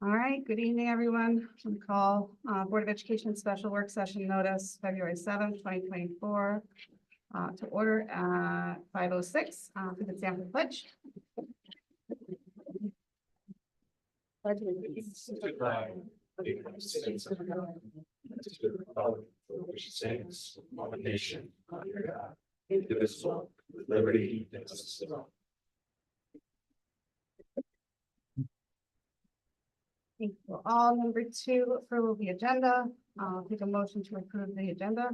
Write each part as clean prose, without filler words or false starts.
All right, good evening, everyone. We call Board of Education special work session notice, February 7th, 2024, to order at 5:06 for the Stanford Pledge. Pledge allegiance to the flag of the United States of America, and to the republic for which it stands, one nation, under God, indivisible, with liberty and justice for all. Thank you all. Number 2, approval of the agenda. I'll take a motion to approve the agenda.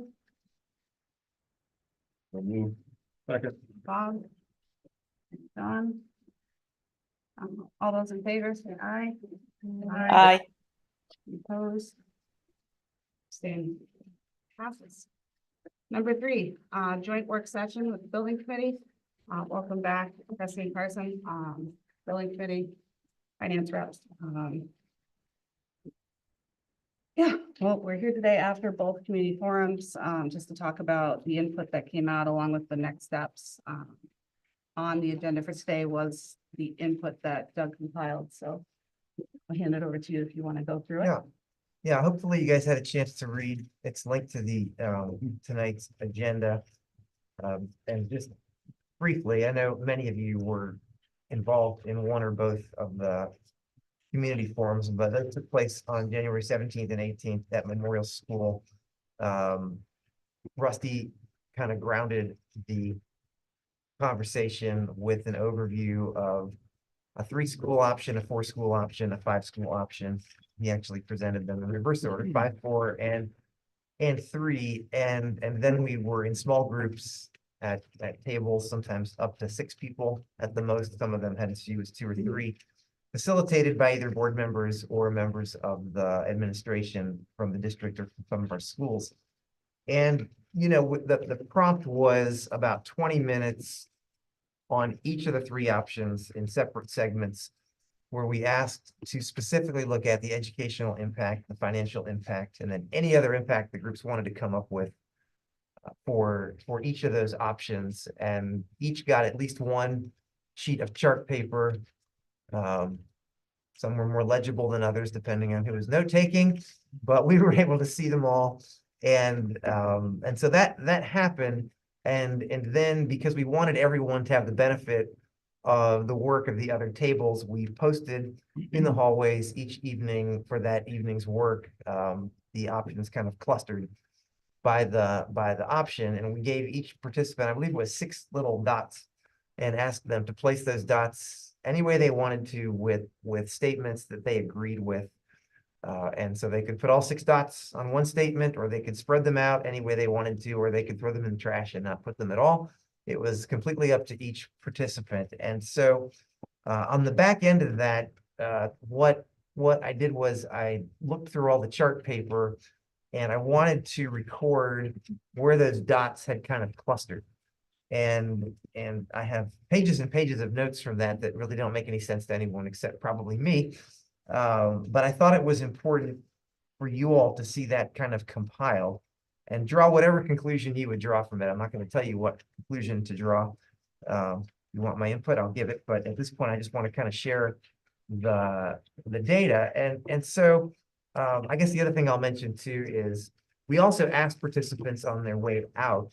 Second. Bob. Don. All those in favor, say aye. Aye. Opposed? Abstained. Passes. Number 3, joint work session with the building committee. Welcome back, President Carson, building committee, finance reps. Yeah, well, we're here today after both community forums, just to talk about the input that came out along with the next steps. On the agenda for today was the input that Doug compiled, so I'll hand it over to you if you want to go through it. Yeah, hopefully you guys had a chance to read. It's linked to the tonight's agenda. And just briefly, I know many of you were involved in one or both of the community forums, but that took place on January 17th and 18th at Memorial School. Rusty kind of grounded the conversation with an overview of a 3-school option, a 4-school option, a 5-school option. He actually presented them in reverse order, 5, 4, and 3, and then we were in small groups at tables, sometimes up to 6 people at the most. Some of them had as few as 2 or 3. Facilitated by either board members or members of the administration from the district or from some of our schools. And, you know, the prompt was about 20 minutes on each of the 3 options in separate segments, where we asked to specifically look at the educational impact, the financial impact, and then any other impact the groups wanted to come up with for each of those options. And each got at least 1 sheet of chart paper. Some were more legible than others, depending on who was note-taking, but we were able to see them all. And so that happened. And then because we wanted everyone to have the benefit of the work of the other tables, we posted in the hallways each evening for that evening's work, the options kind of clustered by the option. And we gave each participant, I believe it was 6 little dots, and asked them to place those dots any way they wanted to with statements that they agreed with. And so they could put all 6 dots on one statement, or they could spread them out any way they wanted to, or they could throw them in the trash and not put them at all. It was completely up to each participant. And so on the back end of that, what I did was I looked through all the chart paper, and I wanted to record where those dots had kind of clustered. And I have pages and pages of notes from that really don't make any sense to anyone except probably me. But I thought it was important for you all to see that kind of compile and draw whatever conclusion you would draw from it. I'm not going to tell you what conclusion to draw. You want my input, I'll give it. But at this point, I just want to kind of share the data. And so I guess the other thing I'll mention too is we also asked participants on their way out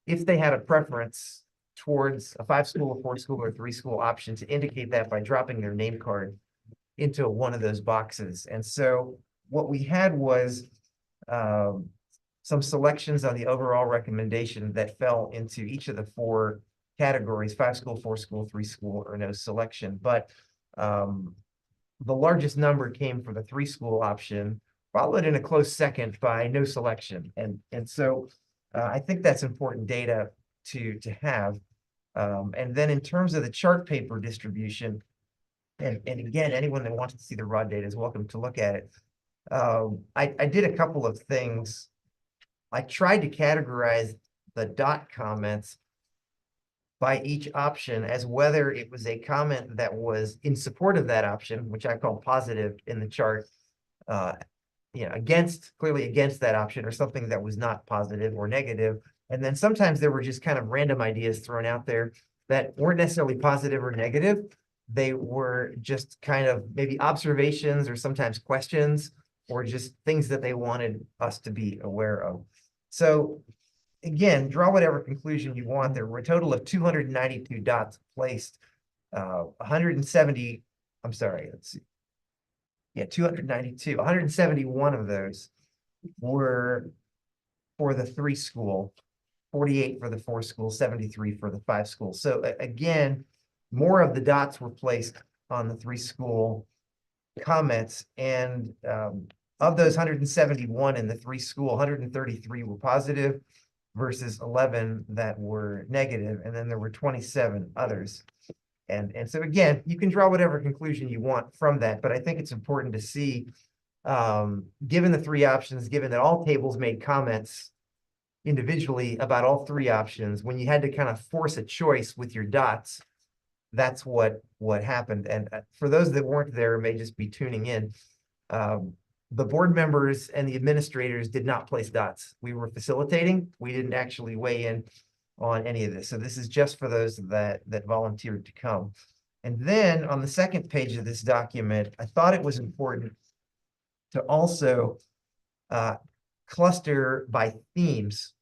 if they had a preference towards a 5-school, a 4-school, or 3-school option, to indicate that by dropping their name card into one of those boxes. And so what we had was some selections on the overall recommendation that fell into each of the 4 categories: 5-school, 4-school, 3-school, or no selection. But the largest number came for the 3-school option, followed in a close second by no selection. And so I think that's important data to have. And then in terms of the chart paper distribution, and again, anyone that wants to see the raw data is welcome to look at it. I did a couple of things. I tried to categorize the dot comments by each option as whether it was a comment that was in support of that option, which I call positive in the chart, clearly against that option, or something that was not positive or negative. And then sometimes there were just kind of random ideas thrown out there that weren't necessarily positive or negative, they were just kind of maybe observations or sometimes questions or just things that they wanted us to be aware of. So again, draw whatever conclusion you want. There were a total of 292 dots placed. 170, I'm sorry, let's see. Yeah, 292, 171 of those were for the 3 school, 48 for the 4 school, 73 for the 5 school. So again, more of the dots were placed on the 3 school comments, and of those 171 in the 3 school, 133 were positive versus 11 that were negative, and then there were 27 others. And so again, you can draw whatever conclusion you want from that, but I think it's important to see, given the 3 options, given that all tables made comments individually about all 3 options, when you had to kind of force a choice with your dots, that's what happened. And for those that weren't there, may just be tuning in, the board members and the administrators did not place dots. We were facilitating. We didn't actually weigh in on any of this. So this is just for those that volunteered to come. And then on the second page of this document, I thought it was important to also cluster by themes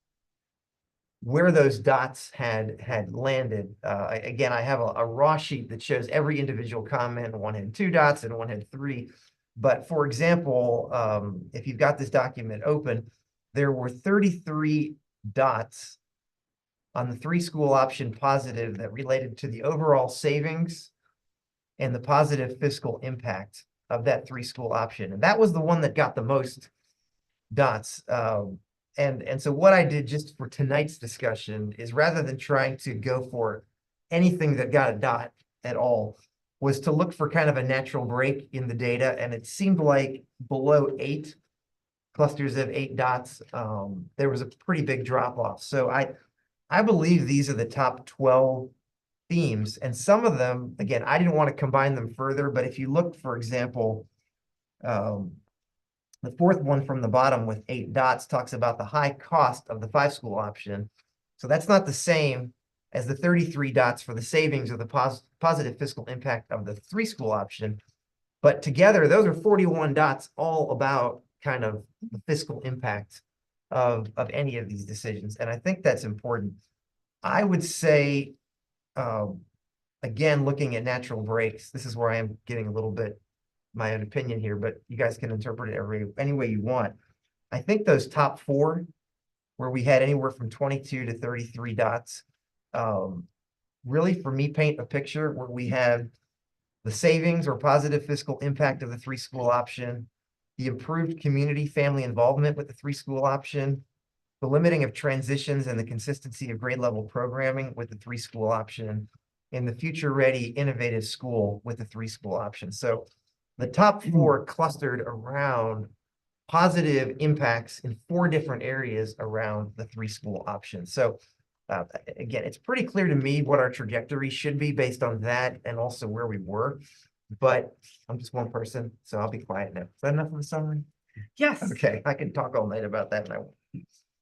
where those dots had landed. Again, I have a raw sheet that shows every individual comment. One had 2 dots and one had 3. But for example, if you've got this document open, there were 33 dots on the 3 school option positive that related to the overall savings and the positive fiscal impact of that 3 school option. And that was the one that got the most dots. And so what I did just for tonight's discussion is, rather than trying to go for anything that got a dot at all, was to look for kind of a natural break in the data. And it seemed like below 8 clusters of 8 dots, there was a pretty big drop off. So I believe these are the top 12 themes, and some of them, again, I didn't want to combine them further, but if you look, for example, the 4th one from the bottom with 8 dots talks about the high cost of the 5 school option. So that's not the same as the 33 dots for the savings or the positive fiscal impact of the 3 school option. But together, those are 41 dots, all about kind of the fiscal impact of any of these decisions. And I think that's important. I would say, again, looking at natural breaks, this is where I am getting a little bit my own opinion here, but you guys can interpret it any way you want. I think those top 4, where we had anywhere from 22 to 33 dots, really, for me, paint a picture where we have the savings or positive fiscal impact of the 3 school option, the improved community family involvement with the 3 school option, the limiting of transitions and the consistency of grade level programming with the 3 school option, and the future ready innovative school with the 3 school option. So the top 4 clustered around positive impacts in 4 different areas around the 3 school option. So again, it's pretty clear to me what our trajectory should be based on that, and also where we were. But I'm just one person, so I'll be quiet now. Is that enough of a summary? Yes. Okay, I can talk all night about that, and I won't.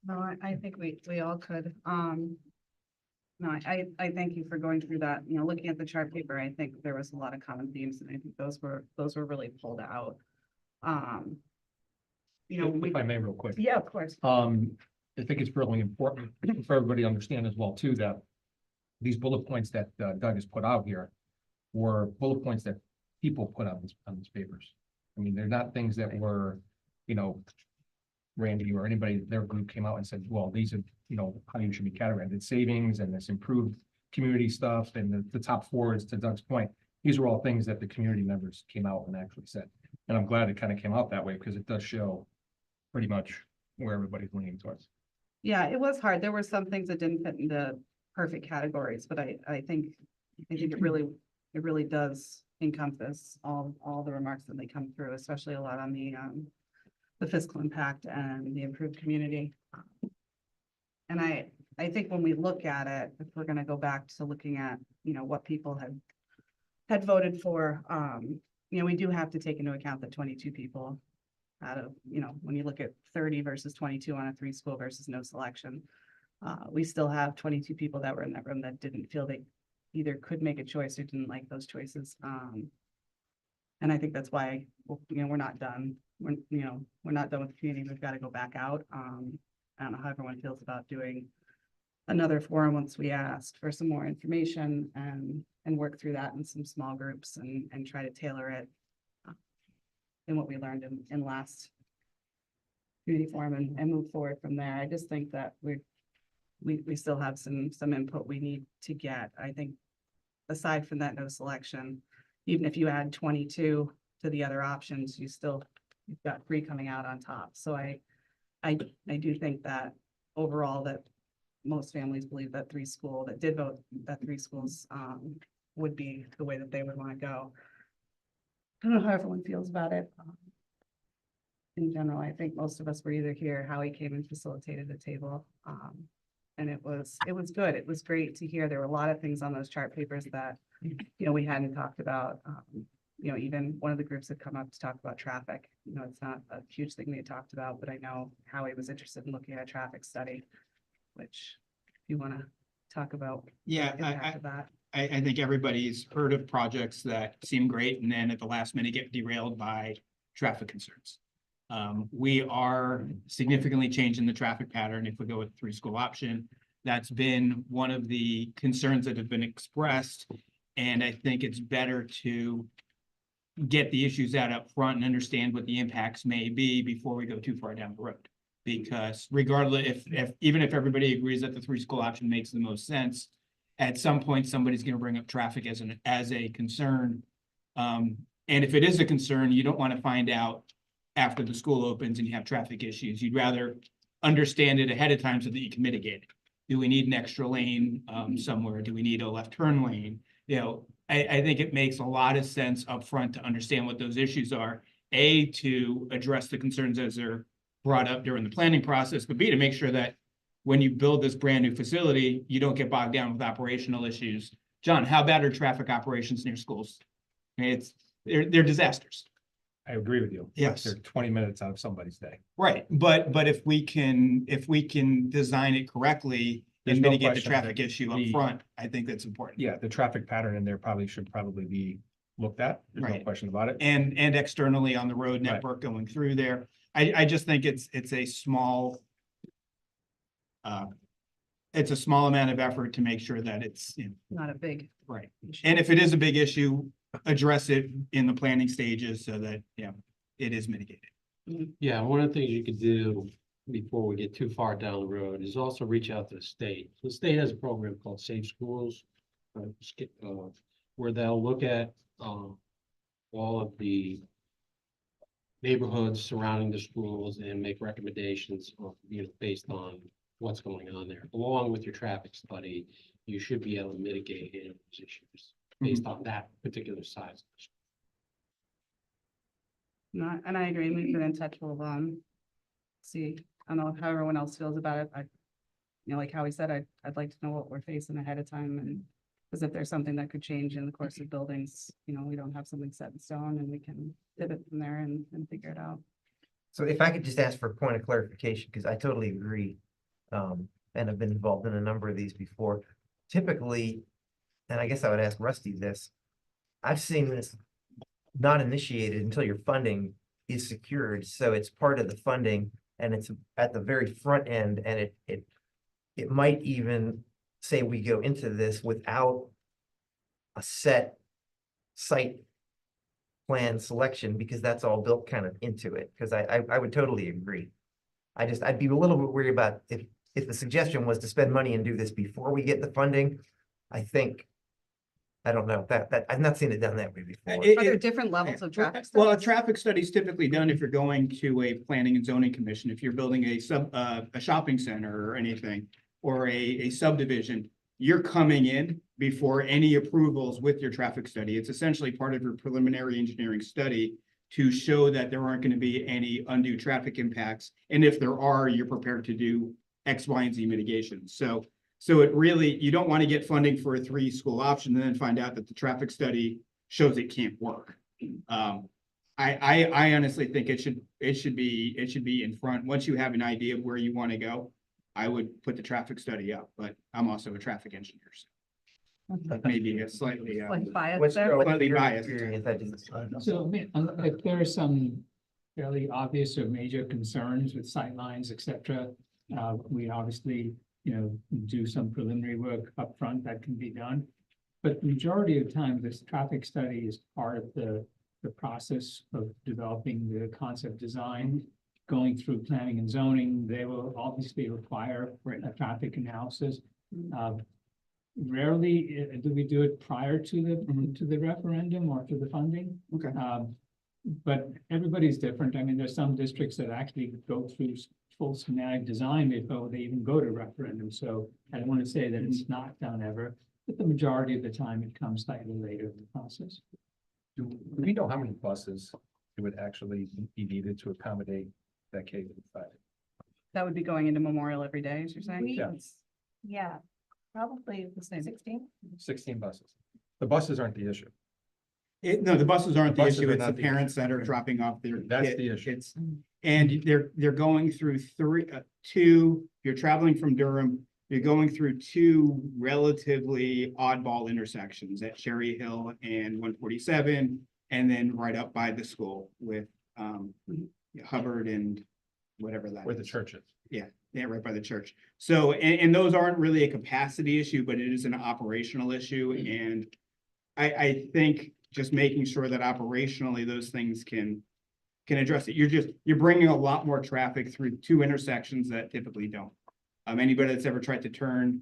No, I think we all could. No, I thank you for going through that. You know, looking at the chart paper, I think there was a lot of common themes, and I think those were really pulled out. You know, If I may, real quick. yeah, of course. I think it's really important for everybody to understand as well, too, that these bullet points that Doug has put out here were bullet points that people put on these papers. I mean, they're not things that were, you know, Randy or anybody, their group came out and said, well, these are, you know, how you should be categorized. Savings and this improved community stuff, and the top 4 is, to Doug's point, these are all things that the community members came out and actually said. And I'm glad it kind of came out that way, because it does show pretty much where everybody's leaning towards. Yeah, it was hard. There were some things that didn't fit into perfect categories, but I think it really does encompass all the remarks that they come through, especially a lot on the fiscal impact and the improved community. And I think when we look at it, if we're going to go back to looking at, you know, what people had voted for, you know, we do have to take into account that 22 people out of, you know, when you look at 30 versus 22 on a 3 school versus no selection, we still have 22 people that were in that room that didn't feel they either could make a choice or didn't like those choices. And I think that's why, we're not done. We're not done with the community. We've got to go back out. I don't know how everyone feels about doing another forum once we asked for some more information and work through that in some small groups and try to tailor it in what we learned in last community forum and move forward from there. I just think that we still have some input we need to get. I think aside from that, no selection, even if you add 22 to the other options, you've got 3 coming out on top. So I do think that overall that most families believe that 3 schools would be the way that they would want to go. I don't know how everyone feels about it. In general, I think most of us were either here, Howie came and facilitated the table. And it was good. It was great to hear. There were a lot of things on those chart papers that, we hadn't talked about. Even one of the groups had come up to talk about traffic. It's not a huge thing we had talked about, but I know Howie was interested in looking at a traffic study, which if you want to talk about. Yeah, the impact of that. I think everybody's heard of projects that seem great and then at the last minute get derailed by traffic concerns. We are significantly changing the traffic pattern if we go with the 3-school option. That's been one of the concerns that have been expressed. And I think it's better to get the issues out up front and understand what the impacts may be before we go too far down the road. Because regardless, even if everybody agrees that the 3-school option makes the most sense, at some point, somebody's going to bring up traffic as a concern. And if it is a concern, you don't want to find out after the school opens and you have traffic issues. You'd rather understand it ahead of time so that you can mitigate it. Do we need an extra lane somewhere? Do we need a left turn lane? I think it makes a lot of sense up front to understand what those issues are. A, to address the concerns as they're brought up during the planning process, but B, to make sure that when you build this brand new facility, you don't get bogged down with operational issues. John, how bad are traffic operations near schools? They're disasters. I agree with you. Yes. They're 20 minutes out of somebody's day. Right, but if we can design it correctly There's and no mitigate the question traffic that issue up the- front, I think that's important. Yeah, the traffic pattern in there should probably be looked at. There's no Right. question about it. And externally on the road Right. network going through there. I just think it's a small amount of effort to make sure that it's, Not a big right. issue. And if it is a big issue, address it in the planning stages so that, it is mitigated. Yeah, one of the things you could do before we get too far down the road is also reach out to the state. The state has a program called Safe Schools, where they'll look at all of the neighborhoods surrounding the schools and make recommendations based on what's going on there. Along with your traffic study, you should be able to mitigate any of those issues based on that particular size. And I agree. We've been in touch with see, I don't know how everyone else feels about it. Like Howie said, I'd like to know what we're facing ahead of time, and because if there's something that could change in the course of buildings, we don't have something set in stone and we can pivot from there and figure it out. So if I could just ask for a point of clarification, because I totally agree, and have been involved in a number of these before. Typically, and I guess I would ask Rusty this, I've seen this not initiated until your funding is secured. So it's part of the funding and it's at the very front end, and it might even say we go into this without a set site plan selection, because that's all built kind of into it, because I would totally agree. I'd be a little bit worried about if the suggestion was to spend money and do this before we get the funding. I don't know, that I've not seen it done that way before. Are there different levels of traffic? Well, a studies? traffic study is typically done if you're going to a planning and zoning commission, if you're building a shopping center or anything, or a subdivision, you're coming in before any approvals with your traffic study. It's essentially part of your preliminary engineering study to show that there aren't going to be any undue traffic impacts. And if there are, you're prepared to do X, Y, and Z mitigation. So it really, you don't want to get funding for a 3-school option and then find out that the traffic study shows it can't work. I honestly think it should be in front. Once you have an idea of where you want to go, I would put the traffic study up, but I'm also a traffic engineer. So. maybe a slightly, Like bias What's there. your Slightly your biased. experience? I didn't- So, I mean, if there are some fairly obvious or major concerns with sightlines, et cetera, we obviously, do some preliminary work upfront that can be done. But the majority of the time, this traffic study is part of the process of developing the concept design, going through planning and zoning. They will obviously require a traffic analysis. Rarely do we do it prior to the referendum or to the funding. Okay. But everybody's different. I mean, there's some districts that actually go through full schematic design before they even go to referendum. So I don't want to say that it's not done ever, but the majority of the time it comes slightly later in the process. Do we know how many buses it would actually be needed to accommodate that K-5? That would be going into Memorial every day, as you're saying? Yeah. Yeah, probably The same. 16. 16 buses. The buses aren't the issue. No, the buses aren't The the buses issue. are It's the not the parents issue. that are dropping off their. That's kid- the issue. kids. And they're going through two, if you're traveling from Durham, you're going through two relatively oddball intersections at Cherry Hill and 147, and then right up by the school with Hubbard and whatever that Where the is. church is. Yeah, right by the church. So, and those aren't really a capacity issue, but it is an operational issue. And I think just making sure that operationally those things can address it. You're bringing a lot more traffic through two intersections that typically don't. Anybody that's ever tried to turn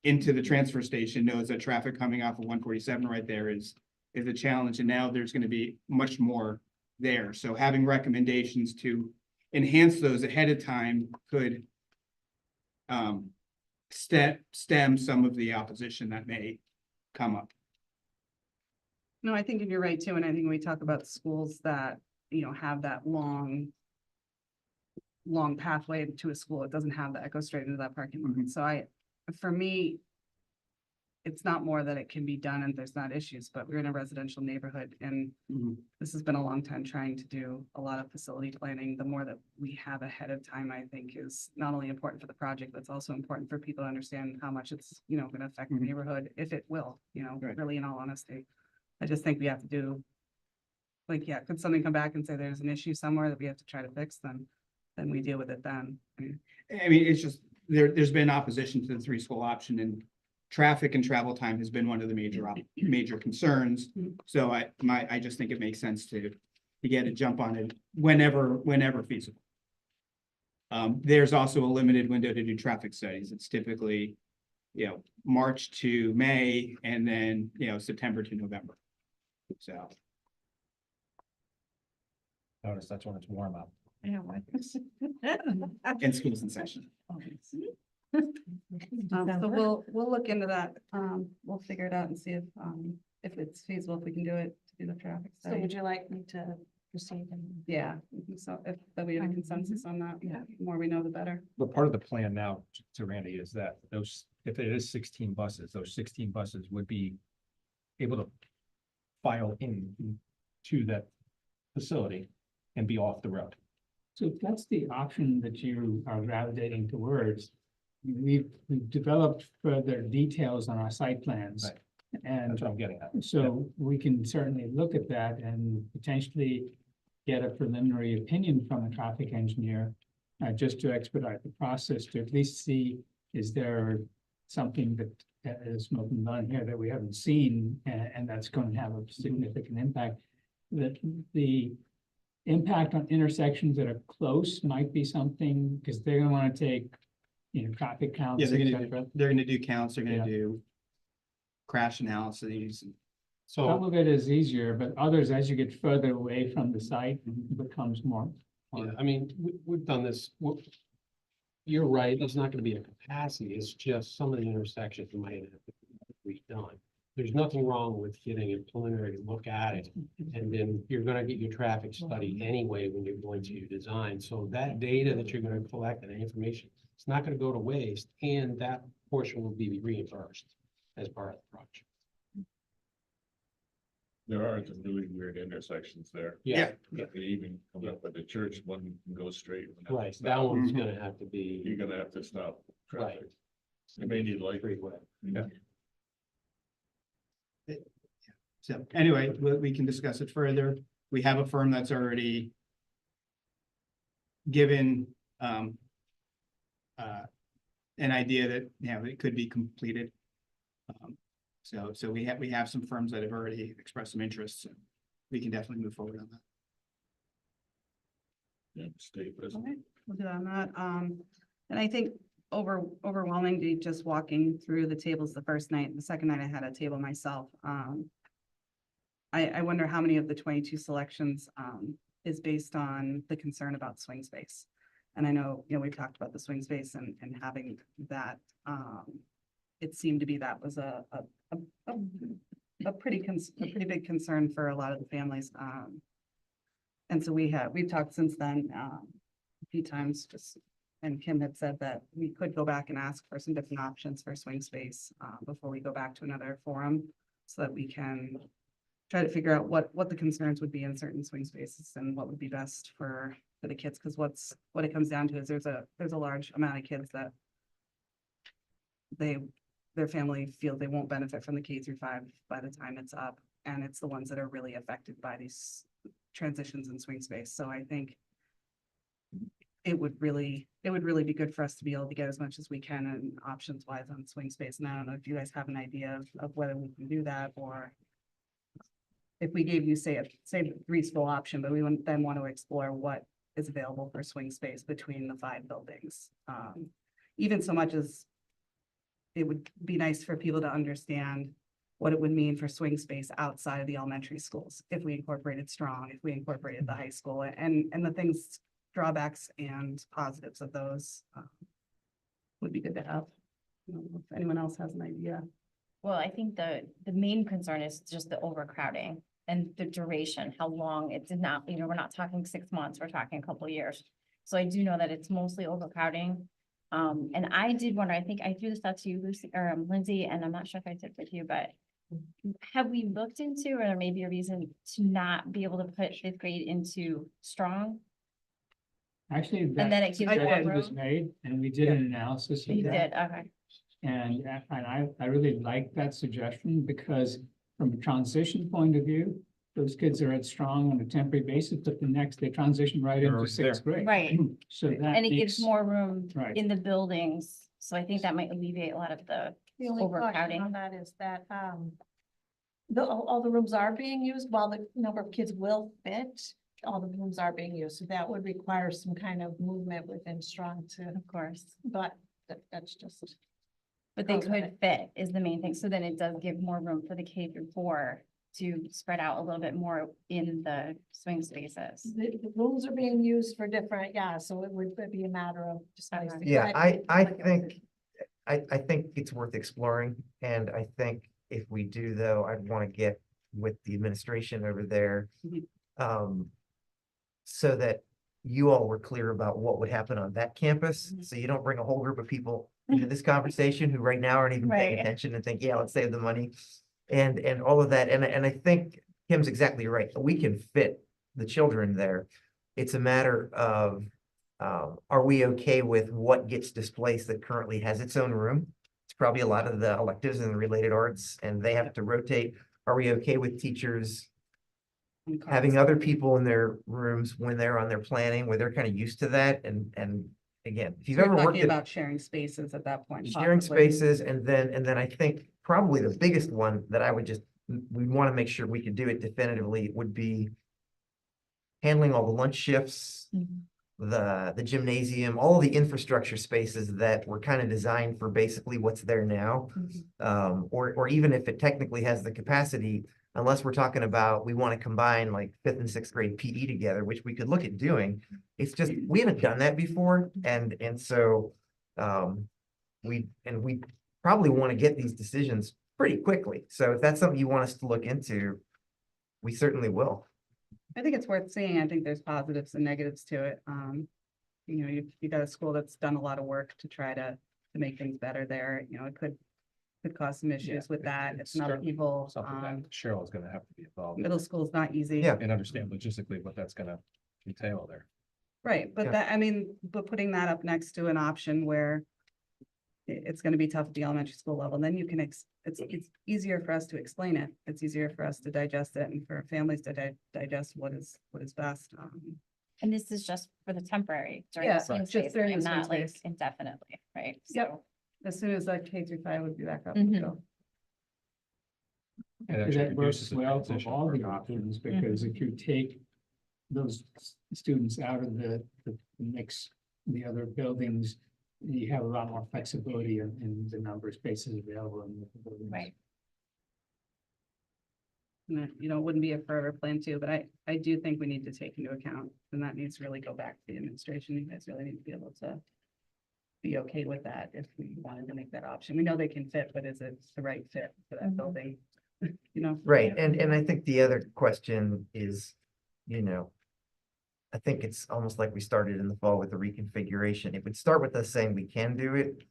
into the transfer station knows that traffic coming off of 147 right there is a challenge. And now there's going to be much more there. So having recommendations to enhance those ahead of time could stem some of the opposition that may come up. No, I think you're right too, and I think when we talk about schools that, have that long pathway to a school, it doesn't have that, it goes straight into that parking lot. So for me, it's not more that it can be done and there's not issues, but we're in a residential neighborhood and this has been a long time trying to do a lot of facility planning. The more that we have ahead of time, I think is not only important for the project, but it's also important for people to understand how much it's, going to affect the neighborhood, if it will, Right. really in all honesty. I just think we have to do, could something come back and say there's an issue somewhere that we have to try to fix, then we deal with it then. I mean, it's just, there's been opposition to the three-school option, and traffic and travel time has been one of the major concerns. So I just think it makes sense to get a jump on it whenever feasible. There's also a limited window to do traffic studies. It's typically, March to May, and then, September to November. So. Notice that's when it's warm out. Yeah. And schools in session. So we'll look into that. We'll figure it out and see if it's feasible, if we can do it, to do the traffic So would study. you like me to proceed? Yeah, so if that we have a consensus on that, Yeah. the more we know, the better. But part of the plan now, to Randy, is that if it is 16 buses, those 16 buses would be able to file in to that facility and be off the road. So if that's the option that you are gravitating towards, we've developed further details on our site plans. Right. And That's what I'm getting at. so we can certainly look at that and potentially get a preliminary opinion from a traffic engineer, just to expedite the process, to at least see, is there something that is smoking gun here that we haven't seen, and that's going to have a significant impact. That the impact on intersections that are close might be something, because they're gonna want to take, traffic counts, Yeah, et cetera. they're gonna do counts, they're Yeah. gonna do crash analyses. Some So, of it is easier, but others, as you get further away from the site, becomes more. yeah, I mean, we've done this. You're right, there's not gonna be a capacity, it's just some of the intersections might have to be redone. There's nothing wrong with getting a preliminary look at it, and then you're gonna get your traffic study anyway when you're going to your design. So that data that you're gonna collect and information, it's not gonna go to waste, and that portion will be reimbursed as part of the project. There are some really weird intersections there. Yeah. Even coming up at the church, one can go straight. one has to Right, that stop. one's gonna have to You're be. gonna have to stop Right. traffic. You may need like. Freeway. Yeah. So anyway, we can discuss it further. We have a firm that's already given an idea that, you know, it could be completed. So we have some firms that have already expressed some interest, so we can definitely move forward on that. Yeah, state All resident. right, we'll do on that. And I think overwhelmingly, just walking through the tables the first night, the second night I had a table myself. I wonder how many of the 22 selections is based on the concern about swing space. And I know, you know, we've talked about the swing space and having that, it seemed to be that was a pretty big concern for a lot of the families. And so we've talked since then, a few times, just, and Kim had said that we could go back and ask for some different options for swing space, before we go back to another forum, so that we can try to figure out what the concerns would be in certain swing spaces and what would be best for the kids, because what it comes down to is there's a large amount of kids that their family feel they won't benefit from the K-5 by the time it's up, and it's the ones that are really affected by these transitions in swing space. So I think it would really be good for us to be able to get as much as we can and options wise on swing space. And I don't know if you guys have an idea of whether we can do that, or if we gave you, say the 3 school option, but we wouldn't then want to explore what is available for swing space between the 5 buildings. Even so much as it would be nice for people to understand what it would mean for swing space outside of the elementary schools, if we incorporated Strong, if we incorporated the high school, and the things, drawbacks and positives of those would be good to have. I don't know if anyone else has an idea. Well, I think the main concern is just the overcrowding and the duration, how long it did not, you know, we're not talking 6 months, we're talking a couple of years. So I do know that it's mostly overcrowding. And I did wonder, I think I threw this out to you, Lucy, or Lindsay, and I'm not sure if I did with you, but have we looked into, or there may be a reason to not be able to put 5th grade into Strong? Actually, And then it gives you more suggestion was room? made, and we did an analysis of You that. did, okay. And I really like that suggestion, because from a transition point of view, those kids are at Strong on a temporary basis, but the next they transition right They're into already 6th grade. Right. So that And it gives makes, more room right. in the buildings, so I think that might alleviate a lot of the The only caution overcrowding. on that is that, all the rooms are being used, while the number of kids will fit, all the rooms are being used, so that would require some kind of movement within Strong to, Of course. but that's just. But they Okay. could fit is the main thing. So then it does give more room for the K-4 to spread out a little bit more in the swing spaces. The rooms are being used for different, yeah, so it would be a matter of just. Okay. Yeah, Like I it was- think, I think it's worth exploring, and I think if we do, though, I'd want to get with the administration over there. Mhm. So that you all were clear about what would happen on that campus, Mhm. so you don't bring a whole group of people into this conversation who right now aren't even paying Right. attention and think, yeah, let's save the money. And all of that, and I think Kim's exactly right, we can fit the children there. It's a matter of, are we okay with what gets displaced that currently has its own room? It's probably a lot of the electives and the related arts, and they have to rotate. Are we okay with teachers having other people in their rooms when they're on their planning, where they're kind of used to that? And again, if you've You're ever worked talking at about sharing spaces at that point. sharing possibly. spaces, and then I think probably the biggest one that I would just, we want to make sure we could do it definitively would be handling all the lunch shifts, the gymnasium, all the infrastructure spaces that were kind of designed for basically what's there now. Or even if it technically has the capacity, unless we're talking about, we want to combine like 5th and 6th grade PE together, which we could look at doing. It's just, we haven't done that before, and so we probably want to get these decisions pretty quickly. So if that's something you want us to look into, we certainly will. I think it's worth seeing. I think there's positives and negatives to it. You know, you got a school that's done a lot of work to try to make things better there. You know, it could cause some issues with that. It's not certainly people. Something that Cheryl is gonna have to be involved in Middle school is not easy. Yeah. and understand logistically what that's gonna entail there. Right, but Yeah. that, I mean, but putting that up next to an option where it's gonna be tough at the elementary school level, then you can, it's easier for us to explain it. It's easier for us to digest it and for families to digest what is best. And this is just for the temporary during Yeah, the swing just space, during and the swing not like space. indefinitely, right? Yep. So, As soon as like K-5 would be back up. Mhm. we'd go. It And actually that works reduces the well for transition all for the adoption. options, because if you take those students out of the mix, the other buildings, you have a lot more flexibility in the number of spaces available in the buildings. right. And that, it wouldn't be a forever plan too, but I do think we need to take into account, and that needs to really go back to the administration. You guys really need to be able to be okay with that if we wanted to make that option. We know they can fit, but is it the right fit for that Mhm. building? Right, and I think the other question is, I think it's almost like we started in the fall with the reconfiguration. It would start with us saying we can do it.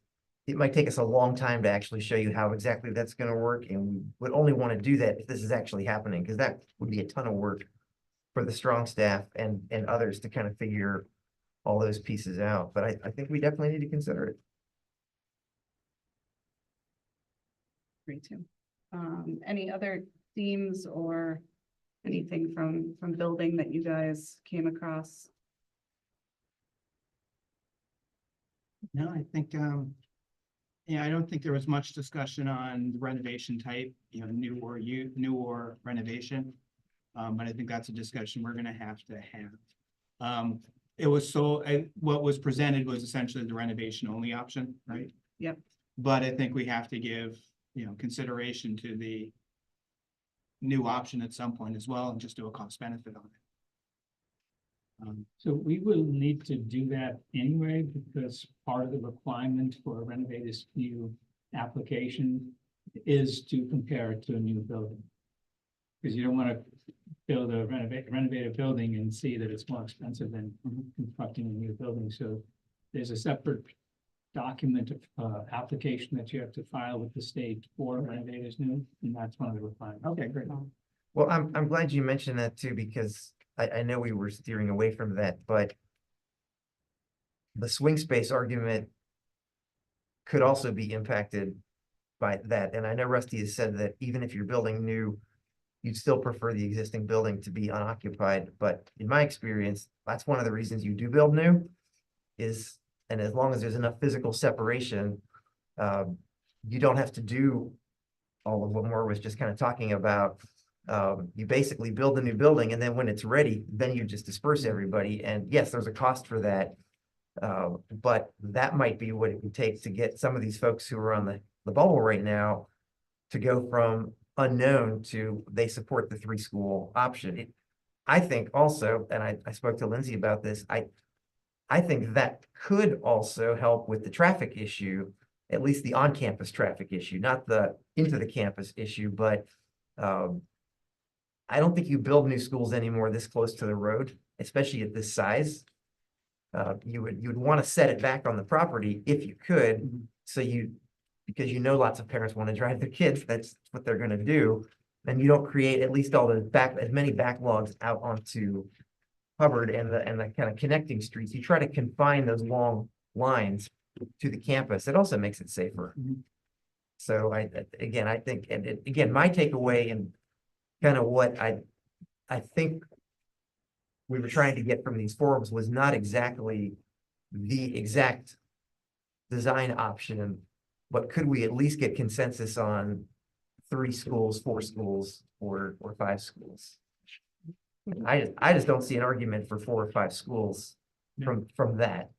It might take us a long time to actually show you how exactly that's gonna work, and we would only want to do that if this is actually happening, because that would be a ton of work for the strong staff and others to kind of figure all those pieces out. But I think we definitely need to consider it. Agree too. Any other themes or anything from building that you guys came across? No, I think, I don't think there was much discussion on the renovation type, new or renovation. But I think that's a discussion we're gonna have to have. It was what was presented was essentially the renovation only option, right? Yep. But I think we have to give, consideration to the new option at some point as well, and just do a cost benefit on it. So we will need to do that anyway, because part of the requirement for a renovated new application is to compare it to a new building. Because you don't want to build a renovated building and see that it's more expensive than constructing a new building. So there's a separate document of application that you have to file with the state for renovated new, and that's one of the requirements. Okay, great. Well, I'm glad you mentioned that too, because I know we were steering away from that, but the swing space argument could also be impacted by that. And I know Rusty has said that even if you're building new, you'd still prefer the existing building to be unoccupied. But in my experience, that's one of the reasons you do build new is, and as long as there's enough physical separation, you don't have to do all of what Moore was just kind of talking about. You basically build a new building, and then when it's ready, then you just disperse everybody. And yes, there's a cost for that. But that might be what it would take to get some of these folks who are on the bubble right now to go from unknown to they support the 3-school option. I think also, and I spoke to Lindsay about this, I think that could also help with the traffic issue, at least the on-campus traffic issue, not the into the campus issue, but I don't think you build new schools anymore this close to the road, especially at this size. You'd want to set it back on the property if you could, because lots of parents want to drive their kids, that's what they're gonna do. And you don't create at least as many backlogs out onto Hubbard and the kind of connecting streets. You try to confine those long lines to the campus. It also makes it safer. So I think, and my takeaway and kind of what I think we were trying to get from these forums was not exactly the exact design option, but could we at least get consensus on 3 schools, 4 schools, or 5 schools? I just don't see an argument for 4 or 5 schools from that.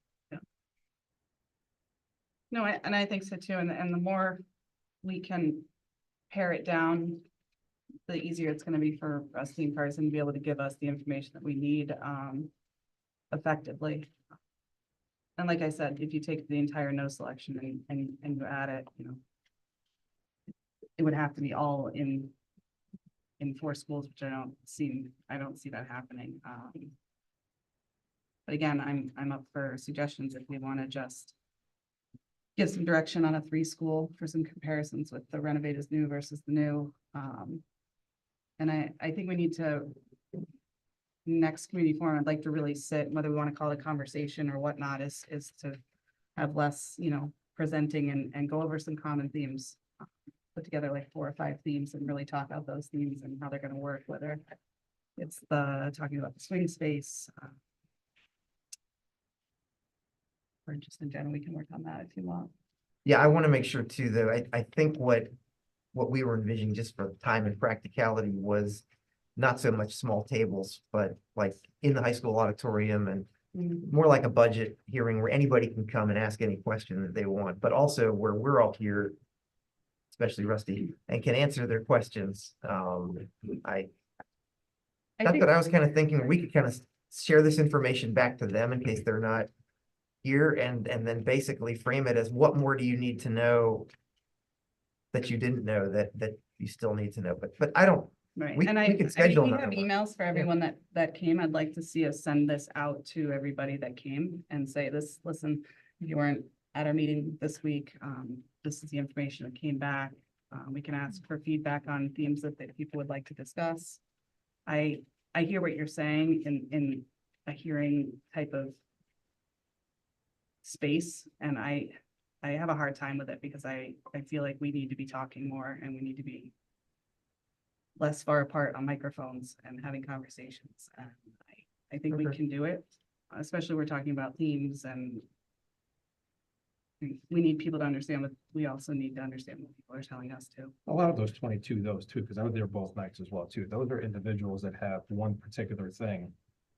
No, I think so too, and the more we can pare it down, the easier it's gonna be for Rusty and Carson to be able to give us the information that we need effectively. And like I said, if you take the entire no selection and you add it, it would have to be all in 4 schools, which I don't see that happening. But again, I'm up for suggestions if we want to just give some direction on a 3-school for some comparisons with the renovated new versus the new. And I think we need to, next community forum, I'd like to really sit, whether we want to call it a conversation or whatnot, is to have less, presenting and go over some common themes. Put together like 4 or 5 themes and really talk about those themes and how they're gonna work, whether it's talking about the swing space. Or just in general, we can work on that if you want. Yeah, I want to make sure too, though, I think what we were envisioning just for time and practicality was not so much small tables, but like in the high school auditorium and more like a budget hearing where anybody can come and ask any question that they want, but also where we're all here, especially Rusty, and can answer their questions. I That's think, what I was kind of thinking, we could kind of share this information back to them in case they're not here and then basically frame it as what more do you need to know that you didn't know that you still need to know, but I don't, right, we- and we can I schedule think we another have one. emails for everyone that came. I'd like to see us send this out to everybody that came and say this, listen, if you weren't at our meeting this week, this is the information that came back. We can ask for feedback on themes that people would like to discuss. I hear what you're saying in a hearing type of space, and I have a hard time with it because I feel like we need to be talking more and we need to be less far apart on microphones and having conversations. And I think we Okay. can do it, especially we're talking about themes and we need people to understand, but we also need to understand what people are telling us too. A lot of those 22, those too, because I was there both nights as well too. Those are individuals that have one particular thing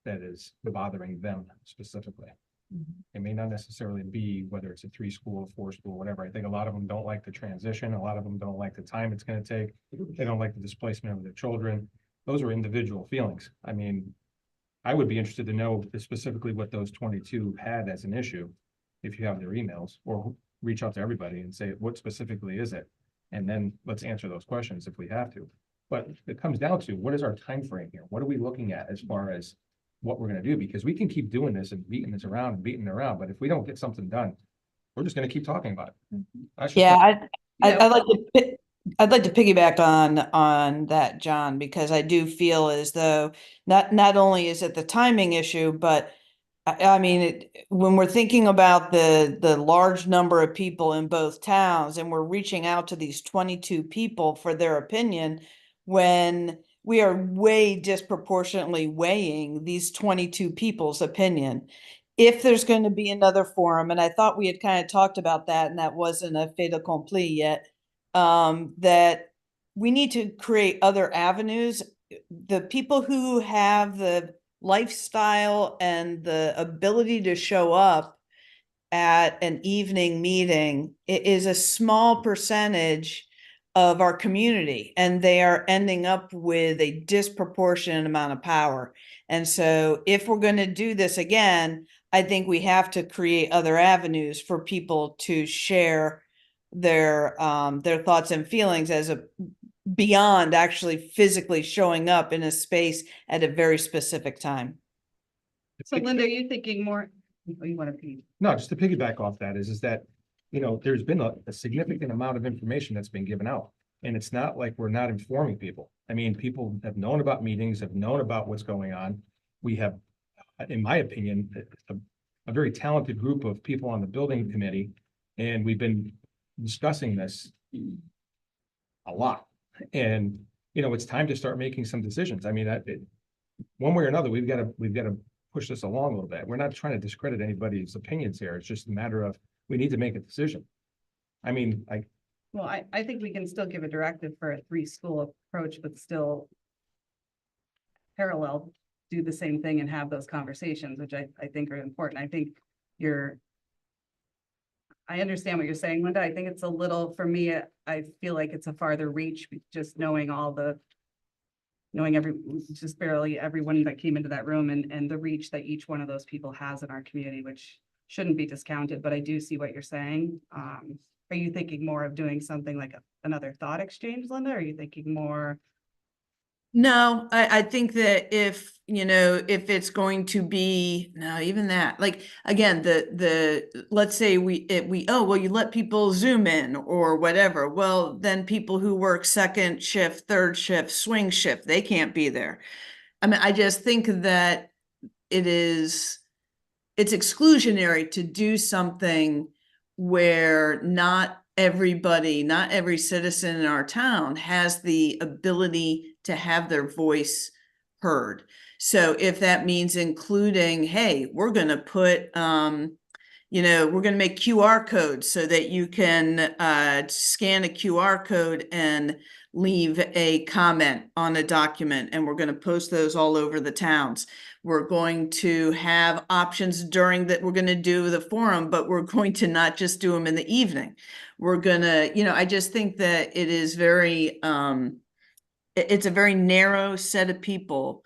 that is bothering them specifically. It may not necessarily be whether it's a 3-school, 4-school, whatever. I think a lot of them don't like the transition. A lot of them don't like the time it's going to take. They don't like the displacement of their children. Those are individual feelings. I mean, I would be interested to know specifically what those 22 had as an issue. If you have their emails, or reach out to everybody and say, what specifically is it? And then let's answer those questions if we have to. But it comes down to, what is our time frame here? What are we looking at as far as what we're gonna do? Because we can keep doing this and beating this around and beating it around, but if we don't get something done, we're just gonna keep talking about it. That's just Yeah, my- I'd like to piggyback on that, John, because I do feel as though not only is it the timing issue, but I mean, when we're thinking about the large number of people in both towns and we're reaching out to these 22 people for their opinion, when we are way disproportionately weighing these 22 people's opinion. If there's going to be another forum, and I thought we had kind of talked about that, and that wasn't a fait accompli yet, that we need to create other avenues. The people who have the lifestyle and the ability to show up at an evening meeting, it is a small percentage of our community, and they are ending up with a disproportionate amount of power. And so if we're going to do this again, I think we have to create other avenues for people to share their thoughts and feelings as a beyond actually physically showing up in a space at a very specific time. So Linda, are you thinking more, oh, you want to be? No, just to piggyback off that is that, you know, there's been a significant amount of information that's been given out. And it's not like we're not informing people. I mean, people have known about meetings, have known about what's going on. We have, in my opinion, a very talented group of people on the building committee. And we've been discussing this a lot. And, you know, it's time to start making some decisions. I mean, one way or another, we've got to push this along a little bit. We're not trying to discredit anybody's opinions here. It's just a matter of, we need to make a decision. I mean, Well, I think we can still give a directive for a 3-school approach, but still parallel, do the same thing and have those conversations, which I think are important. I think I understand what you're saying, Linda. I think it's a little, for me, I feel like it's a farther reach, just knowing just barely everyone that came into that room and the reach that each one of those people has in our community, which shouldn't be discounted, but I do see what you're saying. Are you thinking more of doing something like another thought exchange, Linda? Or are you thinking more? No, I think that if it's going to be, no, even that, like, again, let's say you let people Zoom in or whatever. Well, then people who work second shift, third shift, swing shift, they can't be there. I mean, I just think that it's exclusionary to do something where not everybody, not every citizen in our town has the ability to have their voice heard. So if that means including, hey, we're gonna put, we're gonna make QR codes so that you can scan a QR code and leave a comment on a document, and we're gonna post those all over the towns. We're going to have options during that, we're gonna do the forum, but we're going to not just do them in the evening. We're gonna, I just think that it is very, it's a very narrow set of people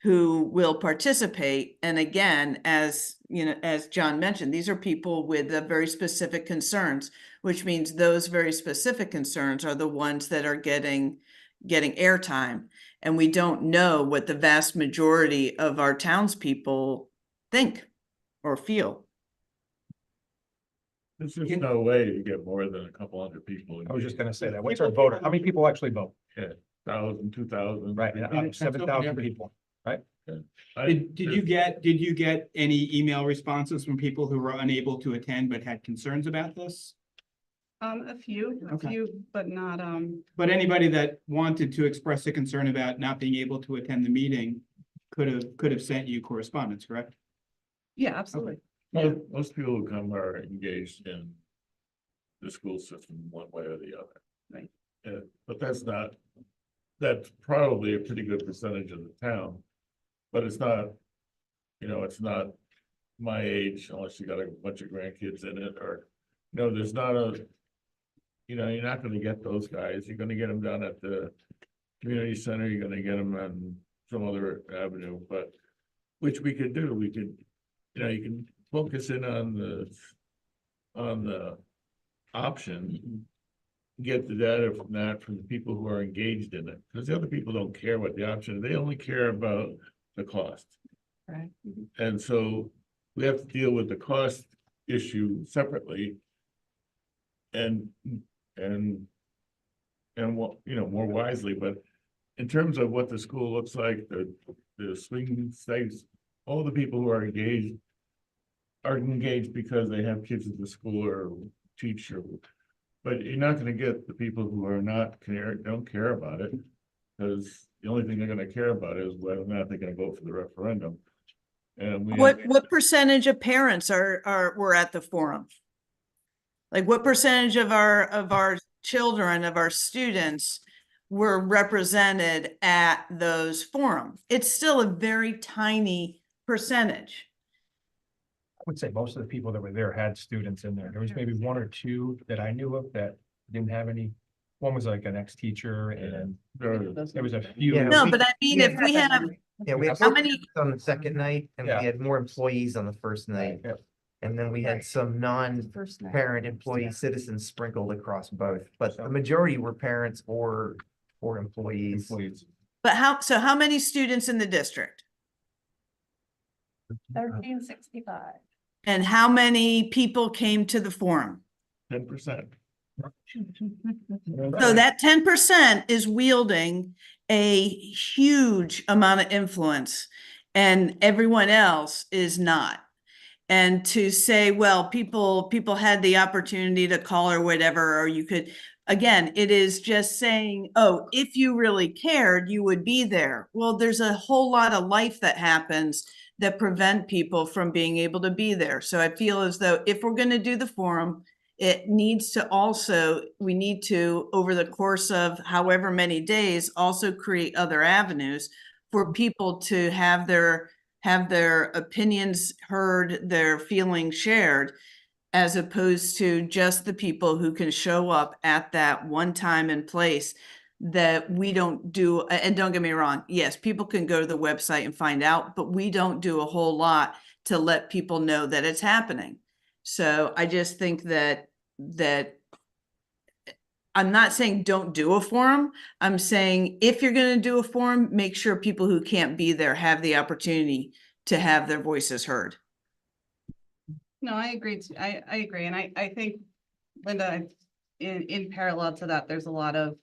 who will participate. And again, as as John mentioned, these are people with very specific concerns, which means those very specific concerns are the ones that are getting airtime. And we don't know what the vast majority of our townspeople think or feel. There's just no way to get more than a couple hundred people. I was just gonna say that. What's our voter? How many people actually vote? 1,000, 2,000. Right, out of 7,000 people. Did you get any email responses from people who were unable to attend but had concerns about this? A few, Okay. but not, But anybody that wanted to express a concern about not being able to attend the meeting could have sent you correspondence, correct? yeah, absolutely. Most people who come are engaged in the school system one way or the other. Right. But that's probably a pretty good percentage of the town. But it's not, it's not my age unless you got a bunch of grandkids in it, or, there's not you're not gonna get those guys. You're gonna get them down at the community center. You're gonna get them on some other avenue, but which we could do. We could, you can focus in on the option, get the data from that from the people who are engaged in it, because the other people don't care what the option is. They only care about the cost. Right. And so we have to deal with the cost issue separately. And what, more wisely, but in terms of what the school looks like, the swing states, all the people who are engaged because they have kids at the school or teach, but you're not gonna get the people who are don't care about it. Because the only thing they're gonna care about is whether or not they're gonna vote for the referendum. And What percentage of parents were at the forum? Like what percentage of our children, of our students were represented at those forums? It's still a very tiny percentage. I would say most of the people that were there had students in there. There was maybe one or two that I knew of that didn't have any. One was like an ex-teacher, and there was a few. Yeah, No, we- but I mean, if we have, Yeah, we had how more many, students on the second night, and we Yeah. had more employees on the first night. Yeah. And then we had some non-parent employee citizens sprinkled across both, but the majority were parents or employees. but how many students in the district? 1365. And how many people came to the forum? 10%. So that 10% is wielding a huge amount of influence and everyone else is not. And to say, well, people had the opportunity to call or whatever, or you could, again, it is just saying, oh, if you really cared, you would be there. Well, there's a whole lot of life that happens that prevent people from being able to be there. So I feel as though if we're going to do the forum, it needs to also, we need to, over the course of however many days, also create other avenues for people to have their opinions heard, their feelings shared, as opposed to just the people who can show up at that one time and place that we don't do. And don't get me wrong, yes, people can go to the website and find out, but we don't do a whole lot to let people know that it's happening. So I just think that I'm not saying don't do a forum. I'm saying if you're going to do a forum, make sure people who can't be there have the opportunity to have their voices heard. No, I agree. I agree. And I think, Linda, in parallel to that, there's a lot of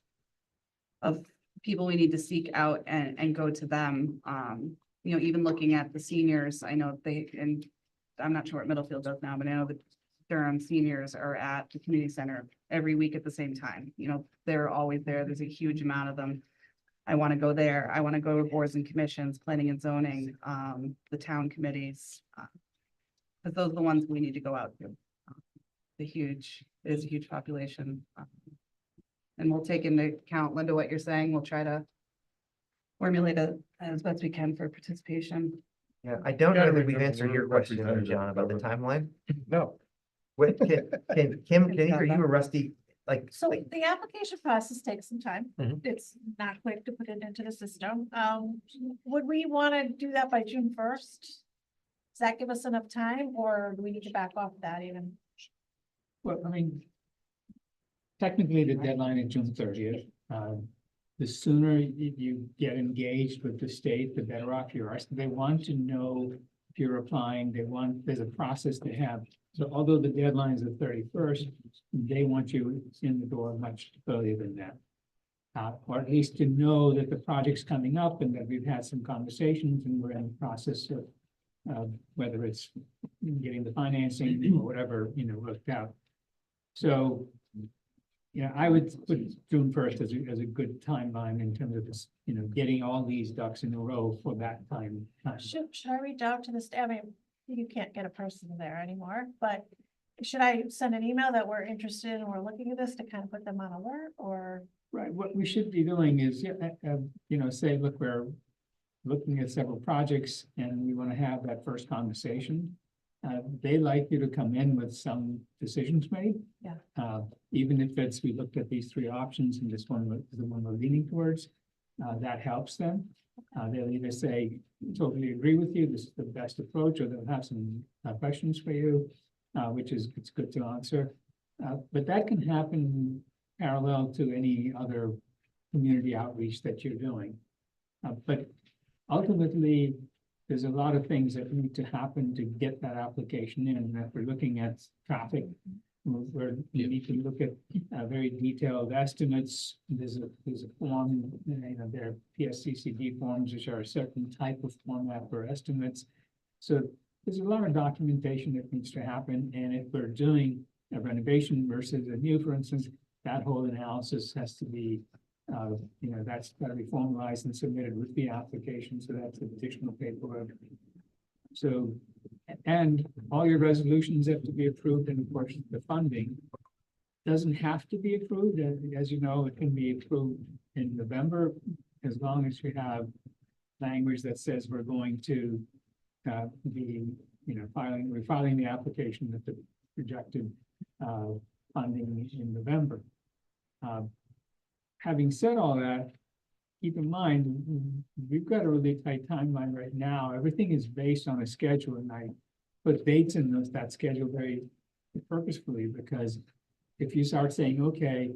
people we need to seek out and go to them. Even looking at the seniors, I know and I'm not sure what Middlefield does now, but I know that Durham seniors are at the community center every week at the same time. You know, they're always there. There's a huge amount of them. I want to go there. I want to go to boards and commissions, planning and zoning, the town committees. Because those are the ones we need to go out to. It is a huge population. And we'll take into account, Linda, what you're saying. We'll try to formulate it as best we can for participation. Yeah, I don't know Gotta that we've remember answered we're your question, though, representative John, about the government. timeline. No, What, Kim, either you or Rusty, like, So the application process takes some time. Mhm. It's not quick to put it into the system. Would we want to do that by June 1st? Does that give us enough time, or do we need to back off that even? Well, I mean, technically the deadline is June 30th. The sooner you get engaged with the state, the better off you are. So they want to know if you're applying, there's a process they have. So although the deadline is the 31st, they want you in the door much earlier than that. Or at least to know that the project's coming up and that we've had some conversations and we're in the process of whether it's getting the financing or whatever, worked out. So, yeah, I would put June 1st as a good timeline in terms of this, getting all these ducks in a row for that time. Should I reach out to the staff? I mean, you can't get a person there anymore, but should I send an email that we're interested and we're looking at this to kind of put them on alert, or? Right, what we should be doing is, say, look, we're looking at several projects and we want to have that first conversation. They like you to come in with some decisions made. Yeah. Even if it's, we looked at these three options and this one is the one we're leaning towards, that helps them. They'll either say, totally agree with you, this is the best approach, or they'll have some questions for you, which is, it's good to answer. But that can happen parallel to any other community outreach that you're doing. But ultimately, there's a lot of things that need to happen to get that application in. And if we're looking at traffic, we need to look at very detailed estimates. There's a form, there are PSCCD forms, which are a certain type of format for estimates. So there's a lot of documentation that needs to happen. And if we're doing a renovation versus a new, for instance, that whole analysis has to be that's got to be formalized and submitted with the application, so that's additional paperwork. So, and all your resolutions have to be approved, and of course, the funding doesn't have to be approved, as you know, it can be approved in November, as long as you have language that says we're going to be, filing the application with the projected funding in November. Having said all that, keep in mind, we've got a really tight timeline right now. Everything is based on a schedule, and I put dates in that schedule very purposefully, because if you start saying, okay,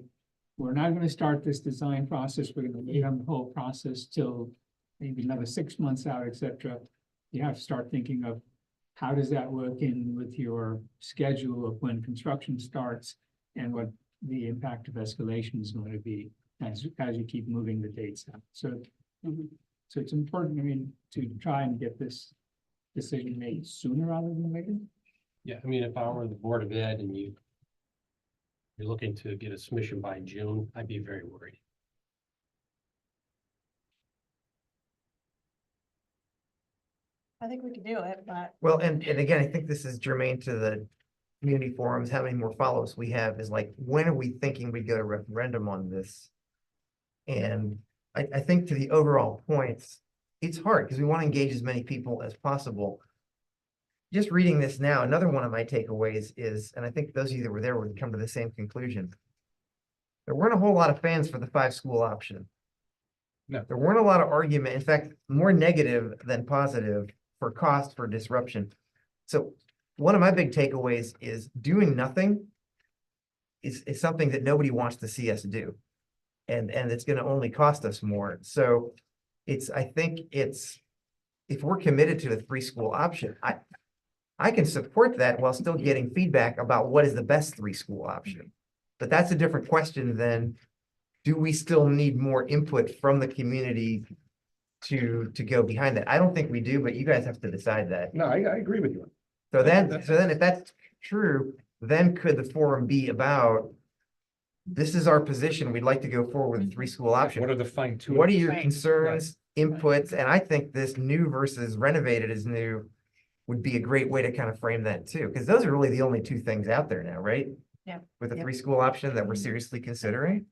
we're not going to start this design process, we're going to wait on the whole process till maybe another 6 months out, etc., you have to start thinking of how does that work in with your schedule of when construction starts and what the impact of escalation is going to be as you keep moving the dates out. So it's important, to try and get this decision made sooner rather than later. Yeah, if I were the Board of Ed and you're looking to get a submission by June, I'd be very worried. I think we can do it, but well, and again, I think this is germane to the community forums. How many more follow-ups we have is like, when are we thinking we go to referendum on this? And I think to the overall points, it's hard because we want to engage as many people as possible. Just reading this now, another one of my takeaways is, and I think those of you that were there would come to the same conclusion. There weren't a whole lot of fans for the 5-school option. No. There weren't a lot of argument, in fact, more negative than positive for cost, for disruption. So one of my big takeaways is doing nothing is something that nobody wants to see us do. And it's going to only cost us more. So I think if we're committed to a 3-school option, I can support that while still getting feedback about what is the best 3-school option. But that's a different question than, do we still need more input from the community to go behind that? I don't think we do, but you guys have to decide that. no, I agree with you. So then if that's true, then could the forum be about, this is our position, we'd like to go forward with a three-school option. What are the fine tuning? What are your Right. concerns, inputs? And I think this new versus renovated is new would be a great way to kind of frame that too, because those are really the only two things out there now, right? Yeah. With a Yep. three-school option that we're seriously considering.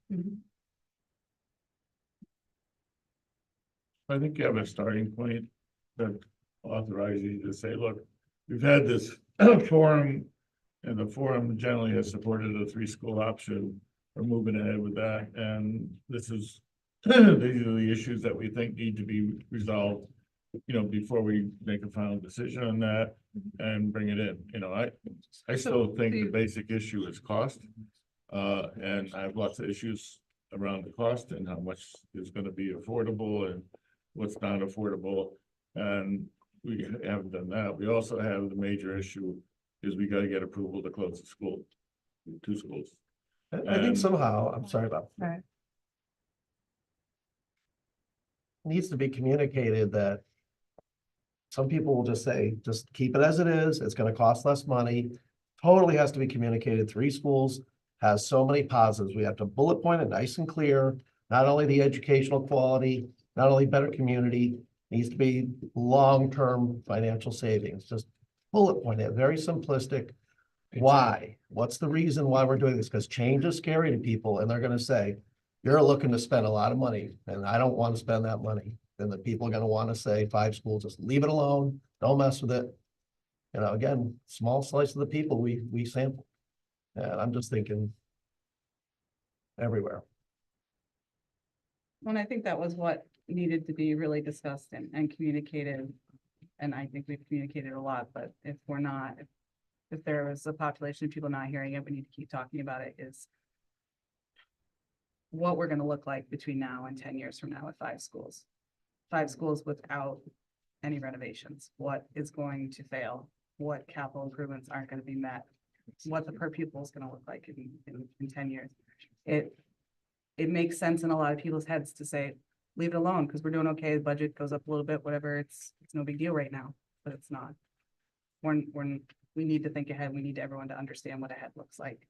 I think you have a starting point that authorizes you to say, look, we've had this forum. And the forum generally has supported a three-school option. We're moving ahead with that, and this is, these are the issues that we think need to be resolved. Before we make a final decision on that and bring it in, I still think the basic issue is cost. And I have lots of issues around the cost and how much is gonna be affordable and what's not affordable. And we haven't done that. We also have the major issue is we gotta get approval to close the school, two schools. I think And- somehow, I'm sorry about. Right. Needs to be communicated that some people will just say, just keep it as it is, it's gonna cost less money. Totally has to be communicated, three schools has so many positives, we have to bullet point it nice and clear. Not only the educational quality, not only better community, needs to be long-term financial savings, just bullet point it, very simplistic. Why? What's the reason why we're doing this? Because change is scary to people and they're gonna say, you're looking to spend a lot of money and I don't want to spend that money. Then the people are gonna want to say 5 schools, just leave it alone, don't mess with it. Again, small slice of the people we sample. And I'm just thinking everywhere. And I think that was what needed to be really discussed and communicated. And I think we've communicated a lot, but if we're not, if there is a population of people not hearing it, we need to keep talking about it, is what we're gonna look like between now and 10 years from now with 5 schools. 5 schools without any renovations. What is going to fail? What capital improvements aren't gonna be met? What the per pupil is gonna look like in 10 years. It makes sense in a lot of people's heads to say, leave it alone, because we're doing okay, the budget goes up a little bit, whatever, it's no big deal right now, but it's not. We need to think ahead, we need everyone to understand what ahead looks like.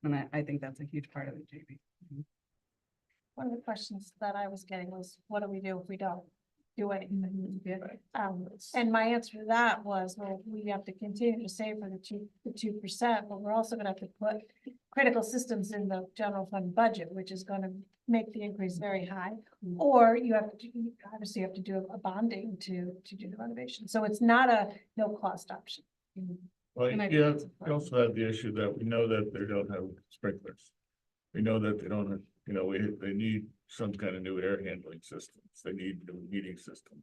And I think that's a huge part of it, JB. One of the questions that I was getting was, what do we do if we don't do anything? And my answer to that was, well, we have to continue to save for the 2%, but we're also gonna have to put critical systems in the general fund budget, which is gonna make the increase very high. Or you have to, obviously you have to do a bonding to do the renovation. So it's not a no cost option. Well, And I think yeah, that's we important. also have the issue that we know that they don't have sprinklers. We know that they don't have, they need some kind of new air handling systems. They need new heating system.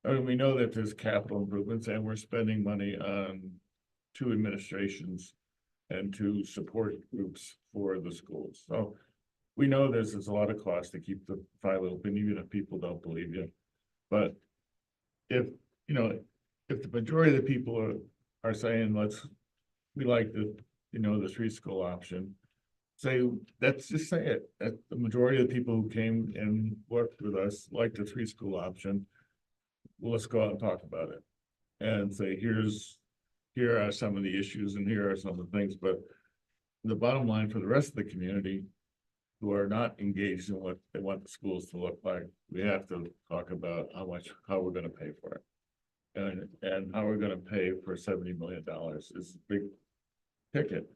I mean, we know that there's capital improvements and we're spending money on 2 administrations and 2 support groups for the schools. So we know there's a lot of cost to keep the file open, even if people don't believe you. But if the majority of the people are saying, we like the 3-school option. Say, let's just say it, that the majority of the people who came and worked with us like the 3-school option. Well, let's go out and talk about it and say, here are some of the issues and here are some of the things, but the bottom line for the rest of the community who are not engaged in what they want the schools to look like, we have to talk about how we're gonna pay for it. And how we're gonna pay for $70 million is a big ticket.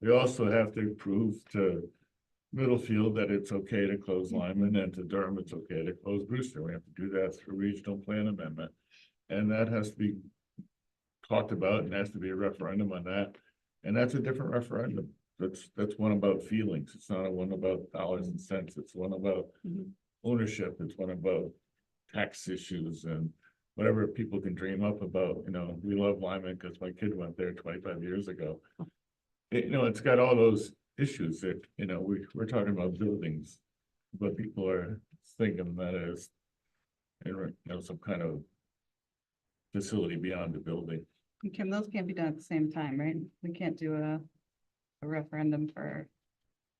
We also have to prove to Middlefield that it's okay to close Lyman and to Durham it's okay to close Brewster. We have to do that through regional plan amendment. And that has to be talked about and has to be a referendum on that. And that's a different referendum. That's one about feelings. It's not a one about dollars and cents. It's one about ownership. It's one about tax issues and whatever people can dream up about. We love Lyman because my kid went there 25 years ago. It's got all those issues that, we're talking about buildings, but people are thinking that is, some kind of facility beyond the building. And Kim, those can't be done at the same time, right? We can't do a referendum for,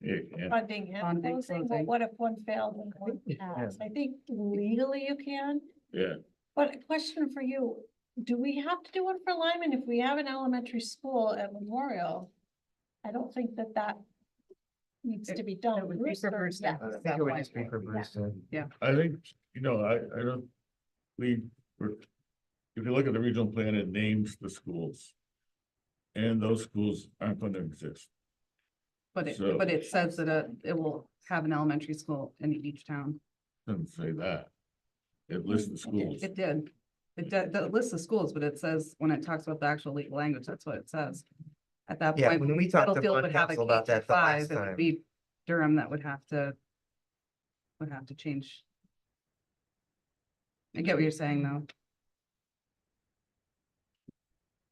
Yeah, Funding and Funding, closing, but closing. what if one failed and one passed? I think legally you can, yeah. but a question for you, do we have to do one for Lyman if we have an elementary school at Memorial? I don't think that needs to be done. It would be for Brewster. Yeah. I think it would just be for Brewster. I think, I don't, if you look at the regional plan, it names the schools. And those schools aren't gonna exist. But So- it says that it will have an elementary school in each town. Doesn't say that. It lists the schools. It did. It lists the schools, but it says, when it talks about the actual legal language, that's what it says. At that Yeah, point. when we talked to Middlefield bond would have a council about K through that the last 5, it would time. be Durham that would have to change. I get what you're saying, though.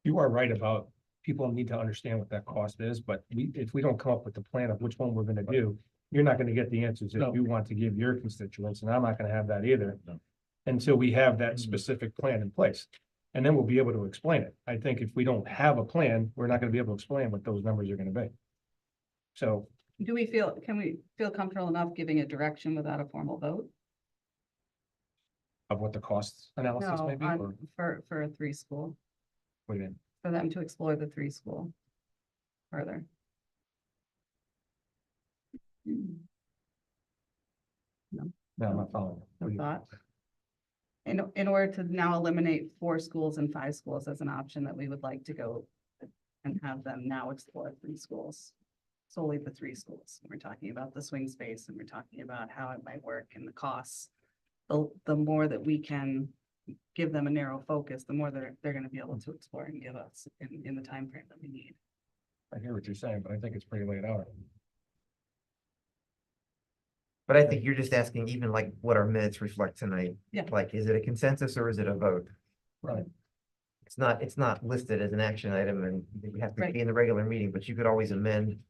You are right about people need to understand what that cost is, but if we don't come up with the plan of which one we're gonna do, you're not gonna get the answers No. that you want to give your constituents, and I'm not gonna have that either. No. Until we have that Mhm. specific plan in place, and then we'll be able to explain it. I think if we don't have a plan, we're not gonna be able to explain what those numbers are gonna be. So, Can we feel comfortable enough giving a direction without a formal vote? of what the cost analysis No, may be, or for a 3-school, what do you mean? for them to explore the 3-school further. No, I'm not following. What No do you- thought? In order to now eliminate 4 schools and 5 schools as an option that we would like to go and have them now explore 3 schools. Solely the 3 schools. We're talking about the swing space and we're talking about how it might work and the costs. The more that we can give them a narrow focus, the more they're gonna be able to explore and give us in the time frame that we need. I hear what you're saying, but I think it's pretty laid out. But I think you're just asking even like what our minutes reflect tonight. Yeah. Like, is it a consensus or is it a vote? Right. It's not listed as an action item and we have to Right. be in the regular meeting, but you could always amend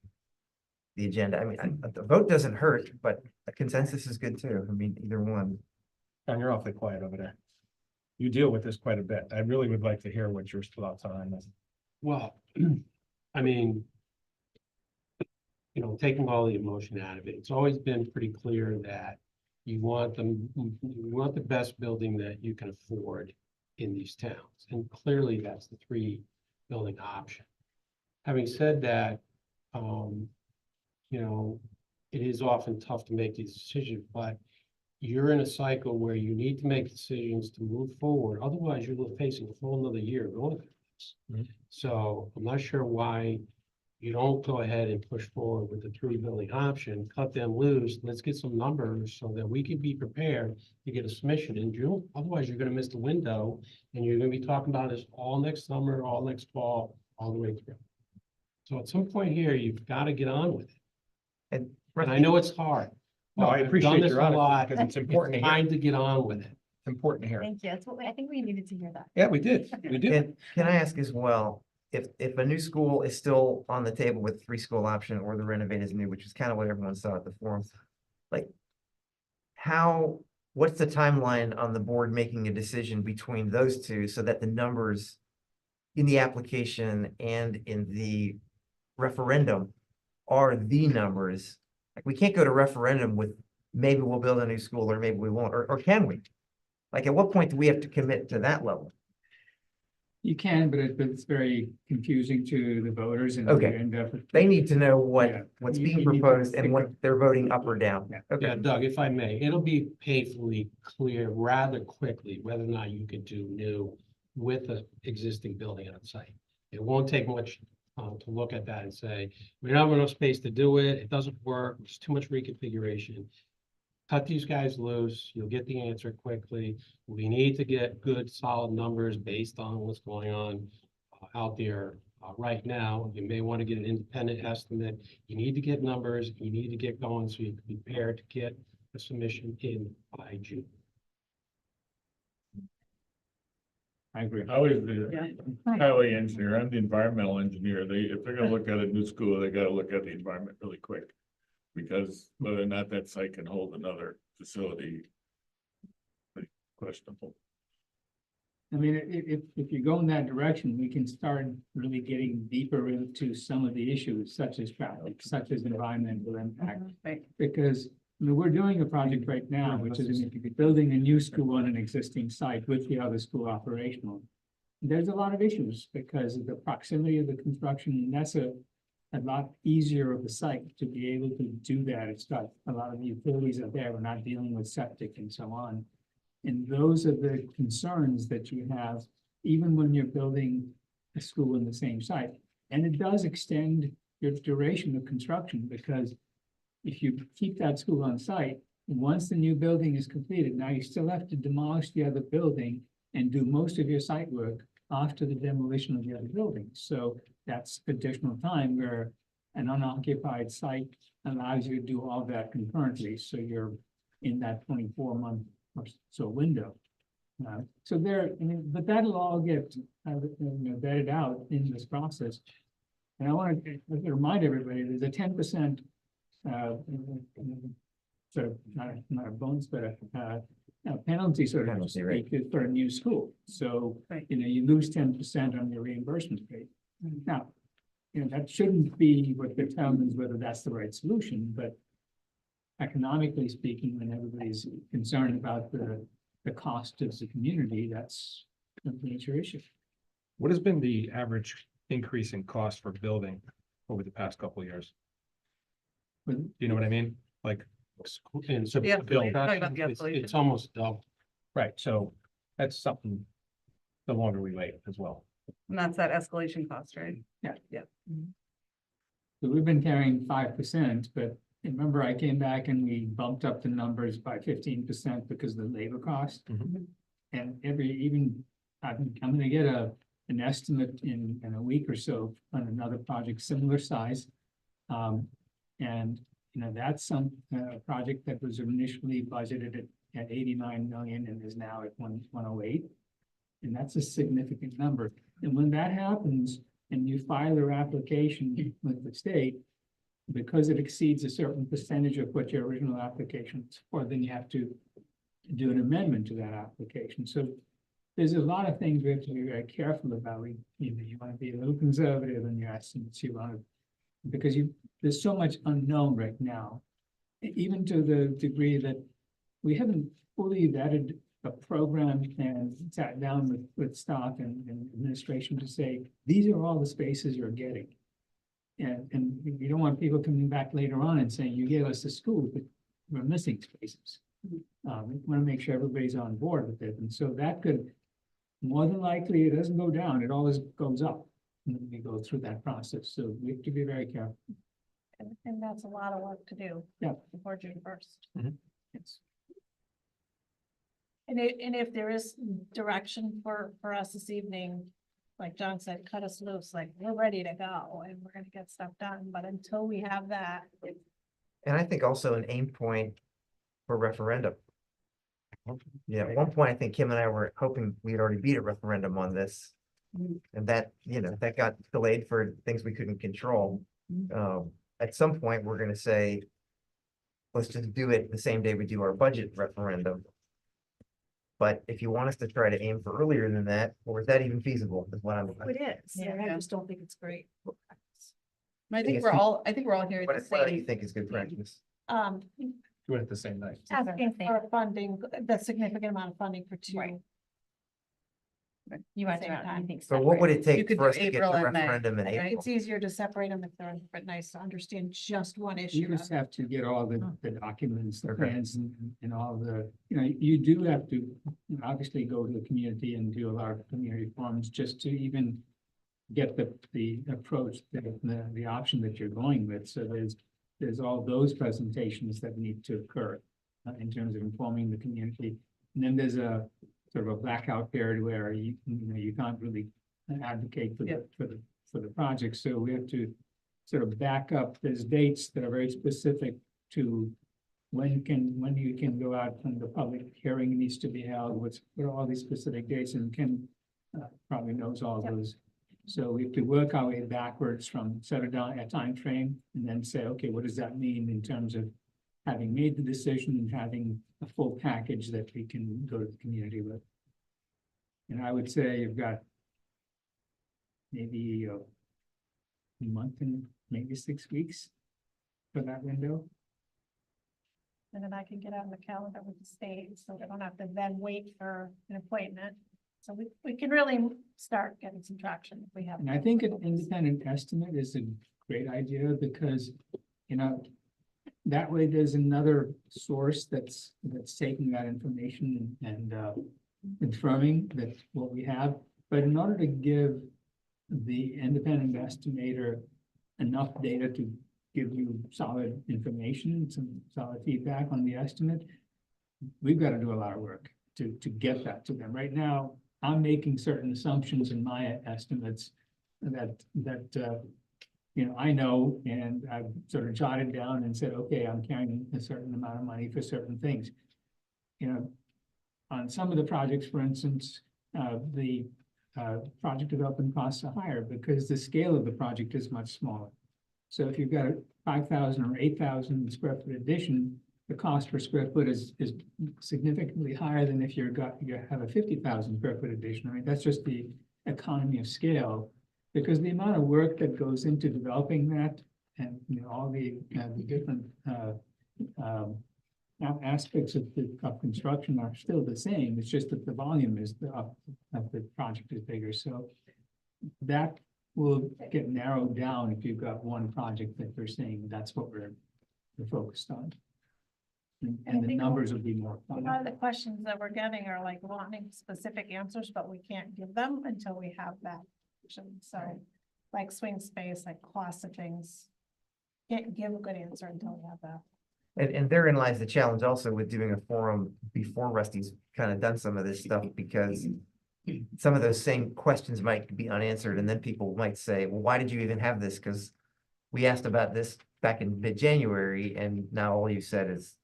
the agenda. I mean, the vote doesn't hurt, but a consensus is good too. I mean, either one. And you're awfully quiet over there. You deal with this quite a bit. I really would like to hear what your thoughts are on this. Well, I mean, taking all the emotion out of it, it's always been pretty clear that you want the best building that you can afford in these towns. And clearly that's the 3 building option. Having said that, it is often tough to make these decisions, but you're in a cycle where you need to make decisions to move forward. Otherwise, you're facing a whole nother year going through this. Mhm. So I'm not sure why you don't go ahead and push forward with the 3 building option, cut them loose. Let's get some numbers so that we can be prepared to get a submission in June. Otherwise, you're gonna miss the window and you're gonna be talking about this all next summer, all next fall, all the way through. So at some point here, you've got to get on with it. And And I know it's hard. No, I I've done appreciate this your a honesty lot. because it's important to hear. Time to get on with it. It's important to hear. Thank you. That's I think we needed to hear that. Yeah, we did. We did. And can I ask as well, if a new school is still on the table with 3-school option or the renovate is new, which is kind of what everyone saw at the forum, like what's the timeline on the board making a decision between those two so that the numbers in the application and in the referendum are the numbers? Like, we can't go to referendum with maybe we'll build a new school or maybe we won't, or can we? Like, at what point do we have to commit to that level? You can, but it's very confusing to the voters and Okay. you end up. They need to know Yeah. what's You being need to proposed and pick what up. they're voting up or down. Yeah. Yeah, Okay, Doug, if I may, it'll be painfully clear rather quickly whether or not you could do new with the existing building on site. It won't take much to look at that and say, we don't have enough space to do it. It doesn't work. It's too much reconfiguration. Cut these guys loose. You'll get the answer quickly. We need to get good, solid numbers based on what's going on out there right now. You may want to get an independent estimate. You need to get numbers. You need to get going so you can be prepared to get a submission in by June. I agree. I was the Yeah. highway engineer, I'm the environmental engineer, if they're gonna look at a new school, they gotta look at the environment really quick. Because whether or not that site can hold another facility. Questionable. I mean, if you go in that direction, we can start really getting deeper into some of the issues such as traffic, such as environmental impact. Right. Because, I mean, we're doing a project right now, which is building a new school on an existing site with the other school operational. there's a lot of issues because of the proximity of the construction, and that's a lot easier of a site to be able to do that. It's got a lot of the utilities are there. We're not dealing with septic and so on. And those are the concerns that you have, even when you're building a school in the same site. And it does extend your duration of construction, because if you keep that school on site, once the new building is completed, now you still have to demolish the other building and do most of your site work after the demolition of the other building. So that's additional time where an unoccupied site allows you to do all that concurrently. So you're in that 24-month or so window. So there, I mean, but that'll all get vetted out in this process. And I want to remind everybody, there's a 10% sort of not a bonus, but a penalty sort of Penalty rate. for a new school. So, Right. you lose 10% on your reimbursement rate. Now, that shouldn't be what determines whether that's the right solution, but economically speaking, when everybody's concerned about the cost of the community, that's a major issue. What has been the average increase in cost for building over the past couple of years? But Do you know what I mean? Like, And so The Bill, escalation, talking about the it's escalation. almost double. right, so that's something, the longer we wait as well. And that's that escalation cost, right? So we've been carrying 5%, but remember I came back and we bumped up the numbers by 15% because of the labor cost. Mhm. And I'm gonna get an estimate in a week or so on another project similar size. And that's some project that was initially budgeted at 89 million and is now at 108. And that's a significant number. And when that happens and you file your application with the state, because it exceeds a certain percentage of what your original application is for, then you have to do an amendment to that application. So there's a lot of things we have to be very careful about. You want to be a little conservative in your estimates. You want to, because there's so much unknown right now, even to the degree that we haven't fully vetted a program and sat down with staff and administration to say, these are all the spaces you're getting. And you don't want people coming back later on and saying, you gave us the school, but we're missing spaces. We want to make sure everybody's on board with it. And so that could, more than likely, it doesn't go down, it always goes up when we go through that process. So we have to be very careful. And that's a lot of work to do. Yeah. Before June 1st. Yes. And if there is direction for us this evening, like John said, cut us loose, like we're ready to go and we're gonna get stuff done, but until we have that. And I think also an aim point for referendum. Yeah, at one point, I think Kim and I were hoping we'd already beat a referendum on this. And that, that got delayed for things we couldn't control. At some point, we're gonna say, let's just do it the same day we do our budget referendum. But if you want us to try to aim for earlier than that, or is that even feasible, is what I'm. It is, and I just don't think it's great. I guess think we're all hearing What the what do you same. think is good practice? Do it at the same night. Asking for funding, the significant amount of funding for two. Right. You want to, Same time. I think. So what would it You take could for do us to get April the and May, referendum in right? April? It's easier to separate them if they're but nice to understand just one You issue. just have to get all the documents, the Okay. plans and all the, you do have to obviously go to the community and do a lot of community forums just to even get the approach, the option that you're going with. So there's all those presentations that need to occur in terms of informing the community. And then there's a sort of a blackout period where you can't really advocate for the project. So we have to sort of back up. There's dates that are very specific to when you can go out and the public hearing needs to be held, what are all these specific dates, and Ken probably knows all those. So we have to work our way backwards from set a time frame and then say, okay, what does that mean in terms of having made the decision and having a full package that we can go to the community with. And I would say you've got maybe a month and maybe 6 weeks for that window. And then I can get on the calendar with the state, so we don't have to then wait for an appointment. So we can really start getting some traction if we have. And I think an independent estimate is a great idea because, you know, that way there's another source that's taking that information and confirming that what we have. But in order to give the independent estimator enough data to give you solid information, some solid feedback on the estimate, we've got to do a lot of work to get that to them. Right now, I'm making certain assumptions in my estimates that you know, I know, and I've sort of jotted down and said, okay, I'm carrying a certain amount of money for certain things. You know, on some of the projects, for instance, the project development costs are higher because the scale of the project is much smaller. So if you've got a 5,000 or 8,000 square foot addition, the cost per square foot is significantly higher than if you have a 50,000 square foot addition. I mean, that's just the economy of scale, because the amount of work that goes into developing that, and you know, all the different aspects of construction are still the same. It's just that the volume is of the project is bigger. So that will get narrowed down if you've got one project that they're saying that's what we're focused on. And I the think numbers will be more A fun. lot of the questions that we're getting are like wanting specific answers, but we can't give them until we have that. So like swing space, like cost of things, can't give a good answer until we have that. And therein lies the challenge also with doing a forum before Rusty's kind of done some of this stuff, because some of those same questions might be unanswered, and then people might say, well, why did you even have this? Because we asked about this back in mid-January, and now all you said is,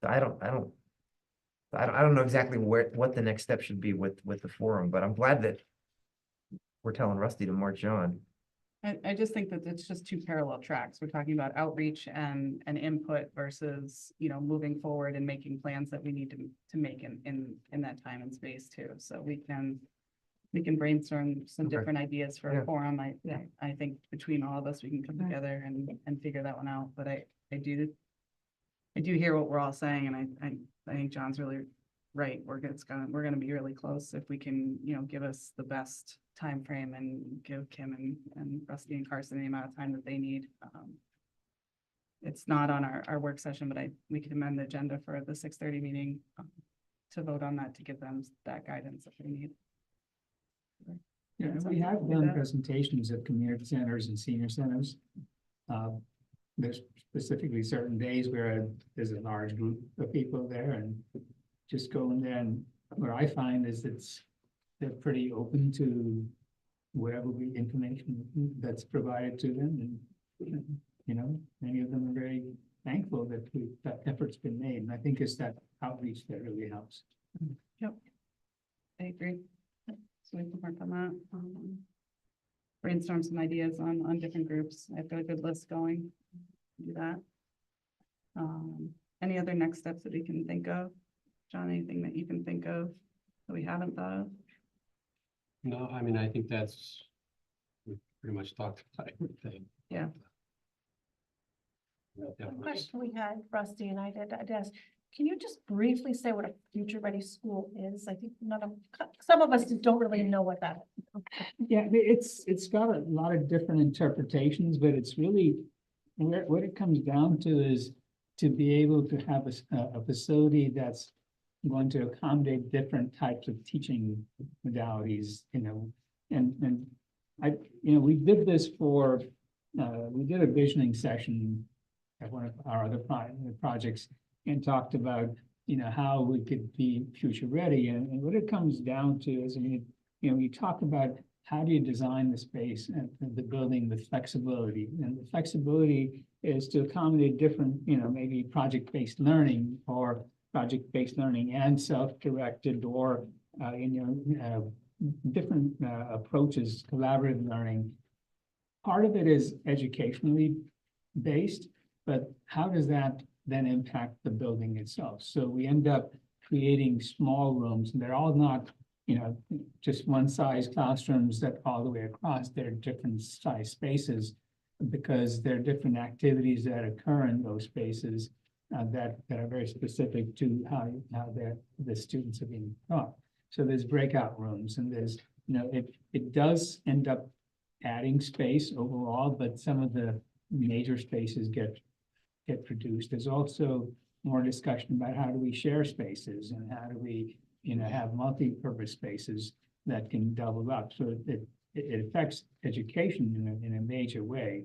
I don't know exactly what the next step should be with the forum, but I'm glad that we're telling Rusty to march on. I just think that it's just two parallel tracks. We're talking about outreach and input versus, you know, moving forward and making plans that we need to make in that time and space too. So we can brainstorm some Okay. different ideas for Yeah. a forum. I think between all of us, we can come Right. together and figure that one out. But I do hear what we're all saying, and I think John's really right. We're gonna be really close if we can, you know, give us the best time frame and give Kim and Rusty and Carson the amount of time that they need. It's not on our work session, but we can amend the agenda for the 6:30 meeting to vote on that, to give them that guidance that they need. Yeah, and Sounds we like have we'll do done that. presentations at community centers and senior centers. There's specifically certain days where there's a large group of people there, and just go in there, and where I find is they're pretty open to whatever information that's provided to them, and you know, many of them are very thankful that that effort's been made, and I think it's that outreach that really helps. I agree. So we can work on that. Brainstorm some ideas on different groups. I've got a good list going. Do that. Any other next steps that we can think of? John, anything that you can think of that we haven't thought of? No, I mean, I think we pretty much talked about everything. Yeah. Yeah, The definitely. question we had, Rusty and I did, I'd ask, can you just briefly say what a future-ready school is? I think some of us don't really know what that is. Yeah, it's got a lot of different interpretations, but it's really, what it comes down to is to be able to have a facility that's going to accommodate different types of teaching modalities, you know, and we did this we did a visioning session at one of our other projects, and talked about, you know, how we could be future ready. And what it comes down to is, I mean, you know, you talk about how do you design the space and the building with flexibility, and the flexibility is to accommodate different, you know, maybe project-based learning or project-based learning and self-directed, or different approaches, collaborative learning. Part of it is educationally based, but how does that then impact the building itself? So we end up creating small rooms, and they're all not, you know, just one size classrooms that all the way across. They're different size spaces because there are different activities that occur in those spaces that are very specific to how the students are being taught. So there's breakout rooms and there's, it does end up adding space overall, but some of the major spaces get reduced. There's also more discussion about how do we share spaces and how do we, have multi-purpose spaces that can double up. So it affects education in a major way.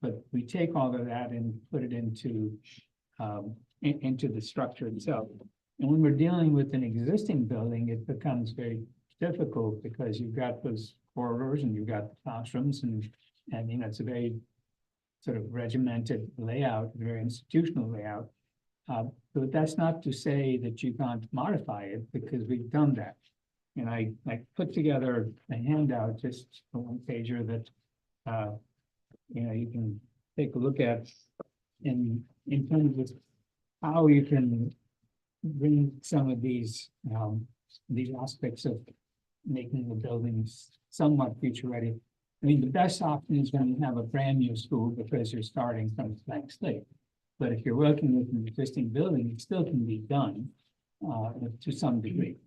But we take all of that and put it into the structure itself. And when we're dealing with an existing building, it becomes very difficult because you've got those corridors and you've got classrooms and it's a very sort of regimented layout, very institutional layout. But that's not to say that you can't modify it because we've done that. And I put together a handout, just a one pager that, you can take a look at in terms of how you can bring some of these aspects of making the buildings somewhat future ready. I mean, the best option is when you have a brand new school because you're starting from a blank slate. But if you're working with an existing building, it still can be done to some degree.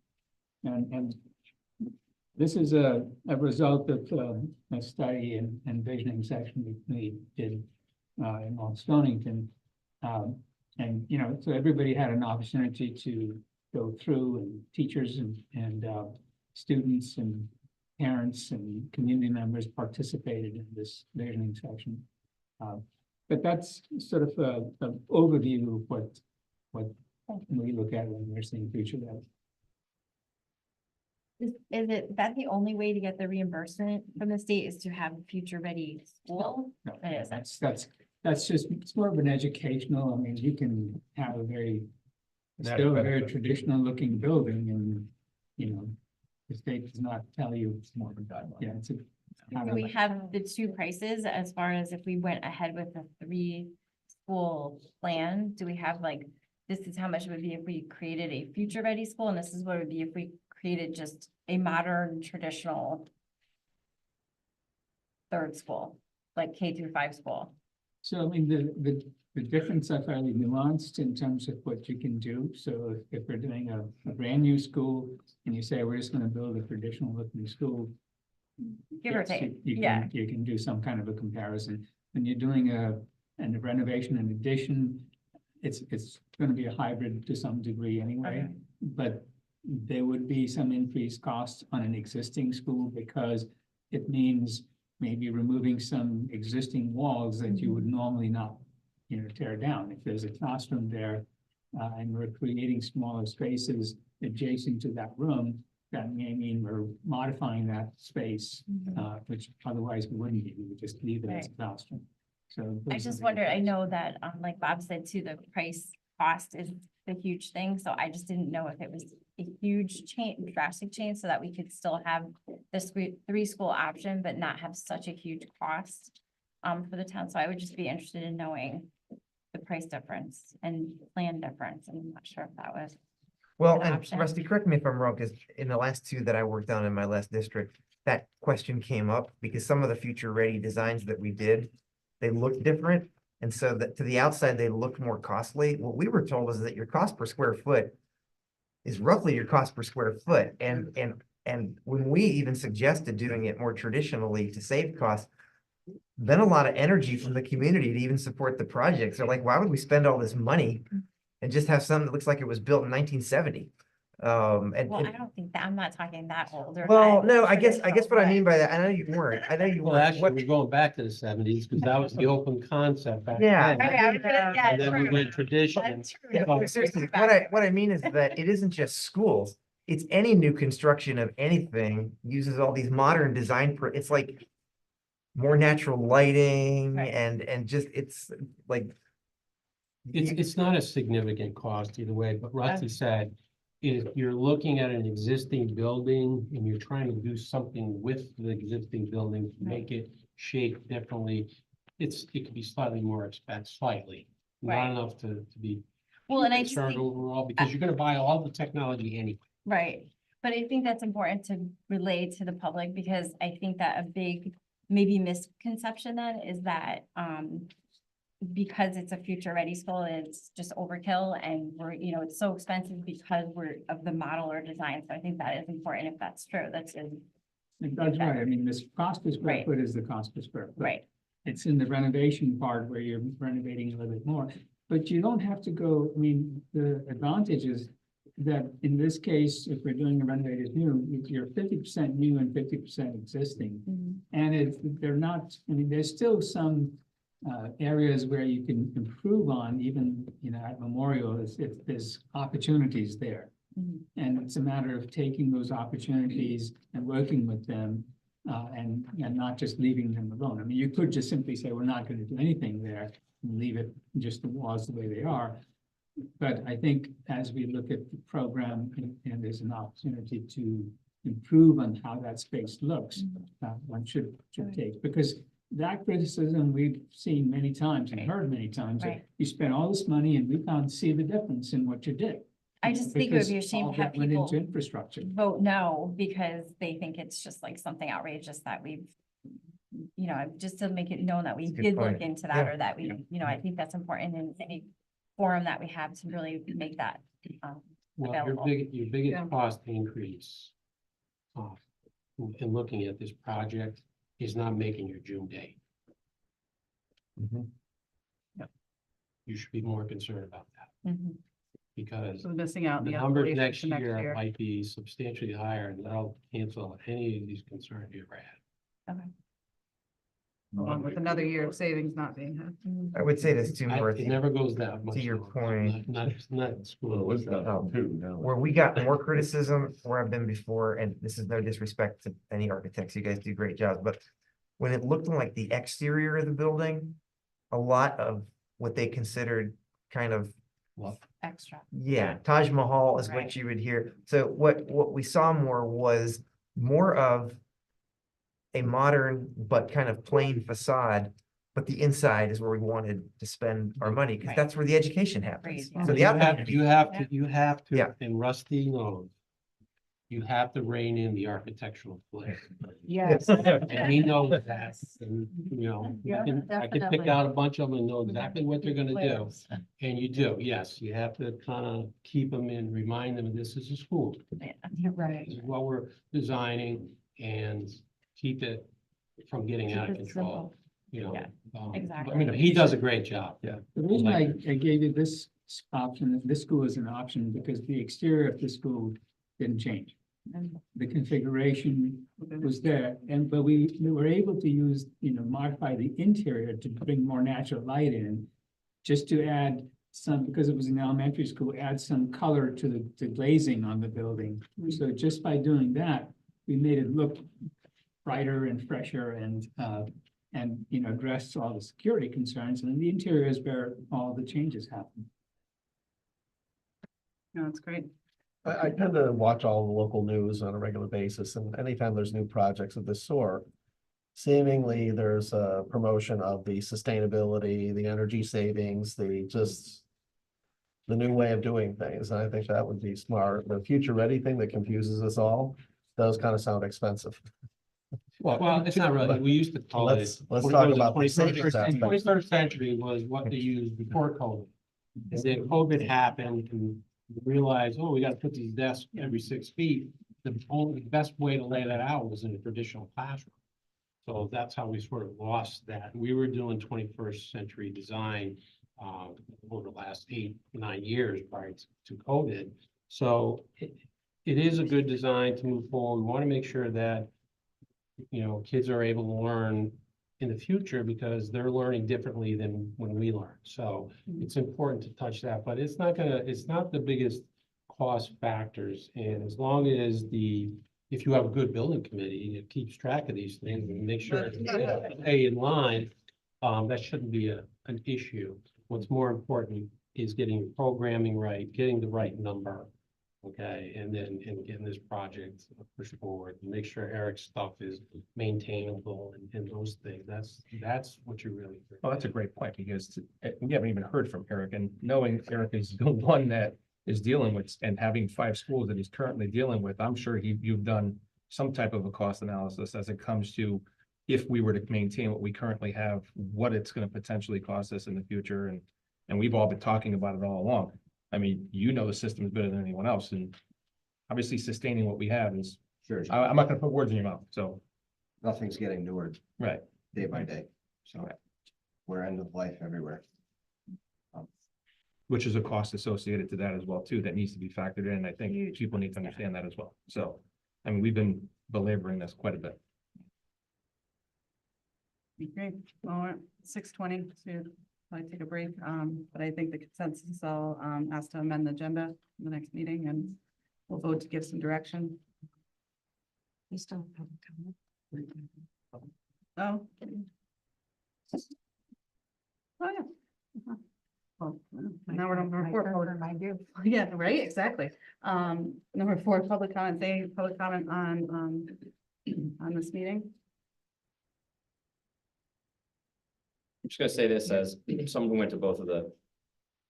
And this is a result of a study and visioning section we did in North Stonington. And, so everybody had an opportunity to go through, and teachers and students and parents and community members participated in this visioning section. But that's sort of an overview of what we look at when we're seeing future value. Is that the only way to get the reimbursement from the state is to have a future ready school? No, It isn't. that's just, it's more of an educational, I mean, you can have still a very traditional looking building and, the state does not tell you it's more of a guideline. Yeah, it's a. Do we have the two prices as far as if we went ahead with the 3-school plan? Do we have this is how much it would be if we created a future ready school, and this is what it would be if we created just a modern traditional 3rd school, like K-5 school? So I mean, the difference are fairly nuanced in terms of what you can do. So if we're doing a brand new school and you say, we're just gonna build a traditional looking school. Give or yes, take, you can do some kind of a comparison. When you're doing a renovation and addition, it's gonna be a hybrid to some degree anyway. Okay. But there would be some increased costs on an existing school because it means maybe removing some existing walls that you would normally not, tear down. If there's a classroom there, and we're creating smaller spaces adjacent to that room, that may mean we're modifying that space, which otherwise we wouldn't be. We would just leave it as a classroom. So I just wondered, I know that, like Bob said too, the price cost is the huge thing, so I just didn't know if it was a huge change, drastic change, so that we could still have this 3-school option, but not have such a huge cost for the town. So I would just be interested in knowing the price difference and plan difference. I'm not sure if that was. Well, an and option. Rusty, correct me if I'm wrong, because in the last 2 that I worked on in my last district, that question came up because some of the future ready designs that we did, they looked different. And so that to the outside, they looked more costly. What we were told is that your cost per square foot is roughly your cost per square foot. And when we even suggested doing it more traditionally to save costs, then a lot of energy from the community to even support the projects. They're like, why would we spend all this money and just have something that looks like it was built in 1970? Well, I don't think that, I'm not talking that old. Or Well, that no, I guess what I traditional, mean by that, I know you weren't. Well, actually, we're going back to the 70s because that was the open concept back then. but- Okay, I was gonna- yeah, And then we true. went tradition. That's true. Yeah, but seriously, what I mean is that it isn't just schools. It's any new construction of anything uses all these modern design, it's like more natural lighting Right. and just, it's like. It's not a significant cost either way, but Rusty said, if you're looking at an existing building and you're trying to do something with the existing building to make it shaped differently, it could be slightly more expensive, slightly, Right. not enough to be Well, and I just concerned think, overall, because you're gonna buy all the technology anyway. right, but I think that's important to relay to the public, because I think that a big maybe misconception then is that because it's a future ready school, it's just overkill and we're, you know, it's so expensive because we're of the model or design. So I think that is important. If that's true, that's That's right. I mean, this cost per square Right. foot is the cost per square foot. right. It's in the renovation part where you're renovating a little bit more, but you don't have to go, I mean, the advantage is that in this case, if we're doing a renovated new, you're 50% new and 50% existing. And they're not, I mean, there's still some areas where you can improve on, even, you know, at Memorial, if there's opportunities there. Mhm. And it's a matter of taking those opportunities and working with them, and not just leaving them alone. I mean, you could just simply say, we're not going to do anything there and leave it just the walls the way they are. But I think as we look at the program and there's an opportunity to improve on how that space looks, one should take, because that criticism we've seen many times and Right. heard many times. That Right. you spent all this money and we can't see the difference in what you did. I just think it would be a Because shame all to have that went people into infrastructure. vote no because they think it's just like something outrageous that we've, you know, just to make it known that we That's a good did look point. into that Yeah. or that we, you know, I think that's important in any forum that we have to really make that. Well, Available. your Yeah. biggest cost increase in looking at this project is not making your June date. Mhm. You should be more concerned about that Mhm. because So missing out the the numbers escalation next to next year year. might be substantially higher and that'll cancel any of these concerns you ever had. Along with another year of savings not being had. I would say this too, It never goes down much. your lower. point. Not Well, it school. was down too, now. where we got more criticism where I've been before, and this is no disrespect to any architects, you guys do great jobs, but when it looked like the exterior of the building, a lot of what they considered kind of, Extra. yeah, Taj Mahal is what Right. you would hear. So what we saw more was more of a modern but kind of plain facade, but the inside is where we wanted to spend our money, because Right. that's where the education happens. Agreed, yeah. So the You outcome. have to, Yeah. and Rusty knows, you have to rein in the architectural flair. Yes. And he knows that, and, you know, Yeah, I can pick out a bunch of them and know exactly what they're gonna do. And you do, yes, you have to kind of keep them and remind them, this is a school. Right. This is what we're designing and keep it from getting out of Keep it control, simple. you know. Yeah, but, exactly. I mean, he does a great job. Yeah. The reason I gave you this option, this school is an option, because the exterior of the school didn't change. The configuration was there, but we were able to use, you know, modify the interior to bring more natural light in. Just to add some, because it was an elementary school, add some color to the glazing on the building. So just by doing that, we made it look brighter and fresher and, you know, addressed all the security concerns, and the interior is where all the changes happen. No, it's great. I tend to watch all the local news on a regular basis, and anytime there's new projects of this sort, seemingly there's a promotion of the sustainability, the energy savings, the new way of doing things. And I think that would be smart. The future ready thing that confuses us all does kind of sound expensive. Well, it's not really, we used to call it. Let's talk about the savings aspect. 21st century was what they used before COVID. And then COVID happened and we realized, oh, we gotta put these desks every 6 feet. The only best way to lay that out was in a traditional classroom. So that's how we sort of lost that. We were doing 21st century design over the last 8-9 years prior to COVID. So it is a good design to move forward. We want to make sure that, you know, kids are able to learn in the future because they're learning differently than when we learned. So it's important to touch that, but it's not the biggest cost factors. And as long as if you have a good building committee that keeps track of these things and make sure it's stay in line, that shouldn't be an issue. What's more important is getting your programming right, getting the right number. Okay, and getting this project pushed forward, and make sure Eric's stuff is maintainable and those things. That's what you really. Oh, that's a great point, because we haven't even heard from Eric, and knowing Eric is the one that is dealing with and having 5 schools that he's currently dealing with, I'm sure you've done some type of a cost analysis as it comes to, if we were to maintain what we currently have, what it's gonna potentially cost us in the future, and we've all been talking about it all along. I mean, you know the system is better than anyone else, and obviously sustaining what we have is, Sure, I'm not gonna put words in your mouth, so, nothing's getting newer right. day by day, so we're end of life everywhere. Which is a cost associated to that as well, too, that needs to be factored in. I think Huge. people need to understand that as well. So, I mean, we've been belaboring this quite a bit. Okay, well, we're at 6:20, so I take a break, but I think the consensus, I'll, ask to amend the agenda in the next meeting, and we'll vote to give some direction. We still have public comment. Oh. Oh, yeah. Uh-huh. Well, now we're on number four. Yeah, right, exactly. Number four, public comment, public comment on this meeting. I'm just gonna say this as someone who went to both of the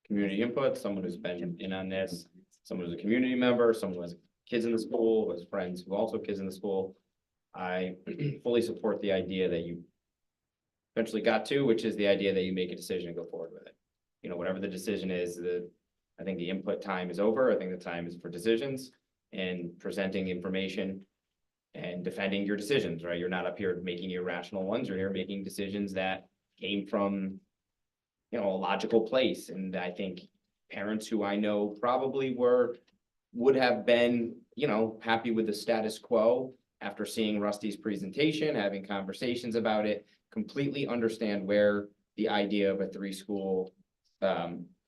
community input, someone who's been in on this, someone who's a community member, someone who has kids in the school, who has friends who also have kids in the school. I fully support the idea that you eventually got to, which is the idea that you make a decision and go forward with it. You know, whatever the decision is, I think the input time is over. I think the time is for decisions and presenting information and defending your decisions, right? You're not up here making irrational ones. You're here making decisions that came from, you know, a logical place. And I think parents who I know probably would have been, you know, happy with the status quo after seeing Rusty's presentation, having conversations about it, completely understand where the idea of a 3-school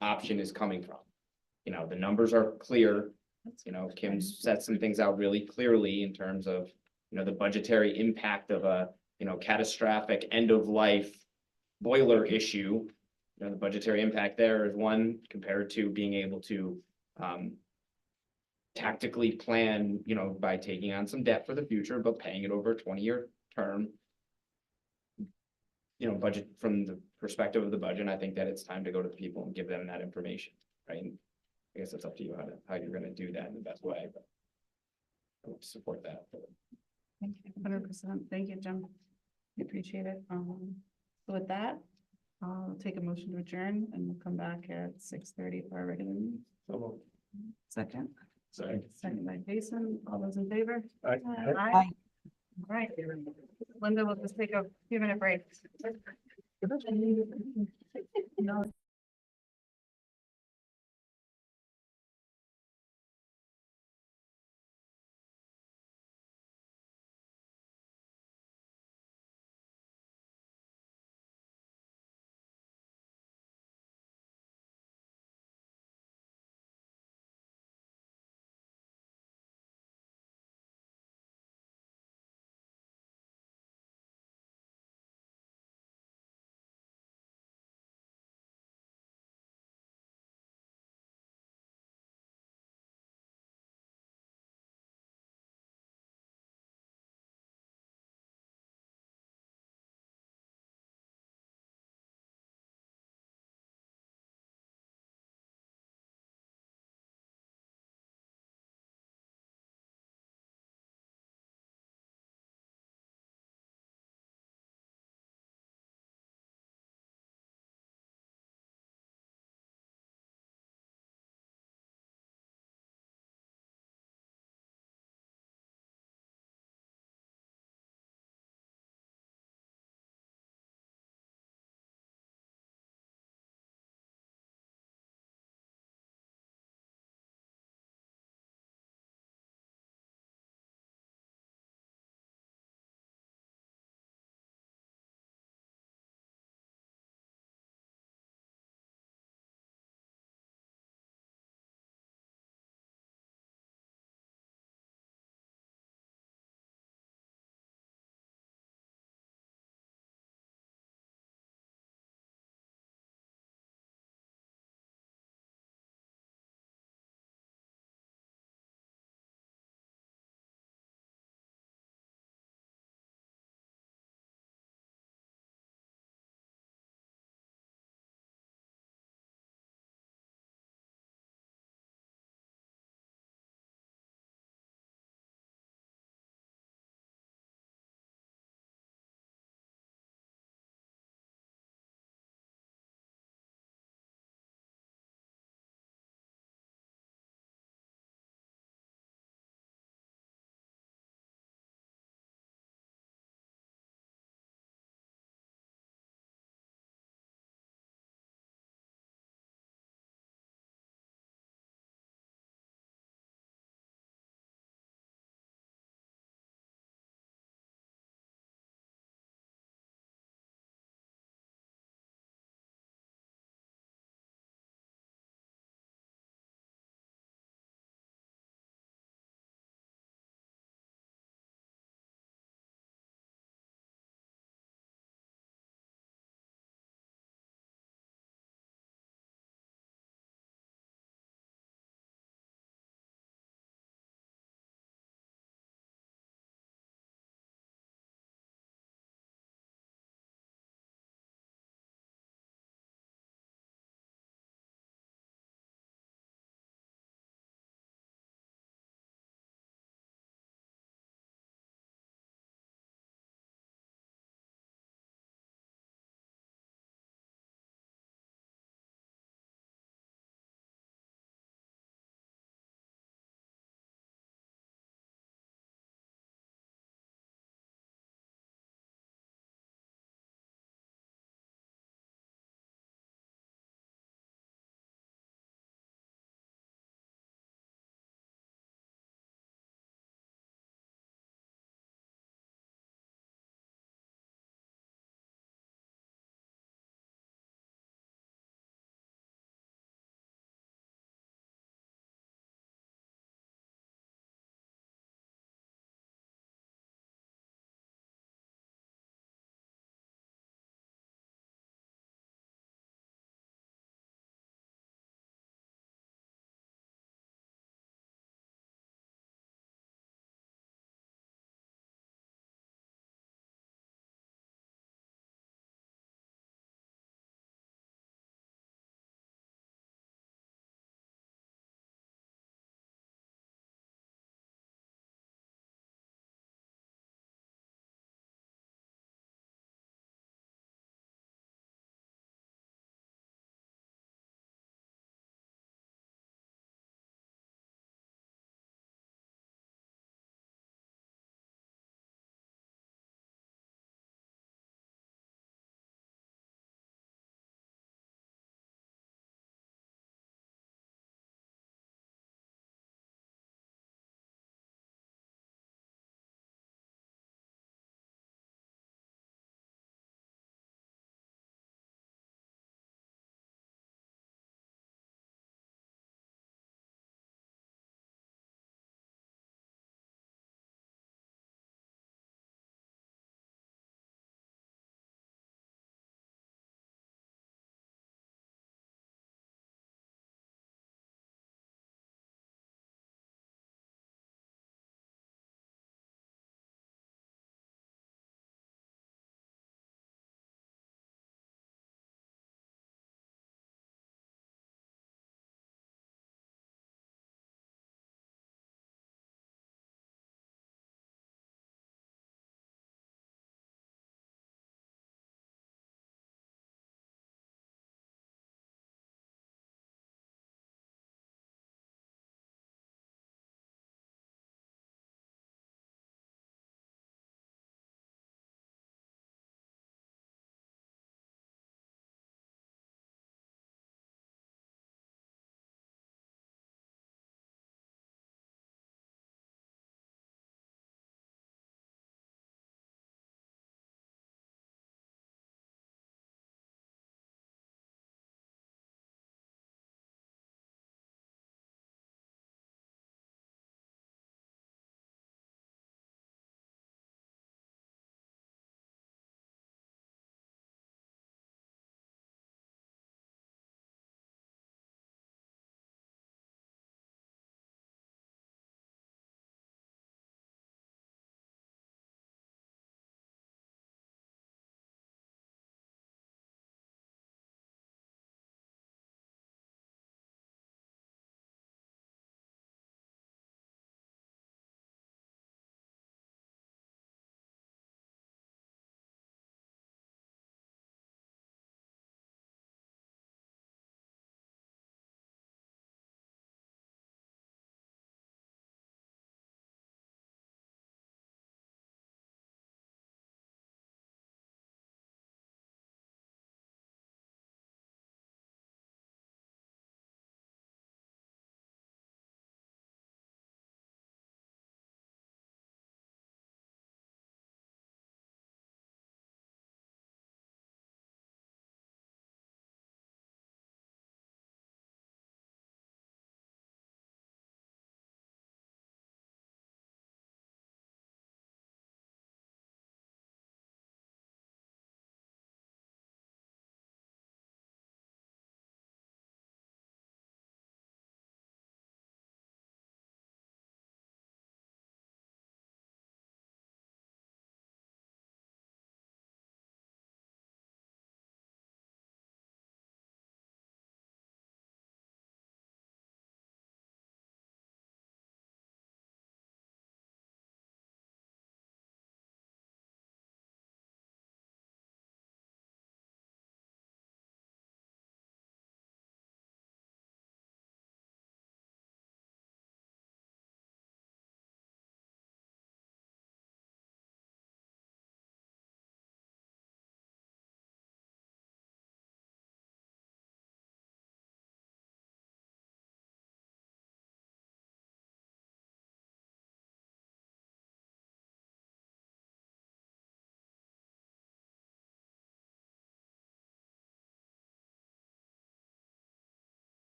option is coming from. You know, the numbers are clear. You know, Kim set some things out really clearly in terms of, you know, the budgetary impact of a, you know, catastrophic end of life boiler issue. You know, the budgetary impact there is one compared to being able to tactically plan, you know, by taking on some debt for the future, but paying it over a 20-year term. You know, budget from the perspective of the budget, I think that it's time to go to the people and give them that information, right? And I guess it's up to you how you're gonna do that in the best way, but I would support that. 100%. Thank you, Jim. We appreciate it. So with that, I'll take a motion to adjourn, and we'll come back at 6:30 for our regular meeting. Second. Second by Jason. All those in favor? Aye. Aye. All right. Linda, we'll just take a few minute break. No.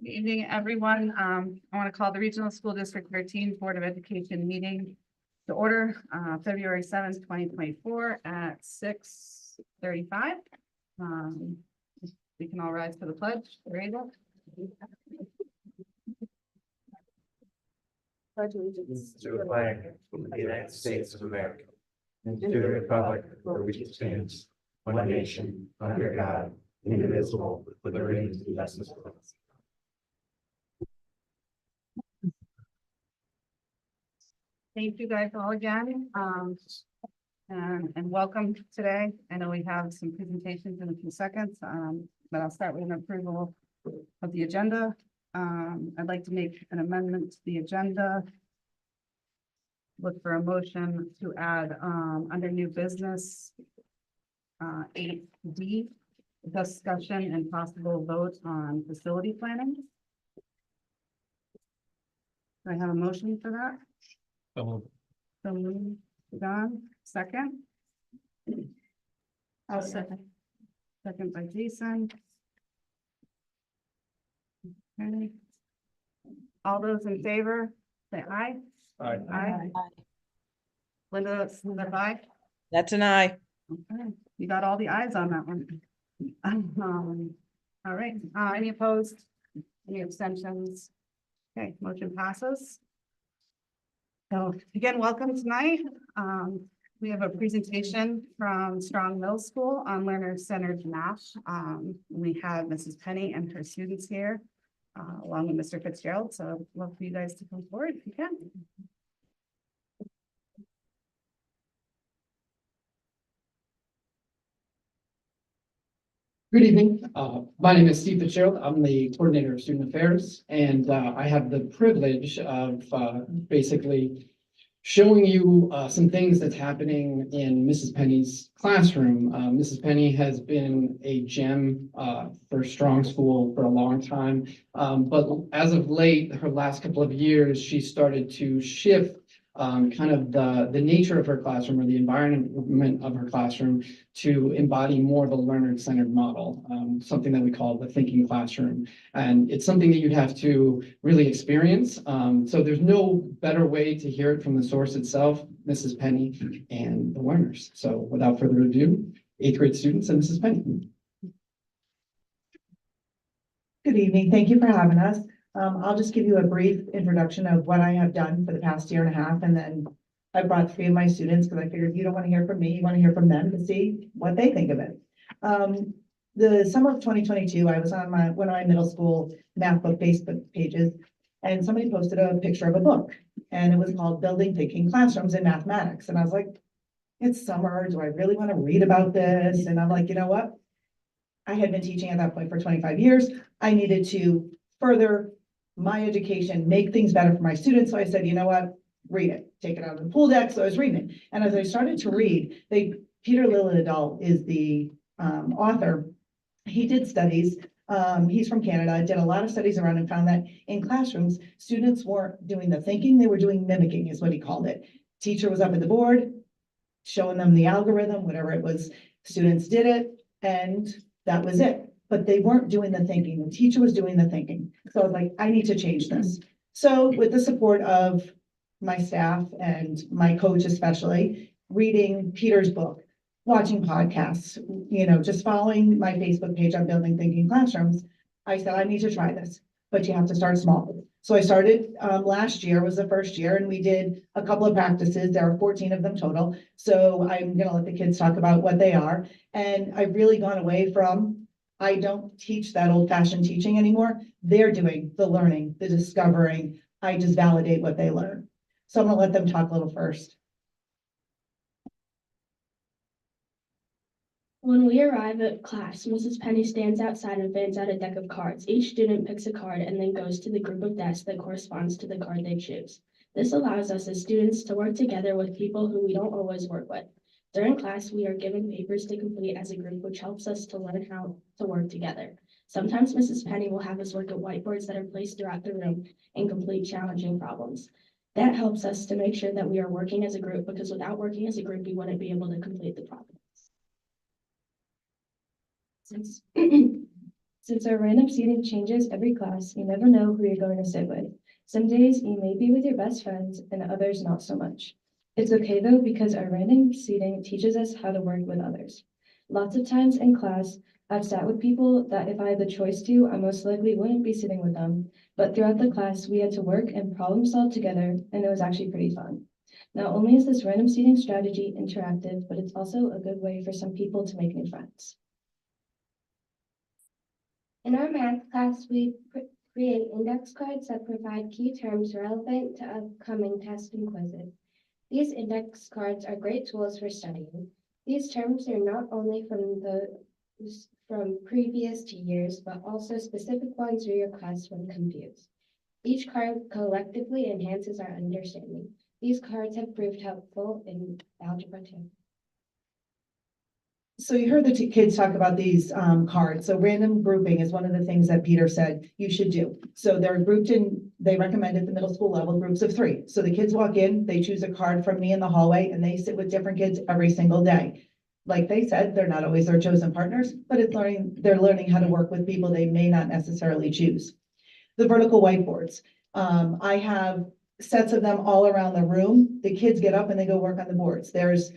Good evening, everyone. I want to call the Regional School District 13 Board of Education meeting to order, February 7th, 2024 at 6:35. We can all rise for the pledge. We're able. Pledge allegiance To the flag of the United States of America, and to the republic for which it stands, one nation, under God, indivisible, with liberty and justice for all. Thank you guys all again, and welcome today. I know we have some presentations in a few seconds, but I'll start with an approval of the agenda. I'd like to make an amendment to the agenda. Look for a motion to add, under new business, 8D, discussion and possible vote on facility planning. Do I have a motion for that? So So moved. Don, second. I'll second. Second by Jason. Okay. All those in favor, say aye. Aye. Aye. Linda, aye. That's an aye. Okay, you got all the ayes on that one. All right, any opposed? Any abstentions? Okay, motion passes. So again, welcome tonight. We have a presentation from Strong Middle School on learner-centered math. We have Mrs. Penny and her students here, along with Mr. Fitzgerald. So I'd love for you guys to come forward if you can. Good evening. My name is Steve Fitzgerald. I'm the coordinator of student affairs, and I have the privilege of basically showing you some things that's happening in Mrs. Penny's classroom. Mrs. Penny has been a gem for Strong School for a long time, but as of late, her last couple of years, she started to shift kind of the nature of her classroom or the environment of her classroom to embody more of a learner-centered model, something that we call the thinking classroom. And it's something that you'd have to really experience. So there's no better way to hear it from the source itself, Mrs. Penny and the learners. So without further ado, 8th grade students and Mrs. Penny. Good evening. Thank you for having us. I'll just give you a brief introduction of what I have done for the past year and a half, and then I brought 3 of my students because I figured you don't want to hear from me, you want to hear from them to see what they think of it. The summer of 2022, I was on one of my middle school math book Facebook pages, and somebody posted a picture of a book, and it was called Building Thinking Classrooms in Mathematics. And I was like, it's summer, do I really want to read about this? And I'm like, you know what? I had been teaching at that point for 25 years. I needed to further my education, make things better for my students. So I said, you know what, read it, take it out of the pool deck. So I was reading it. And as I started to read, Peter Liljedahl is the author. He did studies. He's from Canada, did a lot of studies around and found that in classrooms, students weren't doing the thinking, they were doing mimicking is what he called it. Teacher was up at the board, showing them the algorithm, whatever it was, students did it, and that was it. But they weren't doing the thinking. The teacher was doing the thinking. So I was like, I need to change this. So with the support of my staff and my coach especially, reading Peter's book, watching podcasts, you know, just following my Facebook page on Building Thinking Classrooms, I said, I need to try this, but you have to start small. So I started last year was the first year, and we did a couple of practices. There are 14 of them total. So I'm going to let the kids talk about what they are. And I've really gone away from, I don't teach that old-fashioned teaching anymore. They're doing the learning, the discovering. I just validate what they learn. So I'm gonna let them talk a little first. When we arrive at class, Mrs. Penny stands outside and fans out a deck of cards. Each student picks a card and then goes to the group of desks that corresponds to the card they choose. This allows us as students to work together with people who we don't always work with. During class, we are given papers to complete as a group, which helps us to learn how to work together. Sometimes Mrs. Penny will have us work at whiteboards that are placed throughout the room and complete challenging problems. That helps us to make sure that we are working as a group, because without working as a group, we wouldn't be able to complete the problems. Since Since our random seating changes every class, you never know who you're going to sit with. Some days you may be with your best friends and others not so much. It's okay though, because our random seating teaches us how to work with others. Lots of times in class, I've sat with people that if I had the choice to, I most likely wouldn't be sitting with them. But throughout the class, we had to work and problem solve together, and it was actually pretty fun. Not only is this random seating strategy interactive, but it's also a good way for some people to make new friends. In our math class, we create index cards that provide key terms relevant to upcoming tests and quizzes. These index cards are great tools for studying. These terms are not only from previous years, but also specific ones you request when confused. Each card collectively enhances our understanding. These cards have proved helpful in algebra too. So you heard the kids talk about these cards. So random grouping is one of the things that Peter said you should do. So they're grouped in, they recommend at the middle school level, groups of 3. So the kids walk in, they choose a card from me in the hallway, and they sit with different kids every single day. Like they said, they're not always their chosen partners, but they're learning how to work with people they may not necessarily choose. The vertical whiteboards. I have sets of them all around the room. The kids get up and they go work on the boards. There's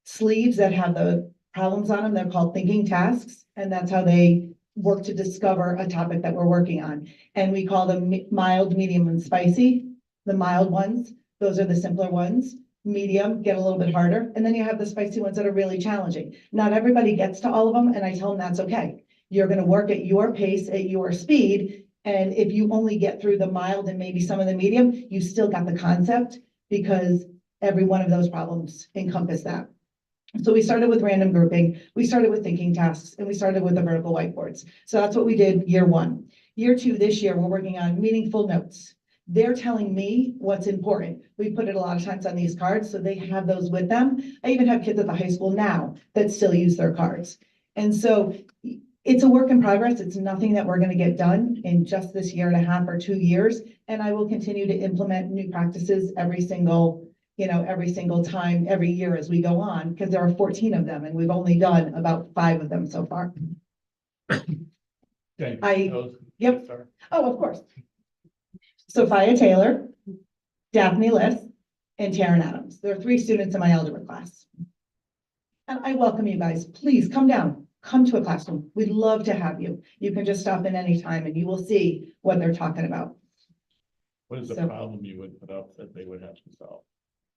sleeves that have the problems on them. They're called thinking tasks, and that's how they work to discover a topic that we're working on. And we call them mild, medium, and spicy. The mild ones, those are the simpler ones. Medium, get a little bit harder. And then you have the spicy ones that are really challenging. Not everybody gets to all of them, and I tell them that's okay. You're going to work at your pace, at your speed. And if you only get through the mild and maybe some of the medium, you still got the concept, because every one of those problems encompass that. So we started with random grouping, we started with thinking tasks, and we started with the vertical whiteboards. So that's what we did year 1. Year 2, this year, we're working on meaningful notes. They're telling me what's important. We put it a lot of times on these cards, so they have those with them. I even have kids at the high school now that still use their cards. And so it's a work in progress. It's nothing that we're going to get done in just this 1.5 years or 2 years. And I will continue to implement new practices every single time, every year as we go on, because there are 14 of them and we've only done about 5 of them so far. Yep. Oh, of course. Sophia Taylor, Daphne Liss, and Taryn Adams. There are 3 students in my algebra class. And I welcome you guys. Please come down, come to a classroom. We'd love to have you. You can just stop in any time and you will see what they're talking about. What is the problem you would put up that they would have to solve?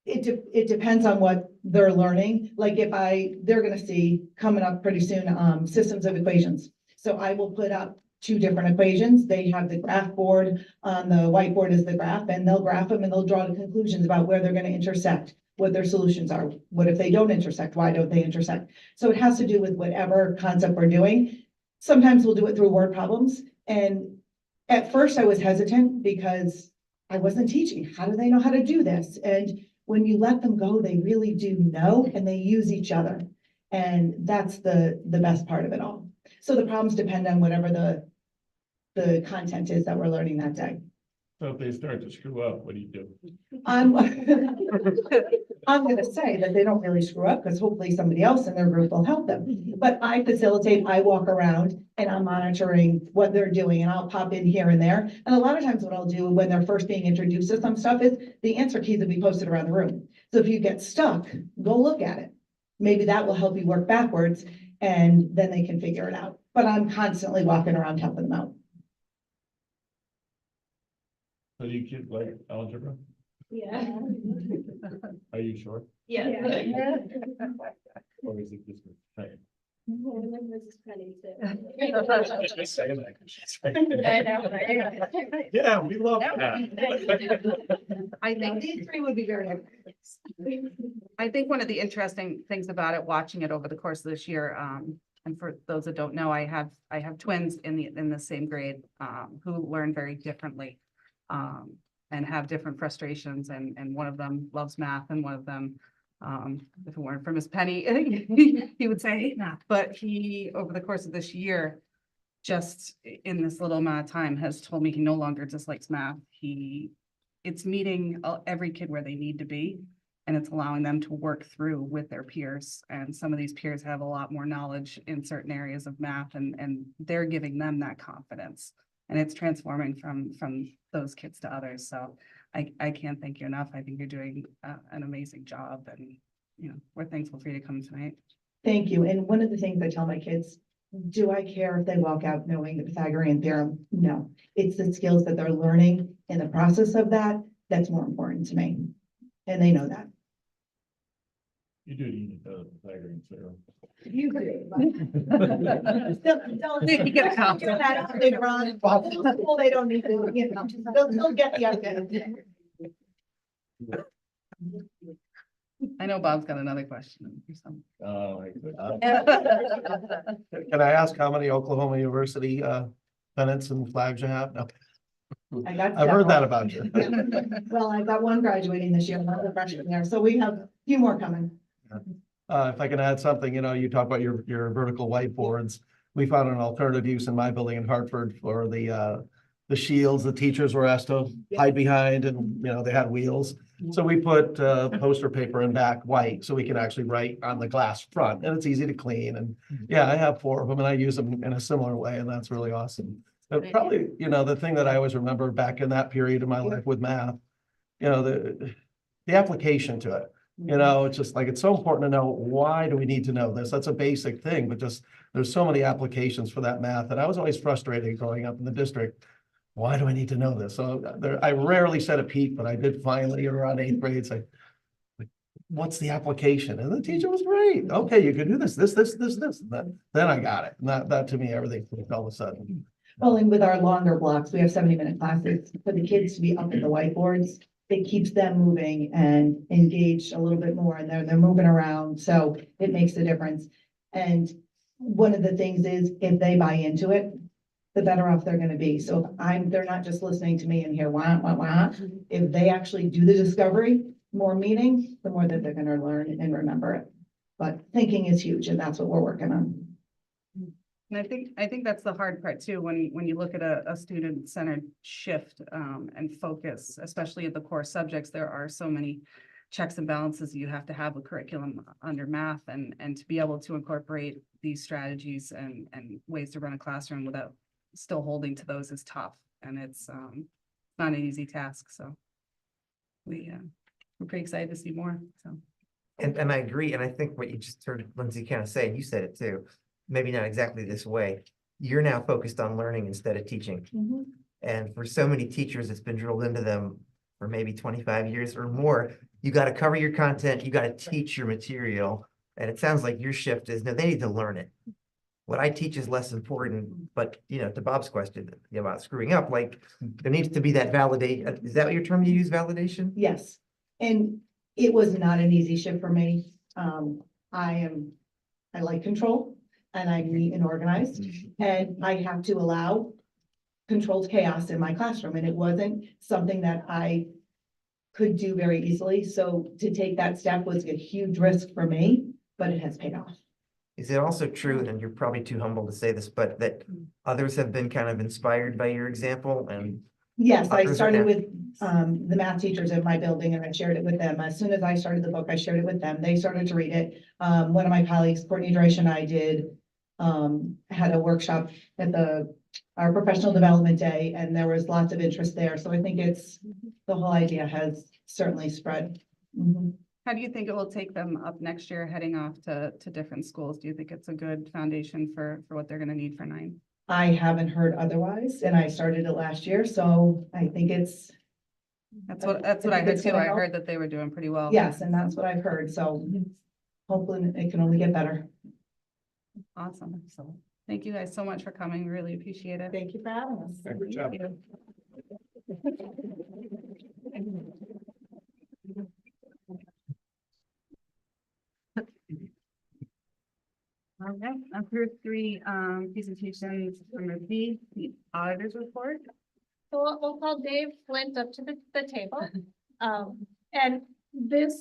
It depends on what they're learning. Like they're gonna see coming up pretty soon, systems of equations. So I will put up 2 different equations. They have the graph board, on the whiteboard is the graph, and they'll graph them and they'll draw the conclusions about where they're gonna intersect, what their solutions are. What if they don't intersect? Why don't they intersect? So it has to do with whatever concept we're doing. Sometimes we'll do it through word problems. And at first I was hesitant because I wasn't teaching. How do they know how to do this? And when you let them go, they really do know, and they use each other. And that's the best part of it all. So the problems depend on whatever the content is that we're learning that day. So if they start to screw up, what do you do? I'm gonna say that they don't really screw up, because hopefully somebody else in their group will help them. But I facilitate, I walk around and I'm monitoring what they're doing, and I'll pop in here and there. And a lot of times what I'll do when they're first being introduced to some stuff is the answer keys will be posted around the room. So if you get stuck, go look at it. Maybe that will help you work backwards, and then they can figure it out. But I'm constantly walking around helping them out. So do you kids like algebra? Yeah. Are you sure? Yeah. Or is it just? Yeah, we love that. I think These 3 would be very. I think one of the interesting things about it, watching it over the course of this year, and for those that don't know, I have twins in the same grade, who learn very differently, and have different frustrations, and one of them loves math, and one of them, if it weren't for Miss Penny, he would say I hate math. But he, over the course of this year, just in this little amount of time, has told me he no longer dislikes math. It's meeting every kid where they need to be. and it's allowing them to work through with their peers. And some of these peers have a lot more knowledge in certain areas of math, and they're giving them that confidence. And it's transforming from those kids to others. So I can't thank you enough. I think you're doing an amazing job, and, you know, we're thankful for you to come tonight. Thank you. And one of the things I tell my kids, do I care if they walk out knowing the Pythagorean theorem? No, it's the skills that they're learning in the process of that that's more important to me. And they know that. You do need the Pythagorean theorem. You do. You get a compliment. Later on. Well, they don't need to, you know, they'll get the idea. I know Bob's got another question or something. Can I ask how many Oklahoma University pennants and flags you have? No, I got I've heard that several. about you. Well, I've got one graduating this year, another freshman there, so we have a few more coming. If I can add something, you know, you talk about your vertical whiteboards. We found an alternative use in my building in Hartford for the shields the teachers were asked to hide behind, and, you know, they had wheels. So we put poster paper in back white, so we can actually write on the glass front, and it's easy to clean. And yeah, I have 4 of them, and I use them in a similar way, and that's really awesome. But probably, you know, the thing that I always remember back in that period of my life with math, you know, the application to it. You know, it's just like, it's so important to know, why do we need to know this? That's a basic thing, but just, there's so many applications for that math. And I was always frustrated growing up in the district. Why do I need to know this? So I rarely said a peak, but I did finally around 8th grade say, like, what's the application? And the teacher was great. Okay, you can do this. Then I got it. And that to me, everything clicked all of a sudden. Well, and with our longer blocks, we have 70-minute classes for the kids to be up at the whiteboards. It keeps them moving and engaged a little bit more, and they're moving around, so it makes a difference. And one of the things is, if they buy into it, the better off they're gonna be. So they're not just listening to me and hear wah, wah, wah. If they actually do the discovery, more meaning, the more that they're gonna learn and remember it. But thinking is huge, and that's what we're working on. And I think that's the hard part too, when you look at a student-centered shift and focus, especially at the core subjects, there are so many checks and balances you have to have a curriculum under math, and to be able to incorporate these strategies and ways to run a classroom without still holding to those is tough, and it's not an easy task. So we're pretty excited to see more. So. And I agree, and I think what you just heard Lindsay kind of say, and you said it too, maybe not exactly this way. You're now focused on learning instead of teaching. And for so many teachers, it's been drilled into them for maybe 25 years or more. You got to cover your content, you got to teach your material. And it sounds like your shift is, no, they need to learn it. What I teach is less important, but, you know, to Bob's question about screwing up, like, there needs to be that validate. Is that your term you use, validation? Yes, and it was not an easy shift for me. I like control, and I'm neat and organized, and I have to allow controlled chaos in my classroom, and it wasn't something that I could do very easily. So to take that step was a huge risk for me, but it has paid off. Is it also true, and you're probably too humble to say this, but that others have been kind of inspired by your example? And yes, I others are started now- with the math teachers in my building, and I shared it with them. As soon as I started the book, I shared it with them. They started to read it. One of my colleagues, Courtney Dresch, and I had a workshop at our professional development day, and there was lots of interest there. So I think the whole idea has certainly spread. How do you think it will take them up next year, heading off to different schools? Do you think it's a good foundation for what they're going to need for 9? I haven't heard otherwise, and I started it last year, so I think that's what I heard too. I heard that they were doing pretty well. yes, and that's what I've heard. So hopefully it can only get better. Awesome. So thank you guys so much for coming. Really appreciate it. Thank you for having us. Good job. All right, approved 3 presentations from the auditor's report. So we'll call Dave Flint up to the table. And the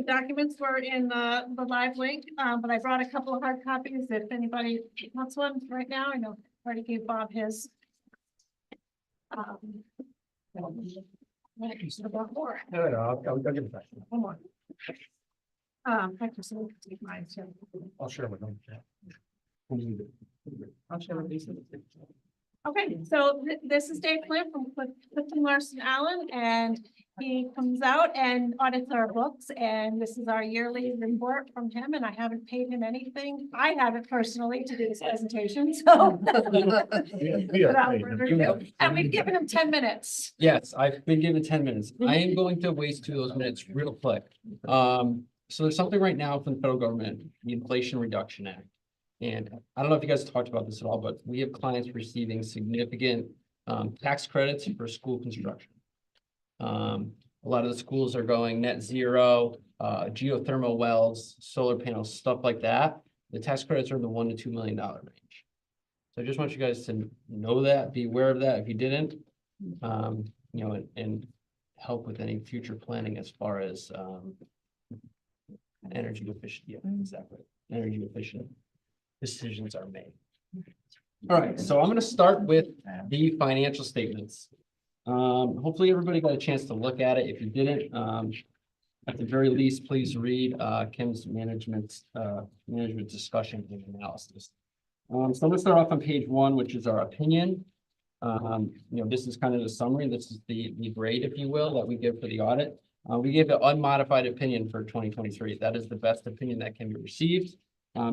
documents were in the live link, but I brought a couple of hard copies if anybody wants one right now. I know I already gave Bob his. No, I'll give it back. One more. Thank you, so we can take mine too. I'll share with them. I'll share with these. Okay, so this is Dave Flynn from Clifton Larson Allen, and he comes out and audits our books, and this is our yearly report from him, and I haven't paid him anything. I haven't personally to do this presentation, so. Without further ado, and we've given him 10 minutes. Yes, I've been given 10 minutes. I am going to waste 2 of those minutes real quick. So there's something right now from the federal government, the Inflation Reduction Act. And I don't know if you guys talked about this at all, but we have clients receiving significant tax credits for school construction. A lot of the schools are going net zero, geothermal wells, solar panels, stuff like that. The tax credits are in the $1 to $2 million range. So I just want you guys to know that, be aware of that if you didn't, you know, and help with any future planning as far as energy efficient. Yeah, exactly. Energy efficient decisions are made. All right, so I'm going to start with the financial statements. Hopefully everybody got a chance to look at it. If you didn't, at the very least, please read Kim's management discussion and analysis. So I'm going to start off on page 1, which is our opinion. You know, this is kind of the summary. This is the grade, if you will, that we give for the audit. We gave an unmodified opinion for 2023. That is the best opinion that can be received.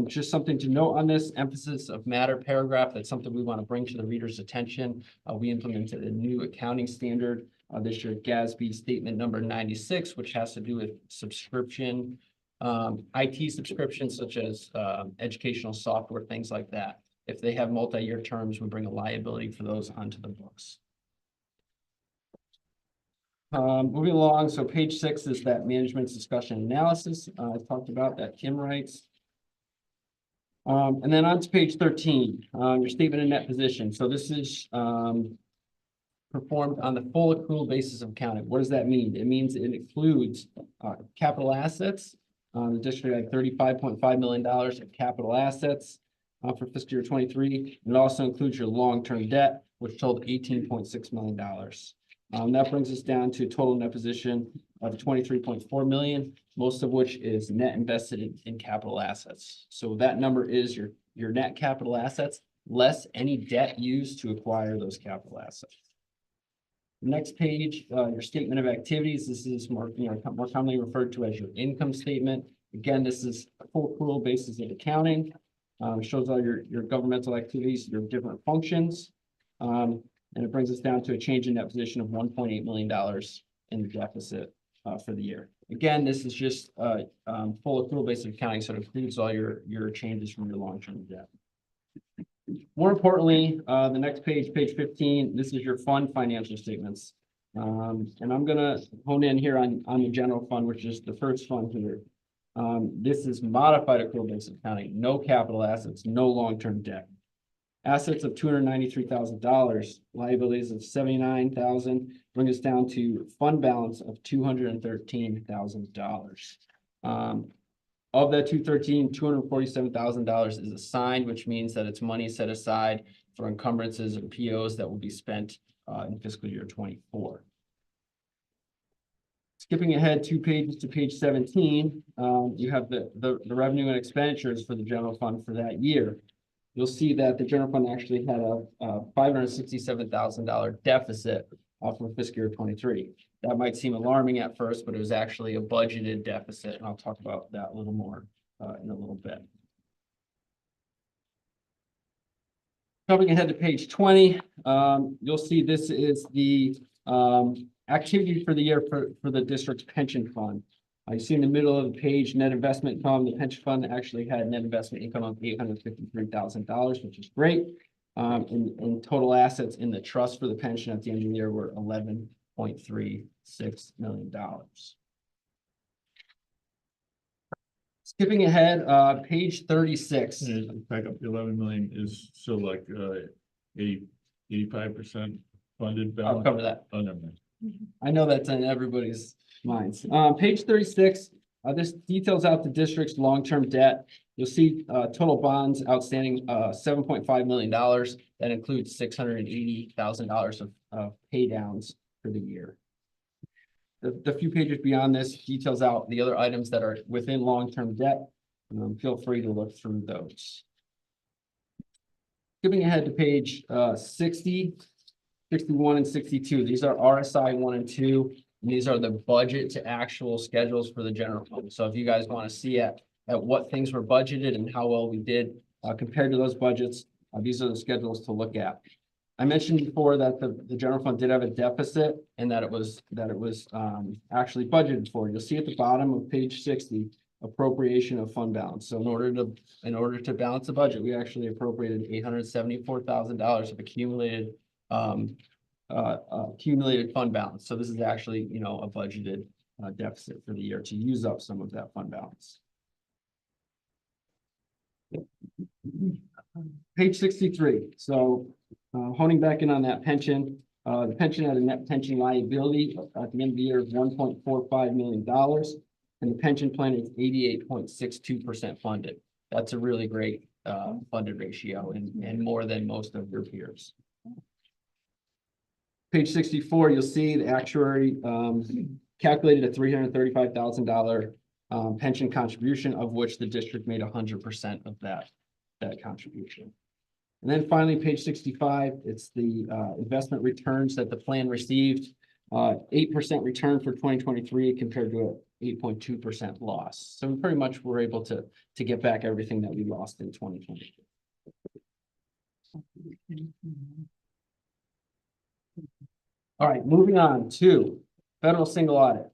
Just something to note on this emphasis of matter paragraph. That's something we want to bring to the reader's attention. We implemented a new accounting standard this year, GASB statement number 96, which has to do with subscription, IT subscriptions such as educational software, things like that. If they have multi-year terms, we bring a liability for those onto the books. Moving along, so page 6 is that management's discussion analysis I talked about that Kim writes. And then on to page 13, your statement of net position. So this is performed on the full accrual basis of accounting. What does that mean? It means it includes capital assets. The district had $35.5 million of capital assets for fiscal year 23. And it also includes your long-term debt, which totaled $18.6 million. That brings us down to total net position of $23.4 million, most of which is net invested in capital assets. So that number is your net capital assets, less any debt used to acquire those capital assets. Next page, your statement of activities. This is more commonly referred to as your income statement. Again, this is a full accrual basis of accounting. Shows all your governmental activities, your different functions. And it brings us down to a change in net position of $1.8 million in the deficit for the year. Again, this is just full accrual basis of accounting, so it includes all your changes from your long-term debt. More importantly, the next page, page 15, this is your fund financial statements. And I'm gonna hone in here on the general fund, which is the first fund here. This is modified accrual basis of accounting, no capital assets, no long-term debt. Assets of $293,000, liabilities of $79,000, bring us down to fund balance of $213,000. Of that $247,000 is assigned, which means that it's money set aside for encumbrances and POs that will be spent in fiscal year 24. Skipping ahead 2 pages to page 17, you have the revenue and expenditures for the general fund for that year. You'll see that the general fund actually had a $567,000 deficit for fiscal year 23. That might seem alarming at first, but it was actually a budgeted deficit, and I'll talk about that a little more in a little bit. Jumping ahead to page 20, you'll see this is the activity for the year for the district's pension fund. You see in the middle of the page, net investment income. The pension fund actually had net investment income of $853,000, which is great. And total assets in the trust for the pension at the end of the year were $11.36 million. Skipping ahead, page 36. Back up, 11 million is still like 85% funded balance. I'll cover that. Oh, never mind. I know that's in everybody's minds. Page 36, this details out the district's long-term debt. You'll see total bonds outstanding $7.5 million. That includes $680,000 of pay downs for the year. the few pages beyond this details out the other items that are within long-term debt. Feel free to look through those. Skipping ahead to page 60, 61 and 62, these are RSI 1 and 2. And these are the budget to actual schedules for the general fund. So if you guys want to see at what things were budgeted and how well we did compared to those budgets, these are the schedules to look at. I mentioned before that the general fund did have a deficit and that it was actually budgeted for. You'll see at the bottom of page 60, appropriation of fund balance. So in order to balance the budget, we actually appropriated $874,000 of accumulated fund balance. So this is actually, you know, a budgeted deficit for the year to use up some of that fund balance. Page 63. So honing back in on that pension, the pension had a net pension liability at the end of the year of $1.45 million. And the pension plan is 88.62% funded. That's a really great funded ratio and more than most of your peers. Page 64, you'll see the actuary calculated a $335,000 pension contribution, of which the district made 100% of that contribution. And then finally, page 65, it's the investment returns that the plan received. 8% return for 2023 compared to a 8.2% loss. So we pretty much were able to get back everything that we lost in 2022. All right, moving on to federal single audit.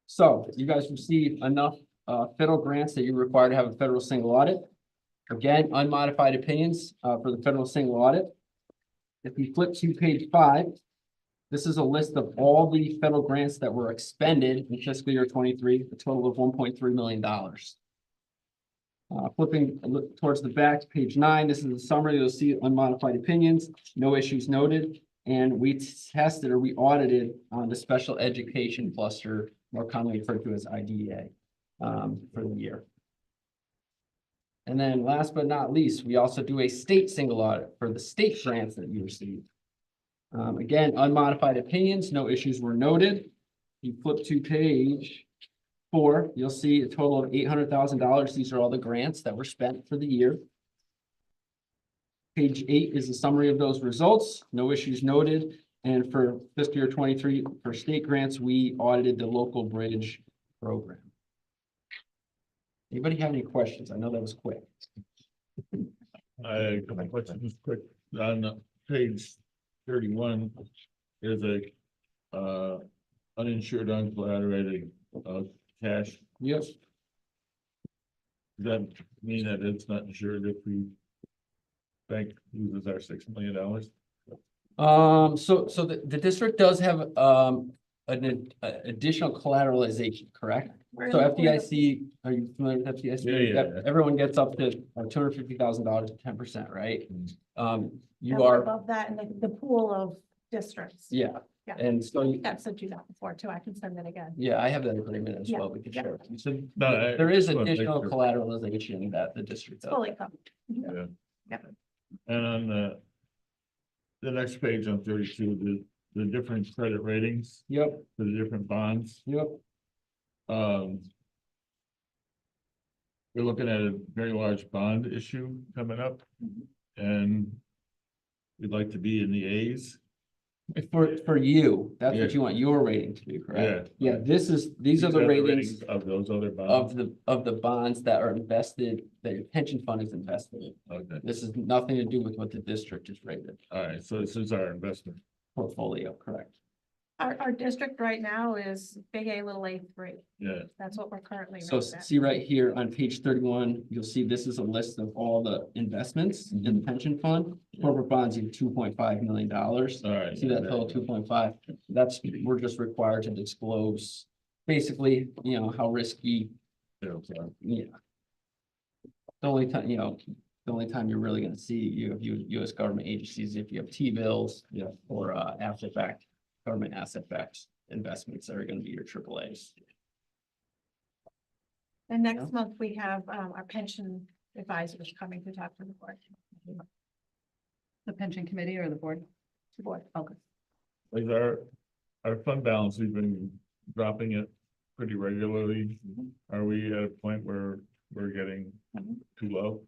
So you guys received enough federal grants that you're required to have a federal single audit. Again, unmodified opinions for the federal single audit. If we flip to page 5, this is a list of all the federal grants that were expended in fiscal year 23, a total of $1.3 million. Flipping towards the back to page 9, this is a summary. You'll see unmodified opinions, no issues noted, and we tested or we audited on the special education cluster, more commonly referred to as IDEA, for the year. And then last but not least, we also do a state single audit for the state grants that you received. Again, unmodified opinions, no issues were noted. You flip to page 4, you'll see a total of $800,000. These are all the grants that were spent for the year. Page 8 is a summary of those results, no issues noted. And for fiscal year 23, for state grants, we audited the local bridge program. Anybody have any questions? I know that was quick. I have a question, just quick, on page 31, there's a uninsured, uncollateralized cash. Yes. Does that mean that it's not insured if we bank loses our $6 million? So the district does have an additional collateralization, correct? So FDIC, are you familiar with FDIC? Yeah. Everyone gets up to $250,000 to 10%, right? You And we're are, above that in the pool of districts. yeah. Yeah. And so, I've sent you that before too. I can send it again. yeah, I have that agreement as Yeah, well. We could yeah. share it. So No, there is just wanna make additional sure. collateralization that the district It's does. fully covered. Yeah. Yeah. And on the next page on 32, the different credit ratings Yep, for the different bonds. yep. We're looking at a very large bond issue coming up. And we'd like to be in the A's. For you, that's what Yeah. you want your rating to be, correct? Yeah. Yeah, these are the ratings Of those other bonds. of the bonds that are invested, that your pension fund is invested in. Okay, This is nothing to do with what the district is rated. all right, so this is our investment. Portfolio, correct? Our district right now is big A, little A3. Yeah, That's what we're currently. So rated at. see right here on page 31, you'll see this is a list of all the investments in the pension fund. Corporate bonds, you have $2.5 million. all right. See that total 2.5? That's, we're just required to disclose basically, you know, how risky, Yeah, sorry. yeah. The only time, you know, the only time you're really gonna see US government agencies, if you have T-bills, Yeah. or asset-backed, government asset-backed investments that are gonna be your AAAs. And next month we have our pension advisors coming to talk to the board. The pension committee or the board? The board. Okay. Is our our fund balance, we've been dropping it pretty regularly. Are we at a point where we're getting too low?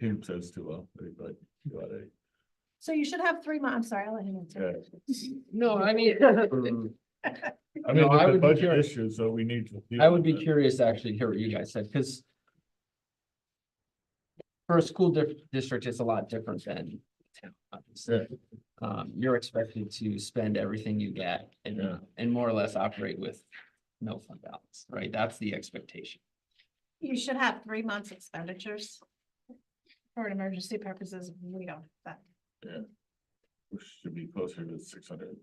Tim says too low, but So you should have 3 months. I'm sorry, I'll let him answer. No, I mean. I mean, No, I with the would be budget curious. issue, so we need to. deal I would with be it. curious to actually hear what you guys said, because for a school district, it's a lot different than town, obviously. You're expected to spend everything you get and more or less operate with no fund balance, right? That's the expectation. You should have 3 months expenditures. For emergency purposes, we don't have that. Yeah. We should be closer to 600.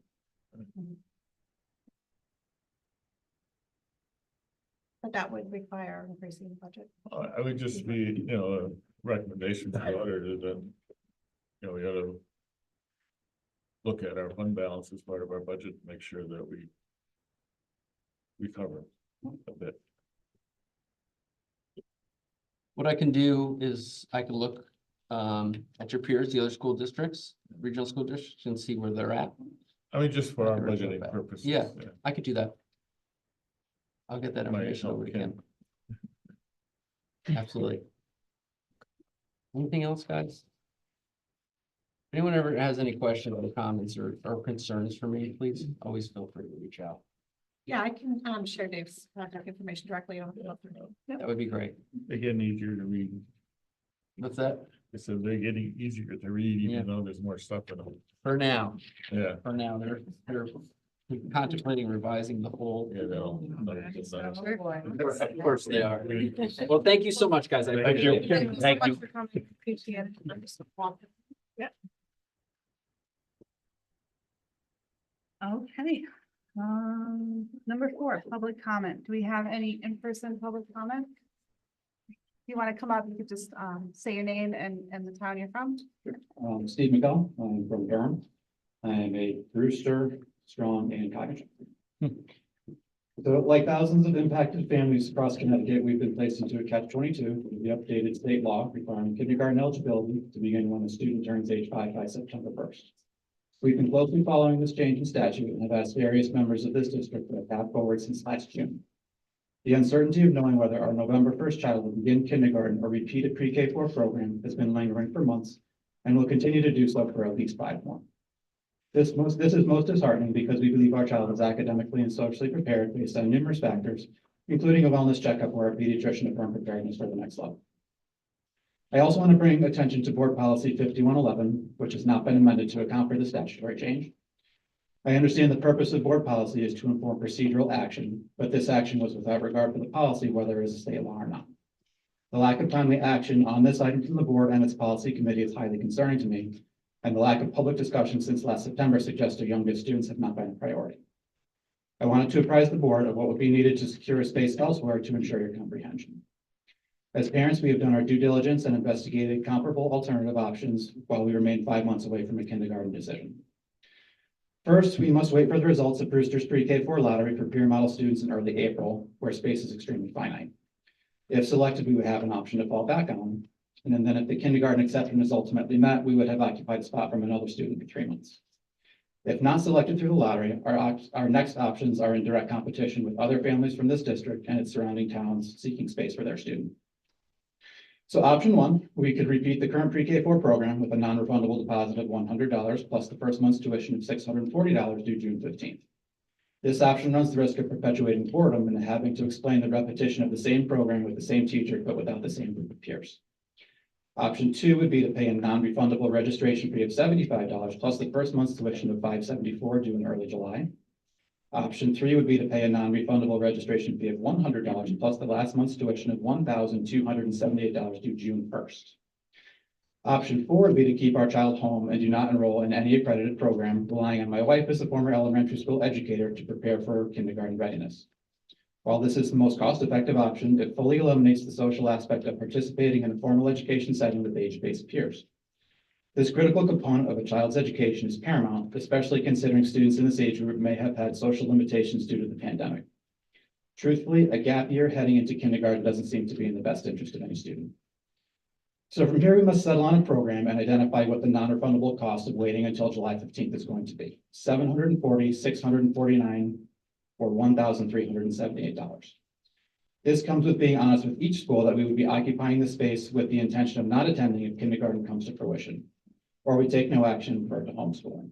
But that would require increasing the budget. I would just be, a recommendation to the auditor that, we ought to look at our fund balance as part of our budget, make sure that we cover a bit. What I can do is I can look at your peers, the other school districts, regional school districts, and see where they're at. I mean, just for our Accurate budgeting feedback. purposes. Yeah. I could do that. I'll get that Might information help over to Kim. Kim. Absolutely. Anything else, guys? Anyone ever has any questions or comments or concerns for me, please always feel free to reach out. Yeah, I can share Dave's contact information directly on the. That would be great. They're getting easier to read. What's that? I said they're getting easier to read, Yeah. even though there's more stuff in them. For now, Yeah. they're contemplating revising the whole. Yeah, they'll. Of course they are. Well, thank you so much, guys. I Thank you. appreciate it. Thank you. For coming. Appreciate it. I'm just walking. Yeah. Okay. Number 4, public comment. Do we have any in-person public comment? If you want to come up, you could just say your name and the town you're from. Steve McCall, I'm from Durham. I'm a Brewster, Strong, and Cognition. So like thousands of impacted families across Connecticut, we've been placed into a catch-22 with the updated state law requiring kindergarten eligibility to begin when a student turns age 5 by September 1st. We've been closely following this change in statute and have asked various members of this district for a path forward since last June. The uncertainty of knowing whether our November 1st child will begin kindergarten or repeat a pre-K4 program has been lingering for months and will continue to do so for at least 5 more. This is most disheartening because we believe our child is academically and socially prepared based on numerous factors, including a wellness checkup where our pediatrician affirmed preparedness for the next level. I also want to bring attention to Board Policy 5111, which has not been amended to account for the statutory change. I understand the purpose of board policy is to inform procedural action, but this action was without regard for the policy, whether it is a state law or not. The lack of timely action on this item from the board and its policy committee is highly concerning to me, and the lack of public discussion since last September suggests our youngest students have not been a priority. I wanted to apprise the board of what would be needed to secure a space elsewhere to ensure your comprehension. As parents, we have done our due diligence and investigated comparable alternative options while we remain 5 months away from a kindergarten decision. First, we must wait for the results of Brewster's pre-K4 lottery for peer model students in early April, where space is extremely finite. If selected, we would have an option to fall back on. And then if the kindergarten acceptance is ultimately met, we would have occupied a spot from another student for 3 months. If not selected through the lottery, our next options are in direct competition with other families from this district and its surrounding towns seeking space for their student. So option 1, we could repeat the current pre-K4 program with a non-refundable deposit of $100 plus the first month's tuition of $640 due June 15th. This option runs the risk of perpetuating boredom and having to explain the repetition of the same program with the same teacher, but without the same group of peers. Option 2 would be to pay a non-refundable registration fee of $75 plus the first month's tuition of $574 due in early July. Option 3 would be to pay a non-refundable registration fee of $100 plus the last month's tuition of $1,278 due June 1st. Option 4 would be to keep our child home and do not enroll in any accredited program, relying on my wife as a former elementary school educator to prepare for kindergarten readiness. While this is the most cost-effective option, it fully eliminates the social aspect of participating in a formal education setting with age-based peers. This critical component of a child's education is paramount, especially considering students in this age group may have had social limitations due to the pandemic. Truthfully, a gap year heading into kindergarten doesn't seem to be in the best interest of any student. So from here, we must settle on a program and identify what the non-refundable cost of waiting until July 15th is going to be. $740, $649, or $1,378. This comes with being honest with each school that we would be occupying the space with the intention of not attending if kindergarten comes to fruition, or we take no action for the homeschooling.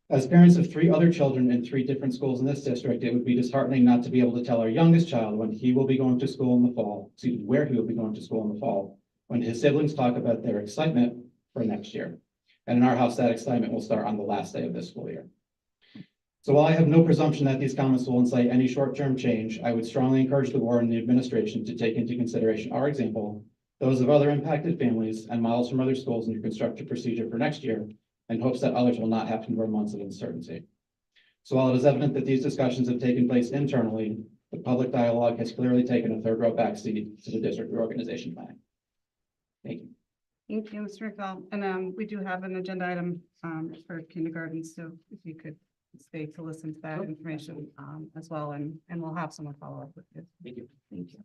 As parents of 3 other children in 3 different schools in this district, it would be disheartening not to be able to tell our youngest child when he will be going to school in the fall, excuse me, where he will be going to school in the fall, when his siblings talk about their excitement for next year. And in our house, that excitement will start on the last day of this school year. So while I have no presumption that these comments will incite any short-term change, I would strongly encourage the board and the administration to take into consideration our example, those of other impacted families, and models from other schools in your constructive procedure for next year, in hopes that others will not have to endure months of uncertainty. So while it is evident that these discussions have taken place internally, the public dialogue has clearly taken a third row backseat to the district reorganization plan. Thank you. Thank you, Mr. McDowell. And we do have an agenda item for kindergarten, so if you could stay to listen to that information as well, and we'll have someone follow up with you. Thank you. Thank you.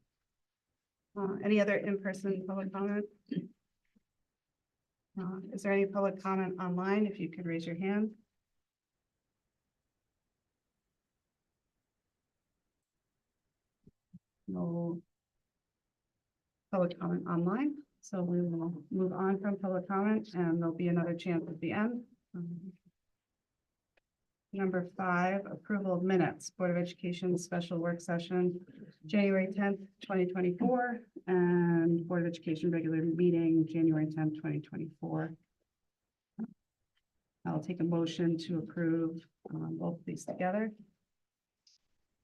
Any other in-person public comment? Is there any public comment online? If you could raise your hand. No public comment online, so we will move on from public comment, and there'll be another chance at the end. Number 5, approval of minutes, Board of Education special work session, January 10th, 2024, and Board of Education regular meeting, January 10th, 2024. I'll take a motion to approve both of these together.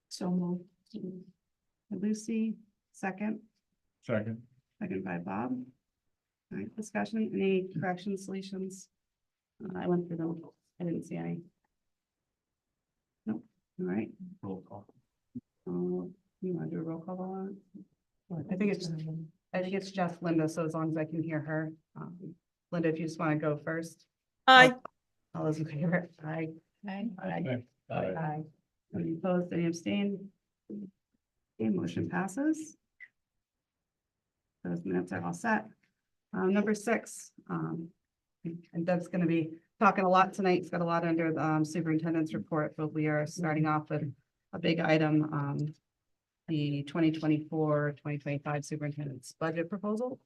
So moved. Lucy, second. Second. Second by Bob. All right, discussion, any corrections, deletions? I went through them, I didn't see any. Nope, all right. Roll call. You want to do a roll call on it? I think it's just Linda, so as long as I can hear her. Linda, if you just want to go first. Aye. All those in favor? Aye. Aye. Aye. Any opposed, any abstained? Okay, motion passes. Those minutes are all set. Number 6, and Doug's going to be talking a lot tonight. He's got a lot under the superintendent's report, but we are starting off with a big item, the 2024-2025 superintendent's budget proposal.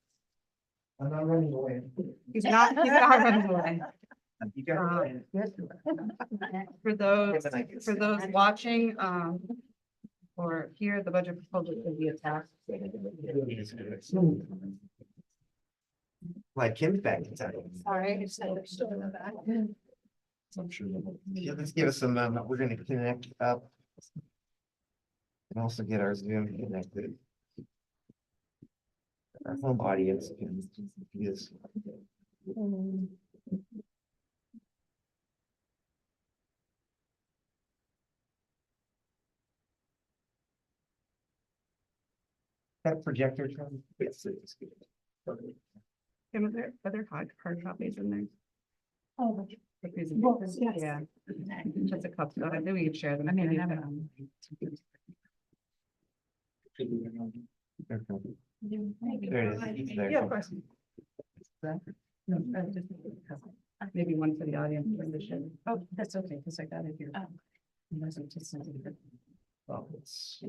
I'm not running away. He's not running away. You got it. For those watching, or here, the budget proposal can be attached. Like Kim's back in town. Sorry, it's still in the back. Yeah, let's give us a moment. We're gonna connect up. And also get our Zoom connected. Our home audience can use. That projector. Tim, are there hard copies in there? Oh, The presentations? yes. Yeah. Just a couple, I think we could share them. I mean, I have it on. There it is. It's there. Yeah, of course. No, just maybe one for the audience. Oh, that's okay, because I got it here. Well, it's-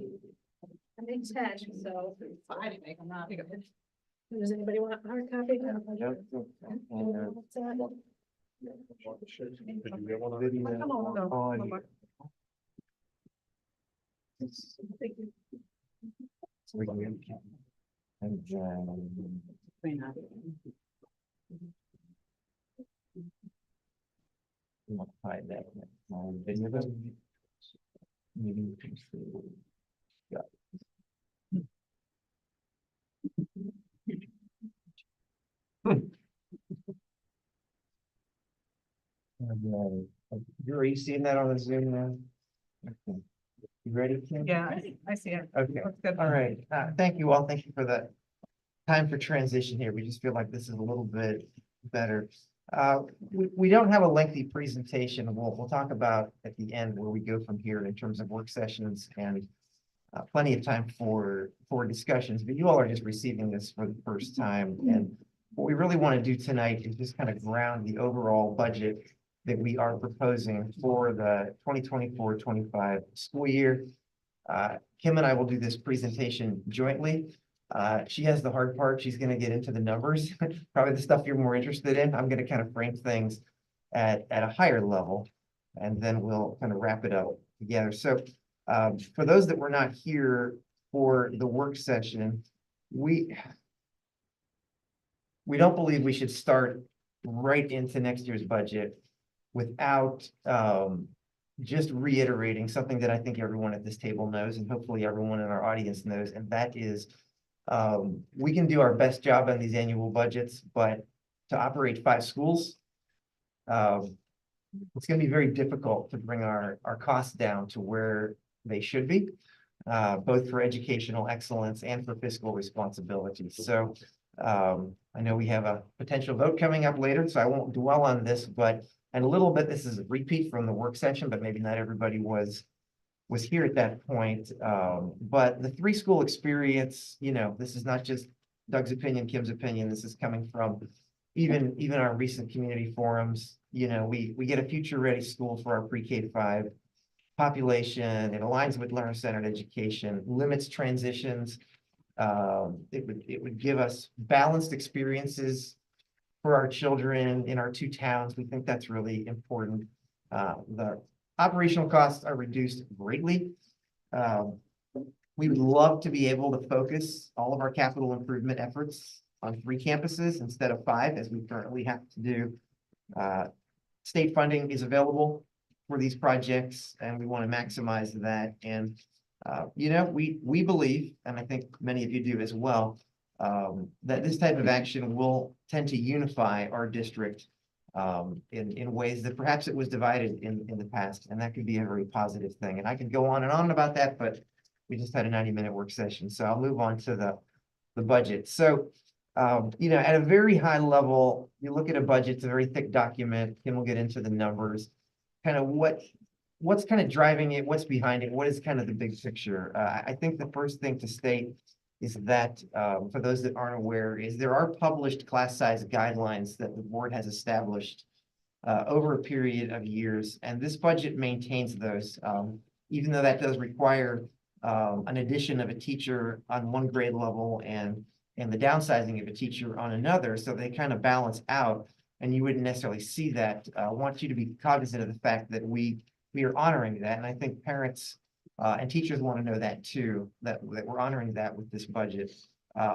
I made 10, so I didn't make them not. Does anybody want a hard copy? Come on, no, on- one more. So we can- And we'll hide that. Video. Maybe we can see. Yeah. Are you seeing that on the Zoom now? Okay. You ready, Kim? Yeah, I see it. Okay, Looks good. all right. Thank you all. Thank you for that time for transition here. We just feel like this is a little bit better. We don't have a lengthy presentation. We'll talk about at the end where we go from here in terms of work sessions and plenty of time for discussions, but you all are just receiving this for the first time. And what we really want to do tonight is just kind of ground the overall budget that we are proposing for the 2024-25 school year. Kim and I will do this presentation jointly. She has the hard part. She's going to get into the numbers, probably the stuff you're more interested in. I'm going to kind of frame things at a higher level, and then we'll kind of wrap it up together. So for those that were not here for the work session, we don't believe we should start right into next year's budget without just reiterating something that I think everyone at this table knows, and hopefully everyone in our audience knows, and that is we can do our best job on these annual budgets, but to operate 5 schools, it's going to be very difficult to bring our costs down to where they should be, both for educational excellence and for fiscal responsibility. So I know we have a potential vote coming up later, so I won't dwell on this, but and a little bit, this is a repeat from the work session, but maybe not everybody was here at that point. But the 3 school experience, you know, this is not just Doug's opinion, Kim's opinion. This is coming from even our recent community forums. You know, we get a future ready school for our pre-K to 5 population. It aligns with learner-centered education, limits transitions. It would give us balanced experiences for our children in our 2 towns. We think that's really important. The operational costs are reduced greatly. We would love to be able to focus all of our capital improvement efforts on 3 campuses instead of 5, as we currently have to do. State funding is available for these projects, and we want to maximize that. And you know, we believe, and I think many of you do as well, that this type of action will tend to unify our district in ways that perhaps it was divided in the past, and that could be a very positive thing. And I could go on and on about that, but we just had a 90-minute work session, so I'll move on to the budget. So, you know, at a very high level, you look at a budget, it's a very thick document, Kim will get into the numbers, kind of what's kind of driving it, what's behind it, what is kind of the big picture. I think the first thing to state is that, for those that aren't aware, is there are published class size guidelines that the board has established over a period of years, and this budget maintains those, even though that does require an addition of a teacher on one grade level and the downsizing of a teacher on another, so they kind of balance out, and you wouldn't necessarily see that. I want you to be cognizant of the fact that we are honoring that, and I think parents and teachers want to know that too, that we're honoring that with this budget.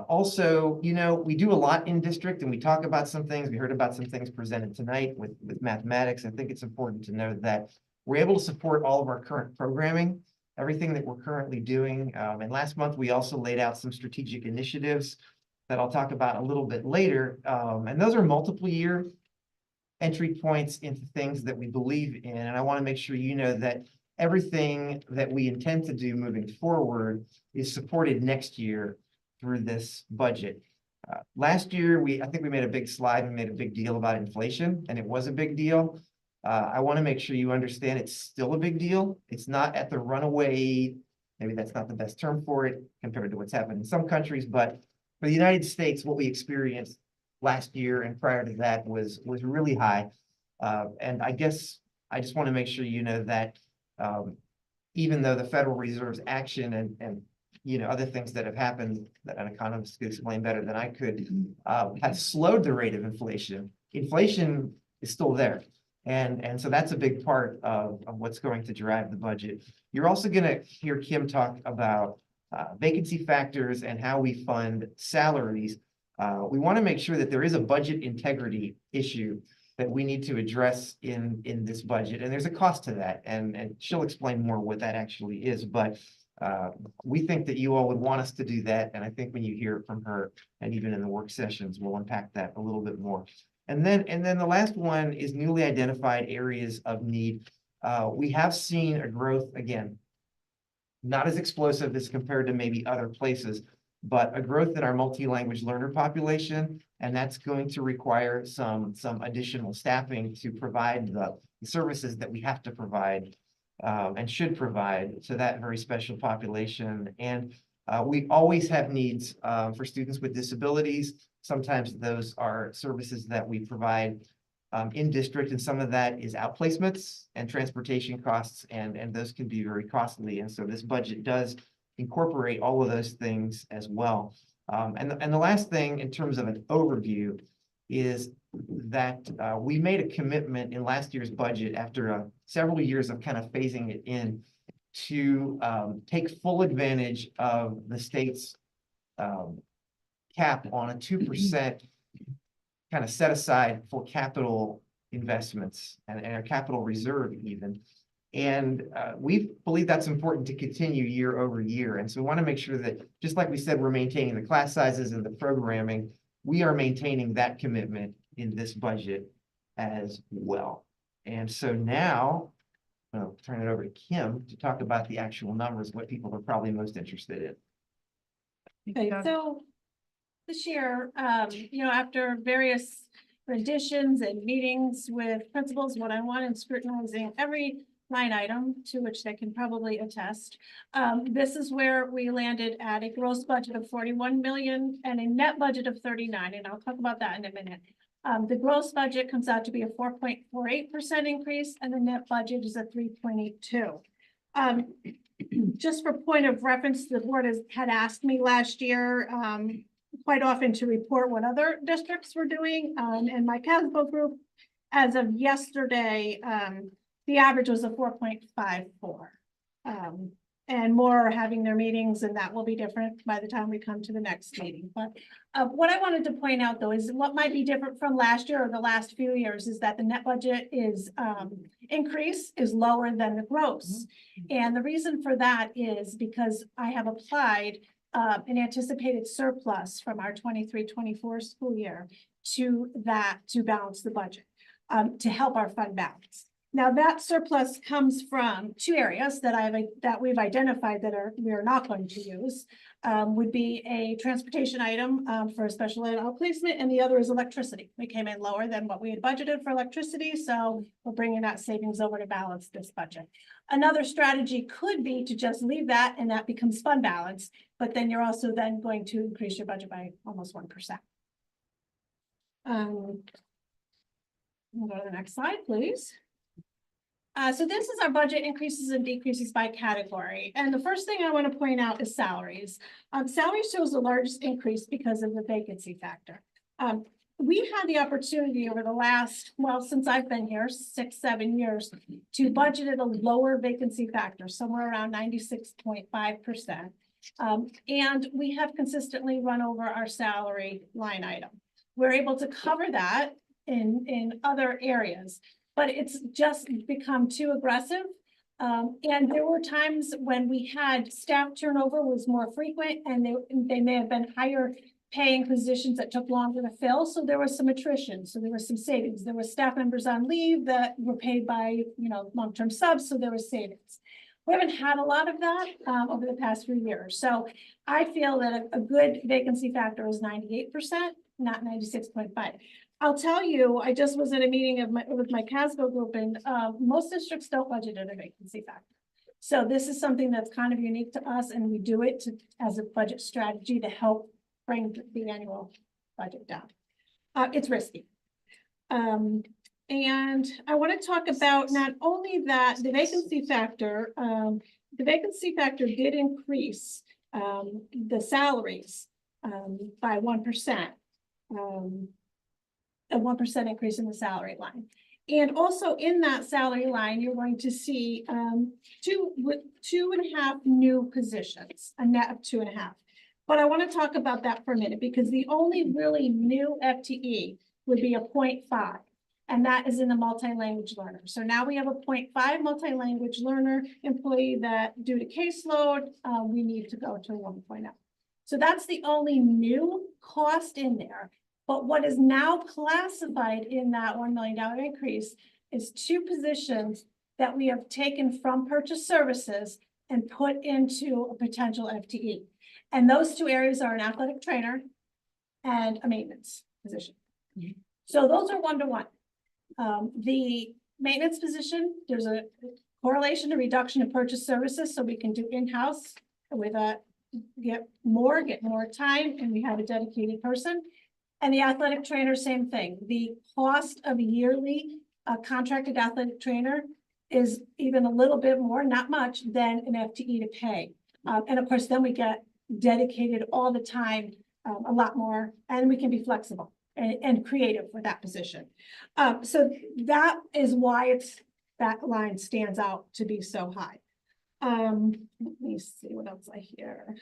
Also, you know, we do a lot in district, and we talk about some things. We heard about some things presented tonight with mathematics. I think it's important to know that we're able to support all of our current programming, everything that we're currently doing. And last month, we also laid out some strategic initiatives that I'll talk about a little bit later. And those are multiple year entry points into things that we believe in. And I want to make sure you know that everything that we intend to do moving forward is supported next year through this budget. Last year, I think we made a big slide and made a big deal about inflation, and it was a big deal. I want to make sure you understand it's still a big deal. It's not at the runaway, maybe that's not the best term for it compared to what's happened in some countries, but for the United States, what we experienced last year and prior to that was really high. And I guess I just want to make sure you know that even though the Federal Reserve's action and you know, other things that have happened that an economist could explain better than I could, have slowed the rate of inflation. Inflation is still there. And so that's a big part of what's going to drive the budget. You're also going to hear Kim talk about vacancy factors and how we fund salaries. We want to make sure that there is a budget integrity issue that we need to address in this budget. And there's a cost to that. And she'll explain more what that actually is. But we think that you all would want us to do that. And I think when you hear it from her, and even in the work sessions, we'll unpack that a little bit more. And then the last one is newly identified areas of need. We have seen a growth, again, not as explosive as compared to maybe other places, but a growth in our multi-language learner population. And that's going to require some additional staffing to provide the services that we have to provide and should provide to that very special population. And we always have needs for students with disabilities. Sometimes those are services that we provide in district, and some of that is outplacements and transportation costs, and those can be very costly. And so this budget does incorporate all of those things as well. And the last thing in terms of an overview is that we made a commitment in last year's budget after several years of kind of phasing it in to take full advantage of the state's cap on a 2% kind of set aside for capital investments and our capital reserve even. And we believe that's important to continue year over year. And so we want to make sure that, just like we said, we're maintaining the class sizes and the programming, we are maintaining that commitment in this budget as well. And so now I'll turn it over to Kim to talk about the actual numbers, what people are probably most interested in. Okay, so this year, after various renditions and meetings with principals, what I want in scrutinizing every line item to which they can probably attest. This is where we landed at a gross budget of 41 million and a net budget of 39, and I'll talk about that in a minute. The gross budget comes out to be a 4.48% increase, and the net budget is a 3.82. Just for point of reference, the board had asked me last year quite often to report what other districts were doing, and my CASBO group, as of yesterday, the average was a 4.54. And more are having their meetings, and that will be different by the time we come to the next meeting. But what I wanted to point out, though, is what might be different from last year or the last few years is that the net budget is increase is lower than the gross. And the reason for that is because I have applied an anticipated surplus from our 23-24 school year to balance the budget, to help our fund balance. Now, that surplus comes from two areas that we've identified that we are not going to use. Would be a transportation item for a special ed outplacement, and the other is electricity. We came in lower than what we had budgeted for electricity, so we're bringing that savings over to balance this budget. Another strategy could be to just leave that, and that becomes fund balance, but then you're also then going to increase your budget by almost 1%. We'll go to the next slide, please. So this is our budget increases and decreases by category. And the first thing I want to point out is salaries. Salaries shows the largest increase because of the vacancy factor. We had the opportunity over the last, since I've been here, 6-7 years, to budget at a lower vacancy factor, somewhere around 96.5%. And we have consistently run over our salary line item. We're able to cover that in other areas, but it's just become too aggressive. And there were times when we had staff turnover was more frequent, and they may have been higher paying positions that took longer to fill. So there was some attrition. So there was some savings. There were staff members on leave that were paid by, long-term subs. So there was savings. We haven't had a lot of that over the past few years. So I feel that a good vacancy factor is 98%, not 96.5. I'll tell you, I just was at a meeting with my CASBO group, and most districts don't budget at a vacancy factor. So this is something that's kind of unique to us, and we do it as a budget strategy to help bring the annual budget down. It's risky. And I want to talk about not only that, the vacancy factor did increase the salaries by 1%. A 1% increase in the salary line. And also in that salary line, you're going to see 2.5 new positions, a net of 2.5. But I want to talk about that for a minute, because the only really new FTE would be a 0.5, and that is in the multi-language learner. So now we have a 0.5 multi-language learner employee that, due to caseload, we need to go to 1.0. So that's the only new cost in there. But what is now classified in that $1 million increase is 2 positions that we have taken from purchase services and put into a potential FTE. And those 2 areas are an athletic trainer and a maintenance position. So those are 1-to-1. The maintenance position, there's a correlation to reduction in purchase services, so we can do in-house with get more time, and we have a dedicated person. And the athletic trainer, same thing. The cost of a yearly contracted athletic trainer is even a little bit more, not much, than an FTE to pay. And of course, then we get dedicated all the time, a lot more, and we can be flexible and creative with that position. So that is why that line stands out to be so high. Let me see what else I hear.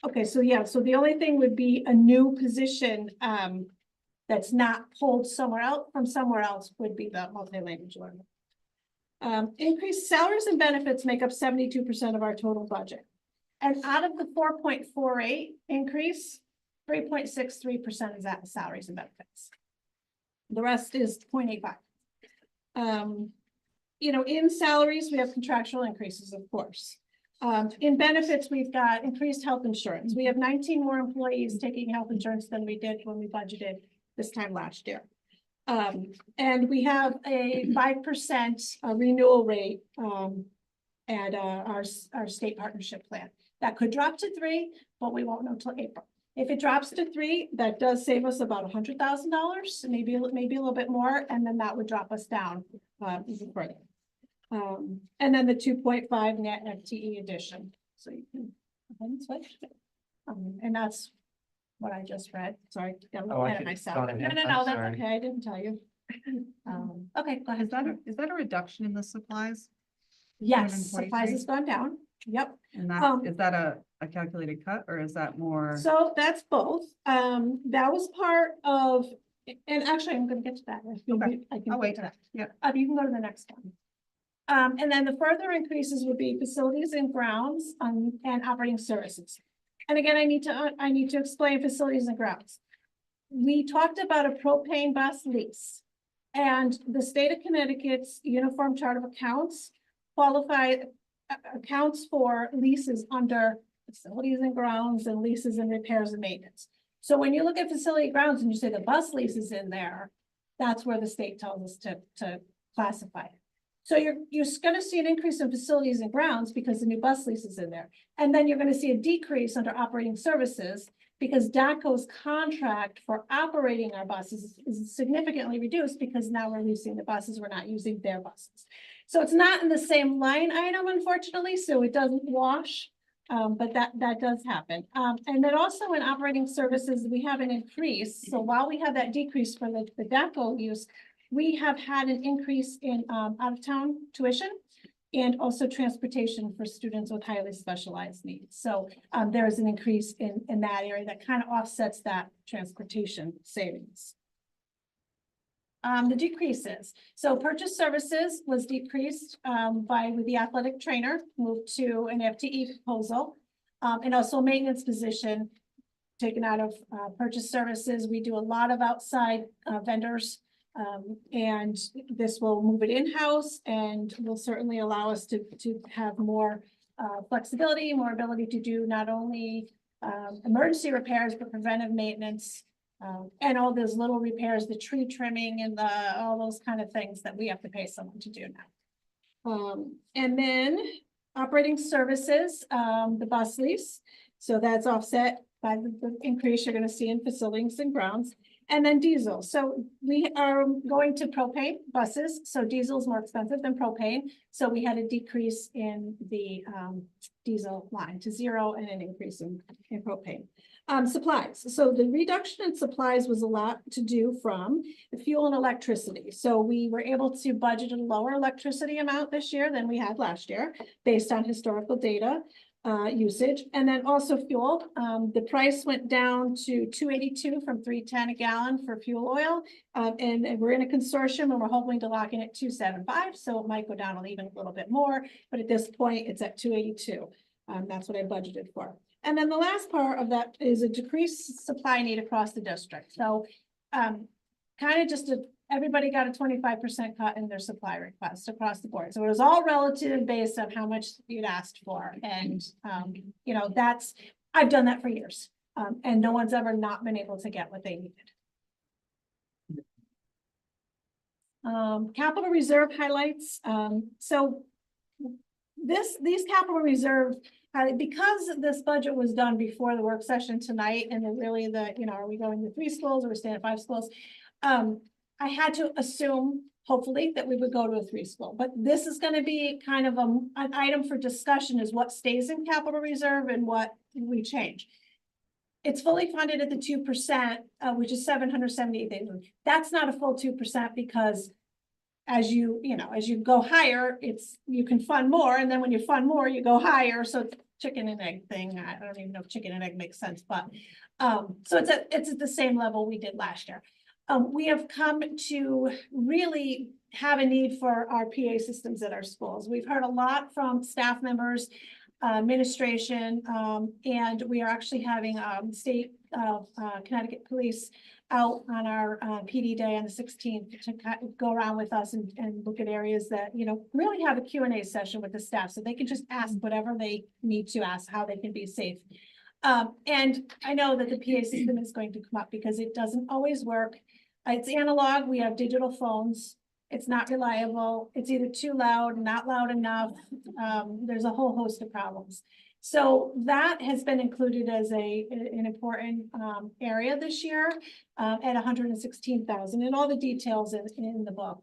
Okay, so yeah, so the only thing would be a new position that's not pulled somewhere else from somewhere else would be the multi-language learner. Increased salaries and benefits make up 72% of our total budget. And out of the 4.48 increase, 3.63% is at salaries and benefits. The rest is 0.85. You know, in salaries, we have contractual increases, of course. In benefits, we've got increased health insurance. We have 19 more employees taking health insurance than we did when we budgeted this time last year. And we have a 5% renewal rate at our state partnership plan. That could drop to 3%, but we won't know till April. If it drops to 3%, that does save us about $100,000, maybe a little bit more, and then that would drop us down even further. And then the 2.5 net FTE addition. So you can switch. And that's what I just read. Sorry, I'm Oh, I ahead of should- myself. go No, ahead. no, I'm that's sorry. okay. I didn't tell you. Okay, go ahead. Is that a reduction in the supplies? Yes, 143? supplies has gone down. Yep. And that, is that a calculated cut, or is that more? So that's both. That was part of, and actually, I'm gonna get to that. Okay. I can I'll get wait. to that. Yeah. You can go to the next one. And then the further increases would be facilities and grounds, and operating services. And again, I need to explain facilities and grounds. We talked about a propane bus lease. And the state of Connecticut's Uniform Chart of Accounts accounts for leases under facilities and grounds and leases and repairs and maintenance. So when you look at facility grounds and you say the bus lease is in there, that's where the state tells us to classify it. So you're going to see an increase in facilities and grounds because the new bus lease is in there. And then you're going to see a decrease under operating services because DACO's contract for operating our buses is significantly reduced because now we're leasing the buses, we're not using their buses. So it's not in the same line item, unfortunately, so it doesn't wash, but that does happen. And then also in operating services, we have an increase. So while we have that decrease for the DACO use, we have had an increase in out-of-town tuition and also transportation for students with highly specialized needs. So there is an increase in that area that kind of offsets that transportation savings. The decreases. So purchase services was decreased with the athletic trainer, moved to an FTE proposal, and also a maintenance position taken out of purchase services. We do a lot of outside vendors. And this will move it in-house and will certainly allow us to have more flexibility, more ability to do not only emergency repairs, but preventive maintenance and all those little repairs, the tree trimming and all those kind of things that we have to pay someone to do now. And then operating services, the bus lease. So that's offset by the increase you're going to see in facilities and grounds. And then diesel. So we are going to propane buses. So diesel is more expensive than propane. So we had a decrease in the diesel line to 0 and an increase in propane. Supplies. So the reduction in supplies was a lot to do from the fuel and electricity. So we were able to budget a lower electricity amount this year than we had last year based on historical data. Usage, and then also fuel. The price went down to $2.82 from $3.10 a gallon for fuel oil. And we're in a consortium and we're hoping to lock in at $2.75. So it might go down even a little bit more, but at this point it's at $2.82. That's what I budgeted for. And then the last part of that is a decreased supply need across the district. So kind of just everybody got a 25% cut in their supply request across the board. So it was all relative based on how much you'd asked for. And, you know, I've done that for years. And no one's ever not been able to get what they needed. Capital reserve highlights, so these capital reserve, because this budget was done before the work session tonight, and then really are we going to 3 schools or we're staying at 5 schools? I had to assume, hopefully, that we would go to a 3 school, but this is gonna be kind of an item for discussion, is what stays in capital reserve and what we change. It's fully funded at the 2%, which is $778,000. That's not a full 2% because as you go higher, you can fund more, and then when you fund more, you go higher. So it's a chicken and egg thing. I don't even know if chicken and egg makes sense, but so it's at the same level we did last year. We have come to really have a need for our PA systems at our schools. We've heard a lot from staff members, administration, and we are actually having state of Connecticut Police out on our PD day on the 16th to go around with us and look at areas that, really have a Q&A session with the staff so they can just ask whatever they need to ask, how they can be safe. And I know that the PA system is going to come up because it doesn't always work. It's analog. We have digital phones. It's not reliable. It's either too loud, not loud enough. There's a whole host of problems. So that has been included as an important area this year at 116,000, and all the details in the book.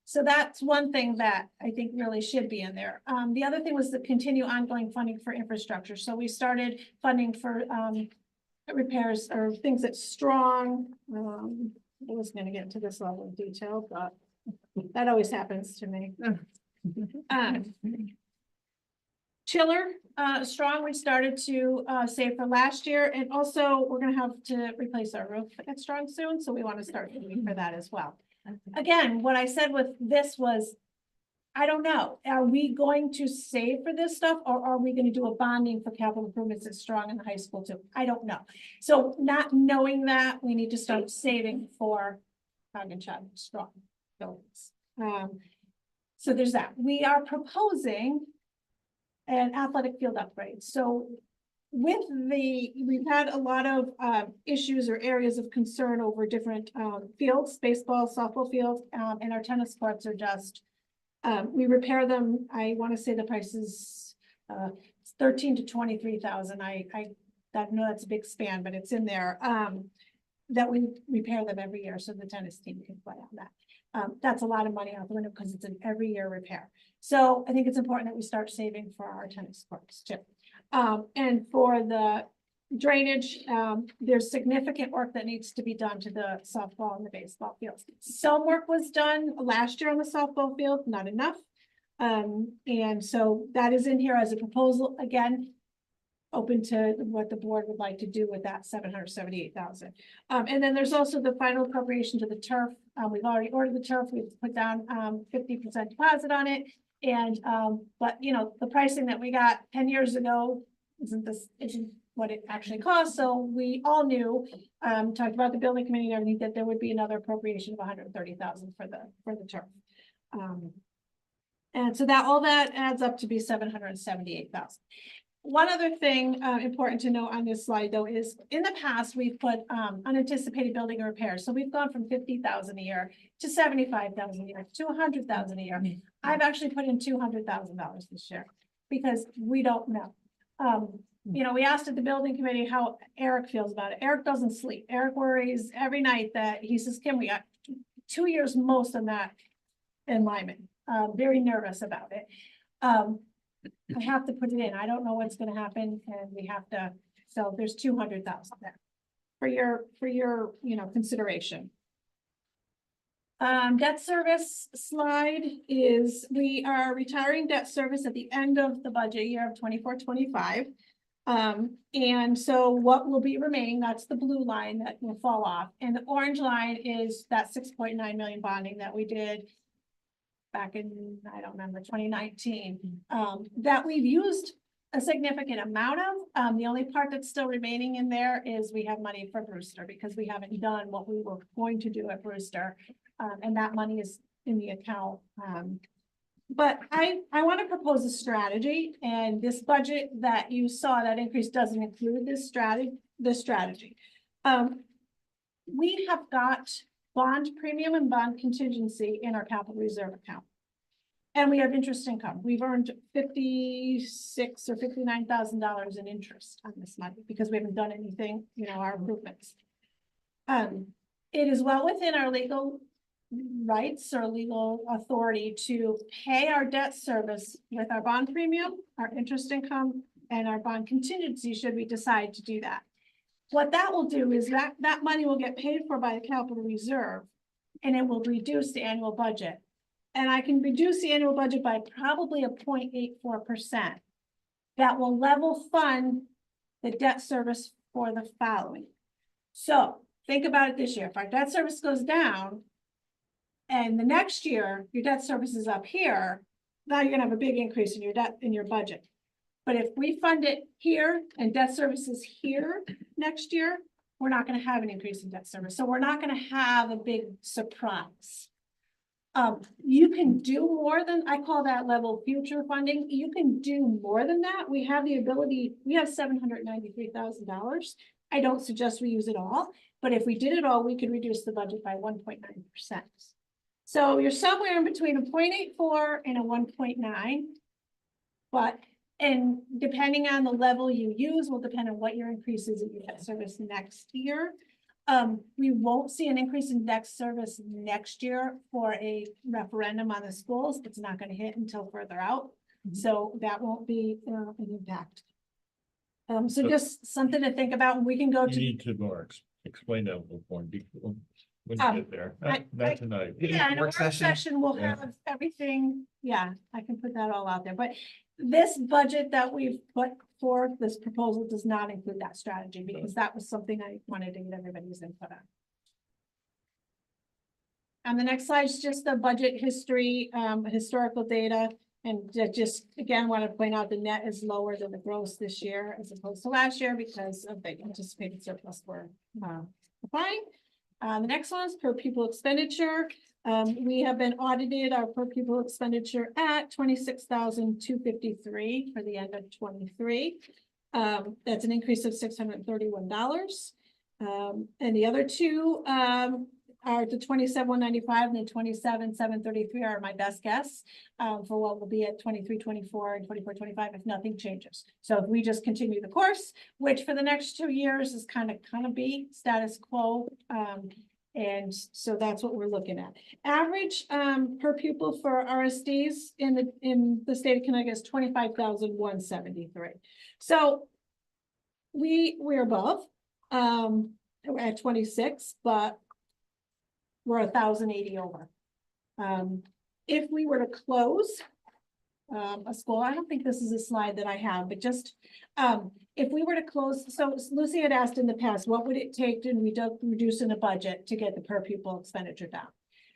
So that's one thing that I think really should be in there. The other thing was the continue ongoing funding for infrastructure. So we started funding for repairs or things that's strong. I was going to get into this level of detail, but that always happens to me. Chiller, strong, we started to save for last year, and also we're gonna have to replace our roof at Strong soon, so we want to start looking for that as well. Again, what I said with this was, I don't know, are we going to save for this stuff, or are we gonna do a bonding for capital improvements at Strong in the high school too? I don't know. So not knowing that, we need to start saving for Strong buildings. So there's that. We are proposing an athletic field upgrade. So we've had a lot of issues or areas of concern over different fields, baseball, softball fields, and our tennis courts are just, we repair them. I want to say the price is 13 to 23,000. I know that's a big span, but it's in there, that we repair them every year so the tennis team can play on that. That's a lot of money out the window because it's an every year repair. So I think it's important that we start saving for our tennis courts too. And for the drainage, there's significant work that needs to be done to the softball and the baseball fields. Some work was done last year on the softball field, not enough. And so that is in here as a proposal, again, open to what the board would like to do with that 778,000. And then there's also the final appropriation to the turf. We've already ordered the turf. We've put down 50% deposit on it. And but the pricing that we got 10 years ago isn't what it actually costs. So we all knew, talked about the building committee and everything, that there would be another appropriation of 130,000 for the turf. And so all that adds up to be 778,000. One other thing important to note on this slide, though, is in the past, we've put unanticipated building and repairs. So we've gone from 50,000 a year to 75,000 a year to 100,000 a year. I've actually put in $200,000 this year because we don't know. We asked at the building committee how Eric feels about it. Eric doesn't sleep. Eric worries every night that he says, Kim, we got 2 years most on that in Lyman. Very nervous about it. I have to put it in. I don't know what's going to happen, and we have to. So there's 200,000 there for your consideration. Debt service slide is we are retiring debt service at the end of the budget year of 24-25. And so what will be remaining, that's the blue line that will fall off, and the orange line is that 6.9 million bonding that we did back in, I don't remember, 2019, that we've used a significant amount of. The only part that's still remaining in there is we have money for Brewster because we haven't done what we were going to do at Brewster. And that money is in the account. But I want to propose a strategy, and this budget that you saw, that increase doesn't include this strategy. We have got bond premium and bond contingency in our capital reserve account. And we have interest income. We've earned $56,000 or $59,000 in interest on this money because we haven't done anything, our improvements. It is well within our legal rights or legal authority to pay our debt service with our bond premium, our interest income, and our bond contingency should we decide to do that. What that will do is that money will get paid for by the capital reserve, and it will reduce the annual budget. And I can reduce the annual budget by probably a 0.84%. That will level fund the debt service for the following. So think about it this year. If our debt service goes down and the next year your debt service is up here, now you're gonna have a big increase in your debt in your budget. But if we fund it here and debt service is here next year, we're not gonna have an increase in debt service. So we're not gonna have a big surprise. You can do more than, I call that level future funding. You can do more than that. We have the ability, we have $793,000. I don't suggest we use it all, but if we did it all, we could reduce the budget by 1.9%. So you're somewhere in between a 0.84 and a 1.9. And depending on the level you use will depend on what your increase is in your debt service next year. We won't see an increase in debt service next year for a referendum on the schools. It's not going to hit until further out. So that won't be an impact. So just something to think about, and we can go You to. need to more explain that before, when you get there, not tonight. Yeah, in a work session, we'll Yeah. have everything. Yeah, I can put that all out there, but this budget that we've put forth, this proposal does not include that strategy because that was something I wanted to get everybody's input on. And the next slide is just the budget history, historical data. And just, again, want to point out the net is lower than the gross this year as opposed to last year because of the anticipated surplus we're applying. The next one is per pupil expenditure. We have been audited our per pupil expenditure at $26,253 for the end of 23. That's an increase of $631. And the other two are the $27,195 and the $27,733 are my best guess for what will be at 23-24 and 24-25 if nothing changes. So if we just continue the course, which for the next 2 years is kind of be status quo. And so that's what we're looking at. Average per pupil for RSDs in the state of Connecticut is 25,173. So we're above. We're at 26, but we're 1,080 over. If we were to close a school, I don't think this is a slide that I have, but just if we were to close, so Lucy had asked in the past, what would it take to reduce in a budget to get the per pupil expenditure down?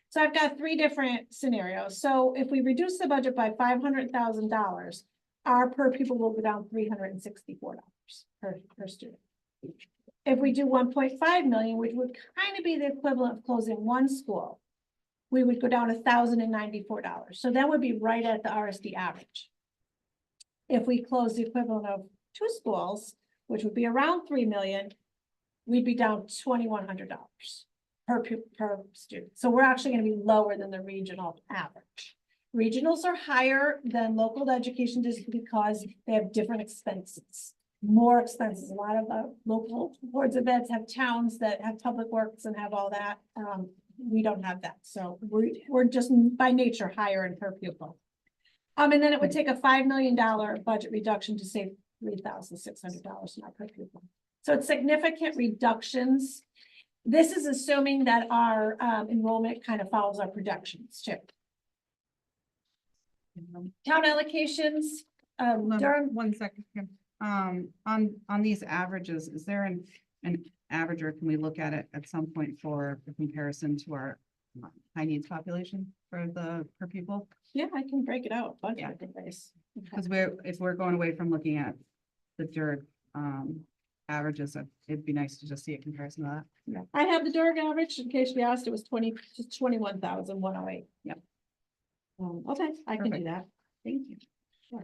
So I've got 3 different scenarios. So if we reduce the budget by $500,000, our per pupil will go down $364 per student. If we do 1.5 million, which would kind of be the equivalent of closing 1 school, we would go down $1,094. So that would be right at the RSD average. If we close the equivalent of 2 schools, which would be around 3 million, we'd be down $2,100 per student. So we're actually going to be lower than the regional average. Regionals are higher than local education just because they have different expenses. More expenses. A lot of local boards of eds have towns that have public works and have all that. We don't have that. So we're just by nature higher in per pupil. And then it would take a $5 million budget reduction to save $3,600 in our per pupil. So it's significant reductions. This is assuming that our enrollment kind of follows our projections too. Town allocations. Durham. 1 second. On these averages, is there an average, or can we look at it at some point for a comparison to our high needs population for the per pupil? Yeah, I can break it out. Because if we're going away from looking at the DIRG averages, it'd be nice to just see a comparison of that. Yeah, I have the DIRG average in case we asked. It was 21,108. Yep. Okay, I can do that. Thank you. Sure.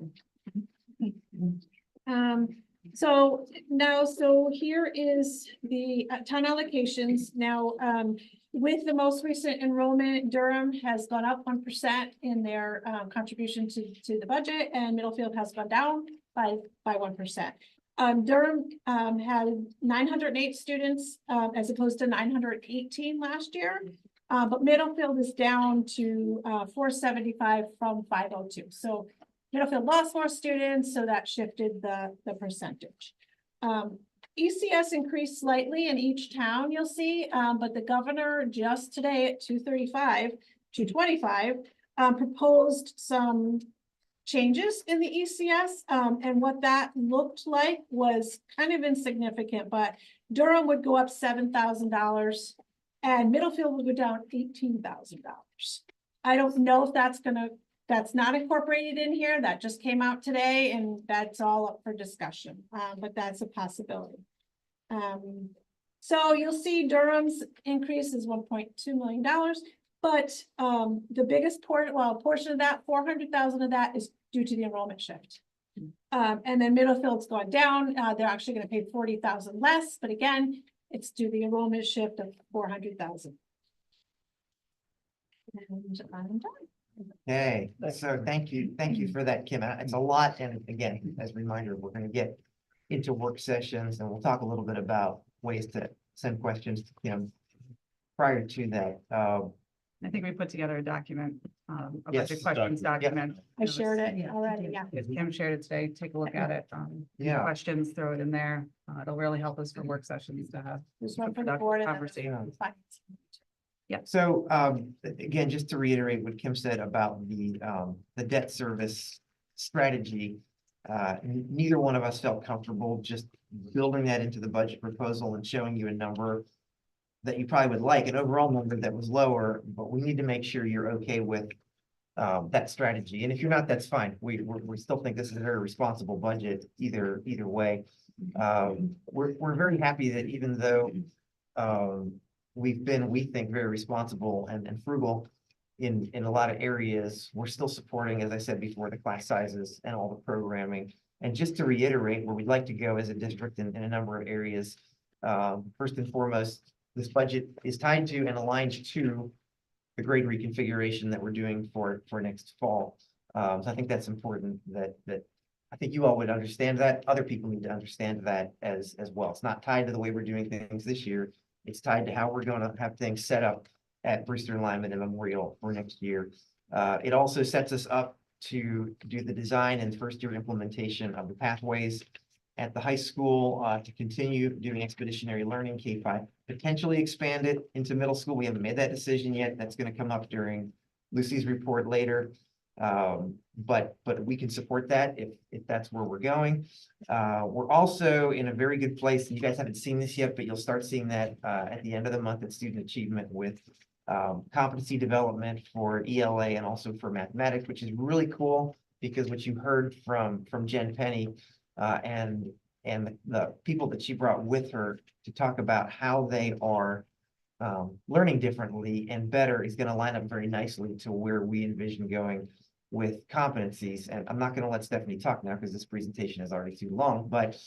So now, so here is the town allocations. Now, with the most recent enrollment, Durham has gone up 1% in their contribution to the budget, and Middlefield has gone down by 1%. Durham had 908 students as opposed to 918 last year. But Middlefield is down to 475 from 502. So Middlefield lost more students, so that shifted the percentage. ECS increased slightly in each town, you'll see, but the governor just today at 225, proposed some changes in the ECS. And what that looked like was kind of insignificant, but Durham would go up $7,000 and Middlefield would go down $18,000. I don't know if that's not incorporated in here. That just came out today and that's all up for discussion, but that's a possibility. So you'll see Durham's increase is $1.2 million, but the biggest portion of that, 400,000 of that is due to the enrollment shift. And then Middlefield's gone down. They're actually going to pay 40,000 less, but again, it's due to the enrollment shift of 400,000. And I'm done. Okay, so thank you for that, Kim. It's a lot, and again, as a reminder, we're going to get into work sessions, and we'll talk a little bit about ways to send questions to Kim prior to that. I think we put together a document, a Yes, budget questions document. I shared it already, yeah. Kim shared it today. Take a look at it. Yeah. Questions, throw it in there. It'll really help us for work sessions to have. There's one for the productive board and then conversation. So again, just to reiterate what Kim said about the debt service strategy, neither one of us felt comfortable just building that into the budget proposal and showing you a number that you probably would like, an overall number that was lower, but we need to make sure you're okay with that strategy. And if you're not, that's fine. We still think this is a very responsible budget either way. We're very happy that even though we've been, we think, very responsible and frugal in a lot of areas, we're still supporting, as I said before, the class sizes and all the programming. And just to reiterate where we'd like to go as a district in a number of areas, first and foremost, this budget is tied to and aligned to the grade reconfiguration that we're doing for next fall. So I think that's important that I think you all would understand that. Other people need to understand that as well. It's not tied to the way we're doing things this year. It's tied to how we're going to have things set up at Brewster and Lyman and Memorial for next year. It also sets us up to do the design and first year implementation of the pathways at the high school, to continue doing expeditionary learning, K-5, potentially expand it into middle school. We haven't made that decision yet. That's going to come up during Lucy's report later. But we can support that if that's where we're going. We're also in a very good place, and you guys haven't seen this yet, but you'll start seeing that at the end of the month at student achievement with competency development for ELA and also for mathematics, which is really cool because what you heard from Jen Penny and the people that she brought with her to talk about how they are learning differently and better is going to line up very nicely to where we envision going with competencies. And I'm not going to let Stephanie talk now because this presentation is already too long, but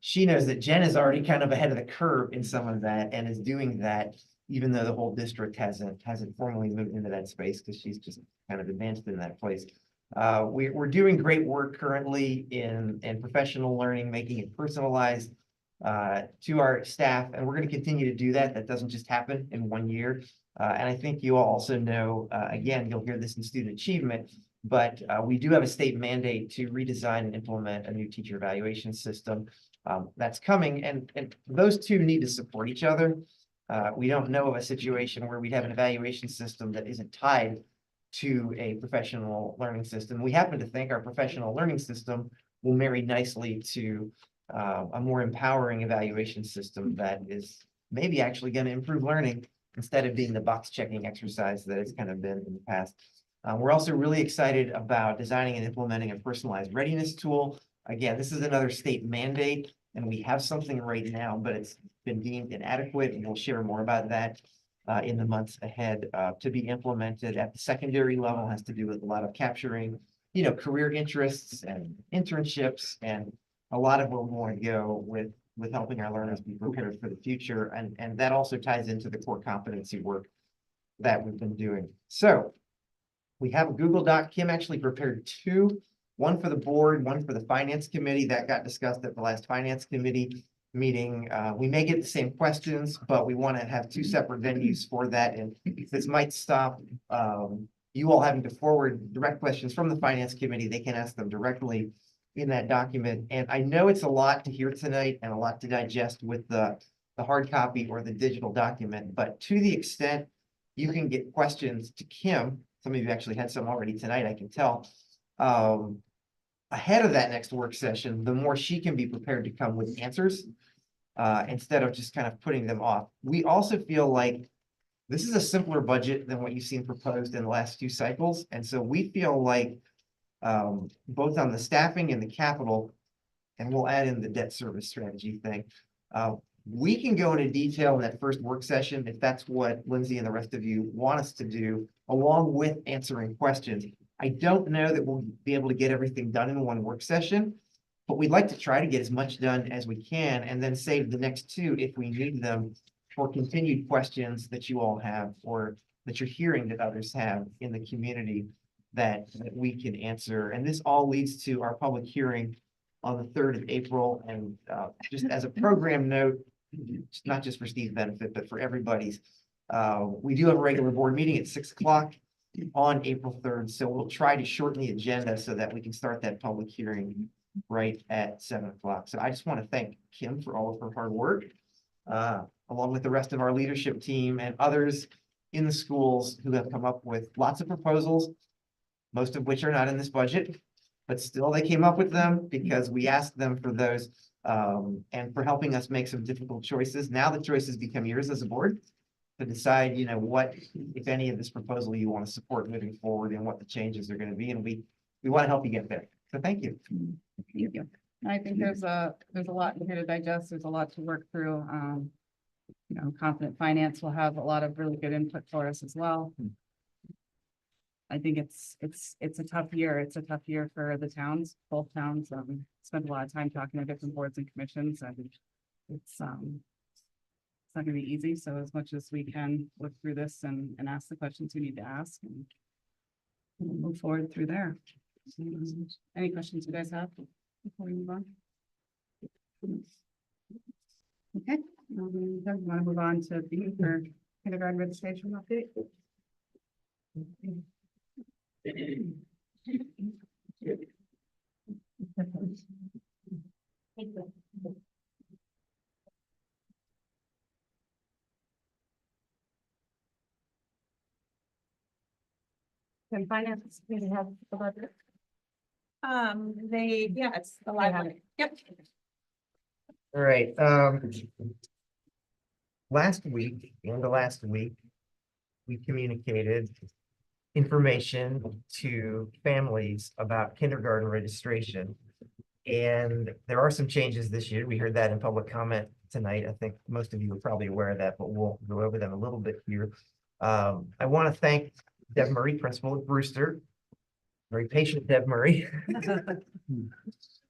she knows that Jen is already kind of ahead of the curve in some of that and is doing that even though the whole district hasn't formally moved into that space because she's just kind of advanced in that place. We're doing great work currently in professional learning, making it personalized to our staff, and we're going to continue to do that. That doesn't just happen in 1 year. And I think you all also know, again, you'll hear this in student achievement, but we do have a state mandate to redesign and implement a new teacher evaluation system. That's coming, and those two need to support each other. We don't know of a situation where we'd have an evaluation system that isn't tied to a professional learning system. We happen to think our professional learning system will marry nicely to a more empowering evaluation system that is maybe actually going to improve learning instead of being the box checking exercise that it's kind of been in the past. We're also really excited about designing and implementing a personalized readiness tool. Again, this is another state mandate, and we have something right now, but it's been deemed inadequate, and we'll share more about that in the months ahead to be implemented at the secondary level. Has to do with a lot of capturing, career interests and internships and a lot of where we want to go with helping our learners be prepared for the future. And that also ties into the core competency work that we've been doing. So we have a Google Doc. Kim actually prepared two, one for the board, one for the finance committee that got discussed at the last finance committee meeting. We may get the same questions, but we want to have two separate venues for that. And this might stop you all having to forward direct questions from the finance committee. They can ask them directly in that document. And I know it's a lot to hear tonight and a lot to digest with the hard copy or the digital document, but to the extent you can get questions to Kim, some of you actually had some already tonight, I can tell, ahead of that next work session, the more she can be prepared to come with answers instead of just kind of putting them off. We also feel like this is a simpler budget than what you've seen proposed in the last few cycles. And so we feel like both on the staffing and the capital, and we'll add in the debt service strategy thing, we can go into detail in that first work session if that's what Lindsay and the rest of you want us to do, along with answering questions. I don't know that we'll be able to get everything done in one work session, but we'd like to try to get as much done as we can and then save the next two if we need them for continued questions that you all have or that you're hearing that others have in the community that we can answer. And this all leads to our public hearing on the 3rd of April. And just as a program note, not just for Steve's benefit, but for everybody's, we do have a regular board meeting at 6 o'clock on April 3rd. So we'll try to shorten the agenda so that we can start that public hearing right at 7 o'clock. So I just want to thank Kim for all of her hard work, along with the rest of our leadership team and others in the schools who have come up with lots of proposals, most of which are not in this budget, but still they came up with them because we asked them for those and for helping us make some difficult choices. Now the choices become yours as a board to decide, you know, what, if any, of this proposal you want to support moving forward and what the changes are going to be. And we want to help you get there. So thank you. Thank you. I think there's a lot here to digest. There's a lot to work through. You know, Confident Finance will have a lot of really good input for us as well. I think it's a tough year. It's a tough year for the towns, both towns. Spent a lot of time talking to different boards and commissions, and it's not gonna be easy. So as much as we can look through this and ask the questions we need to ask and we'll move forward through there. Any questions you guys have before we move on? Okay, want to move on to B for kindergarten registration update? Can finance maybe have the budget? It's the library. Yep. All right, last week, the end of last week, we communicated information to families about kindergarten registration. And there are some changes this year. We heard that in public comment tonight. I think most of you are probably aware of that, but we'll go over them a little bit here. I want to thank Deb Murray, principal at Brewster. Very patient Deb Murray.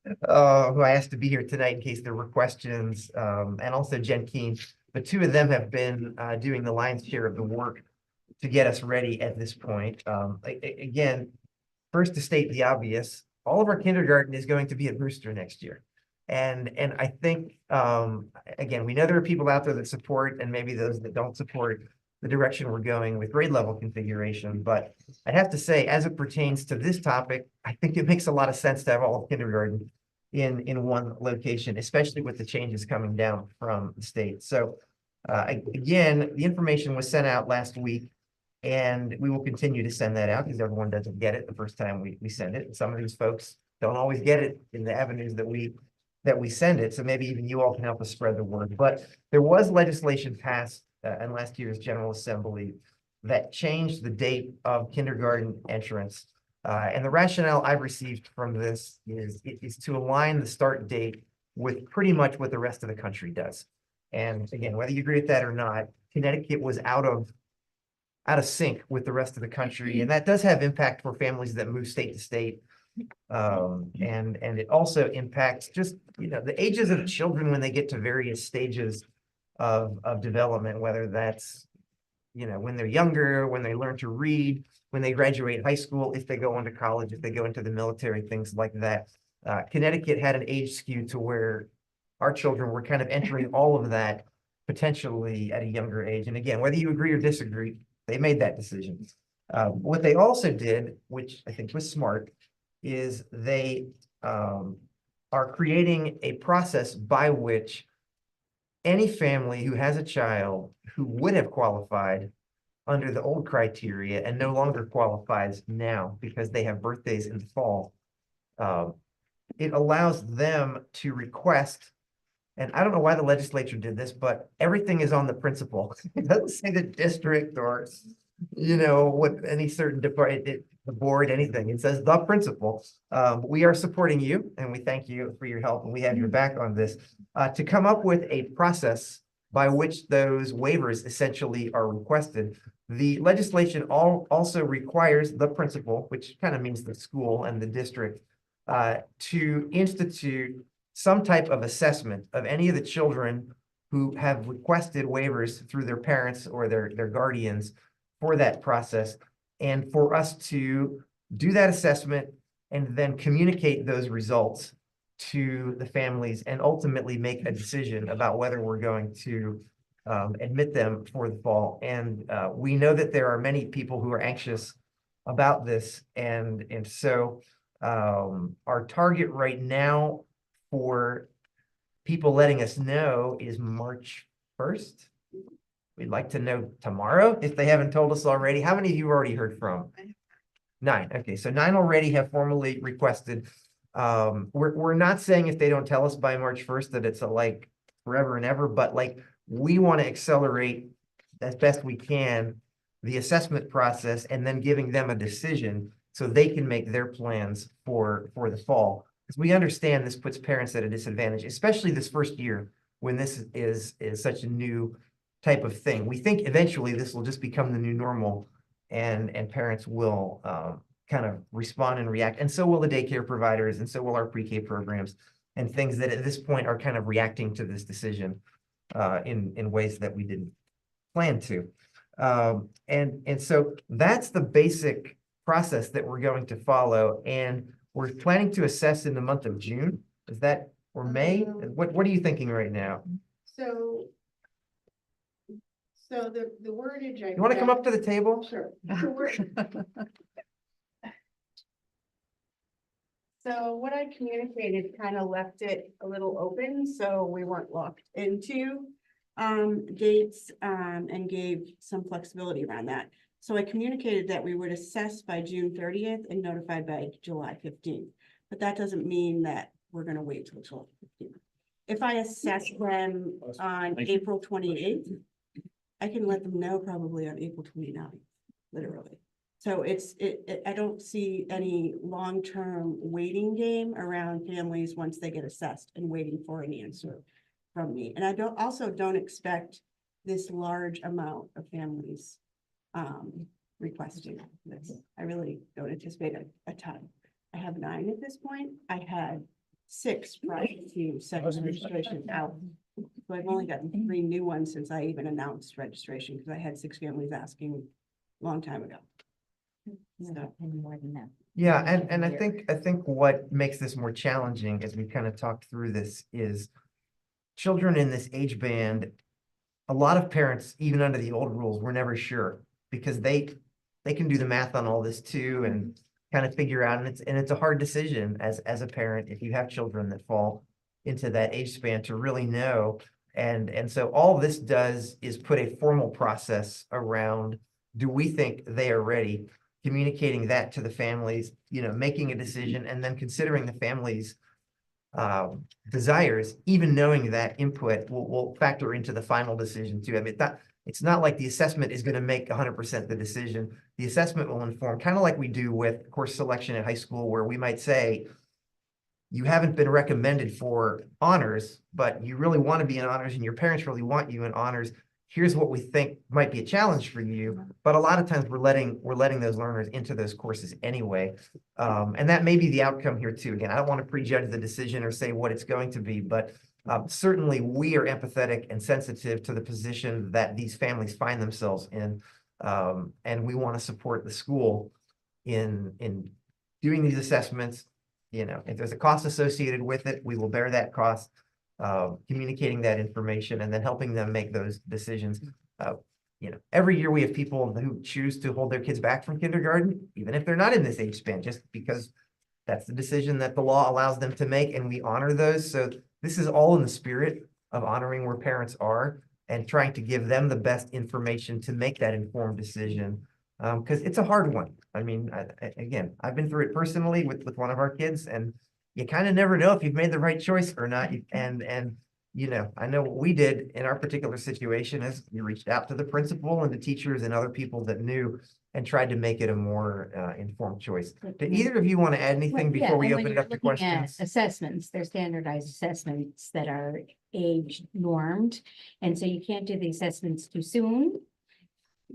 Who I asked to be here tonight in case there were questions, and also Jen Keene. The two of them have been doing the lion's share of the work to get us ready at this point. Again, first to state the obvious, all of our kindergarten is going to be at Brewster next year. And I think, again, we know there are people out there that support and maybe those that don't support the direction we're going with grade level configuration. But I have to say, as it pertains to this topic, I think it makes a lot of sense to have all of kindergarten in one location, especially with the changes coming down from the state. So again, the information was sent out last week, and we will continue to send that out because everyone doesn't get it the first time we send it. And some of these folks don't always get it in the avenues that we send it. So maybe even you all can help us spread the word. But there was legislation passed in last year's General Assembly that changed the date of kindergarten entrance. And the rationale I've received from this is to align the start date with pretty much what the rest of the country does. And again, whether you agree with that or not, Connecticut was out of sync with the rest of the country. And that does have impact for families that move state to state. And it also impacts just, the ages of children when they get to various stages of development, whether that's, when they're younger, when they learn to read, when they graduate high school, if they go into college, if they go into the military, things like that. Connecticut had an age skew to where our children were kind of entering all of that potentially at a younger age. And again, whether you agree or disagree, they made that decision. What they also did, which I think was smart, is they are creating a process by which any family who has a child who would have qualified under the old criteria and no longer qualifies now because they have birthdays in the fall, it allows them to request, and I don't know why the legislature did this, but everything is on the principal. It doesn't say the district or, what any certain department, the board, anything. It says the principal. We are supporting you and we thank you for your help and we have your back on this, to come up with a process by which those waivers essentially are requested. The legislation also requires the principal, which kind of means the school and the district, to institute some type of assessment of any of the children who have requested waivers through their parents or their guardians for that process, and for us to do that assessment and then communicate those results to the families and ultimately make a decision about whether we're going to admit them for the fall. And we know that there are many people who are anxious about this. And so our target right now for people letting us know is March 1st. We'd like to know tomorrow if they haven't told us already. How many of you have already heard from? 9. Okay, so 9 already have formally requested. We're not saying if they don't tell us by March 1st that it's like forever and ever, but like we want to accelerate as best we can the assessment process and then giving them a decision so they can make their plans for the fall. Because we understand this puts parents at a disadvantage, especially this first year when this is such a new type of thing. We think eventually this will just become the new normal and parents will kind of respond and react. And so will the daycare providers and so will our pre-K programs and things that at this point are kind of reacting to this decision in ways that we didn't plan to. And so that's the basic process that we're going to follow. And we're planning to assess in the month of June. Is that, or May? What are you thinking right now? So the wordage. You want to come up to the table? Sure. So what I communicated kind of left it a little open, so we weren't locked into dates and gave some flexibility around that. So I communicated that we would assess by June 30th and notified by July 15th. But that doesn't mean that we're going to wait till July 15th. If I assess them on April 28th, I can let them know probably on April 29th, literally. So I don't see any long-term waiting game around families once they get assessed and waiting for an answer from me. And I also don't expect this large amount of families requesting this. I really don't anticipate a ton. I have 9 at this point. I had 6 prior to second registration out. So I've only gotten 3 new ones since I even announced registration because I had 6 families asking a long time ago. So, more than that. Yeah, and I think what makes this more challenging as we kind of talked through this is children in this age band, a lot of parents, even under the old rules, were never sure because they can do the math on all this too and kind of figure out, and it's a hard decision as a parent if you have children that fall into that age span to really know. And so all this does is put a formal process around, do we think they are ready? Communicating that to the families, making a decision and then considering the families' desires, even knowing that input will factor into the final decision too. I mean, it's not like the assessment is going to make 100% the decision. The assessment will inform, kind of like we do with course selection at high school, where we might say, you haven't been recommended for honors, but you really want to be in honors and your parents really want you in honors. here's what we think might be a challenge for you, but a lot of times we're letting those learners into those courses anyway. And that may be the outcome here too. Again, I don't want to prejudge the decision or say what it's going to be, but certainly we are empathetic and sensitive to the position that these families find themselves in. And we want to support the school in doing these assessments. You know, if there's a cost associated with it, we will bear that cost, communicating that information and then helping them make those decisions. You know, every year we have people who choose to hold their kids back from kindergarten, even if they're not in this age span, just because that's the decision that the law allows them to make, and we honor those. So this is all in the spirit of honoring where parents are and trying to give them the best information to make that informed decision. Because it's a hard one. I mean, again, I've been through it personally with one of our kids, and you kind of never know if you've made the right choice or not. And you know, I know what we did in our particular situation is we reached out to the principal and the teachers and other people that knew and tried to make it a more informed choice. Do either of you want to add anything Well, yeah, before we and when open it you're up to looking at questions? Assessments, they're standardized assessments that are age normed. And so you can't do the assessments too soon,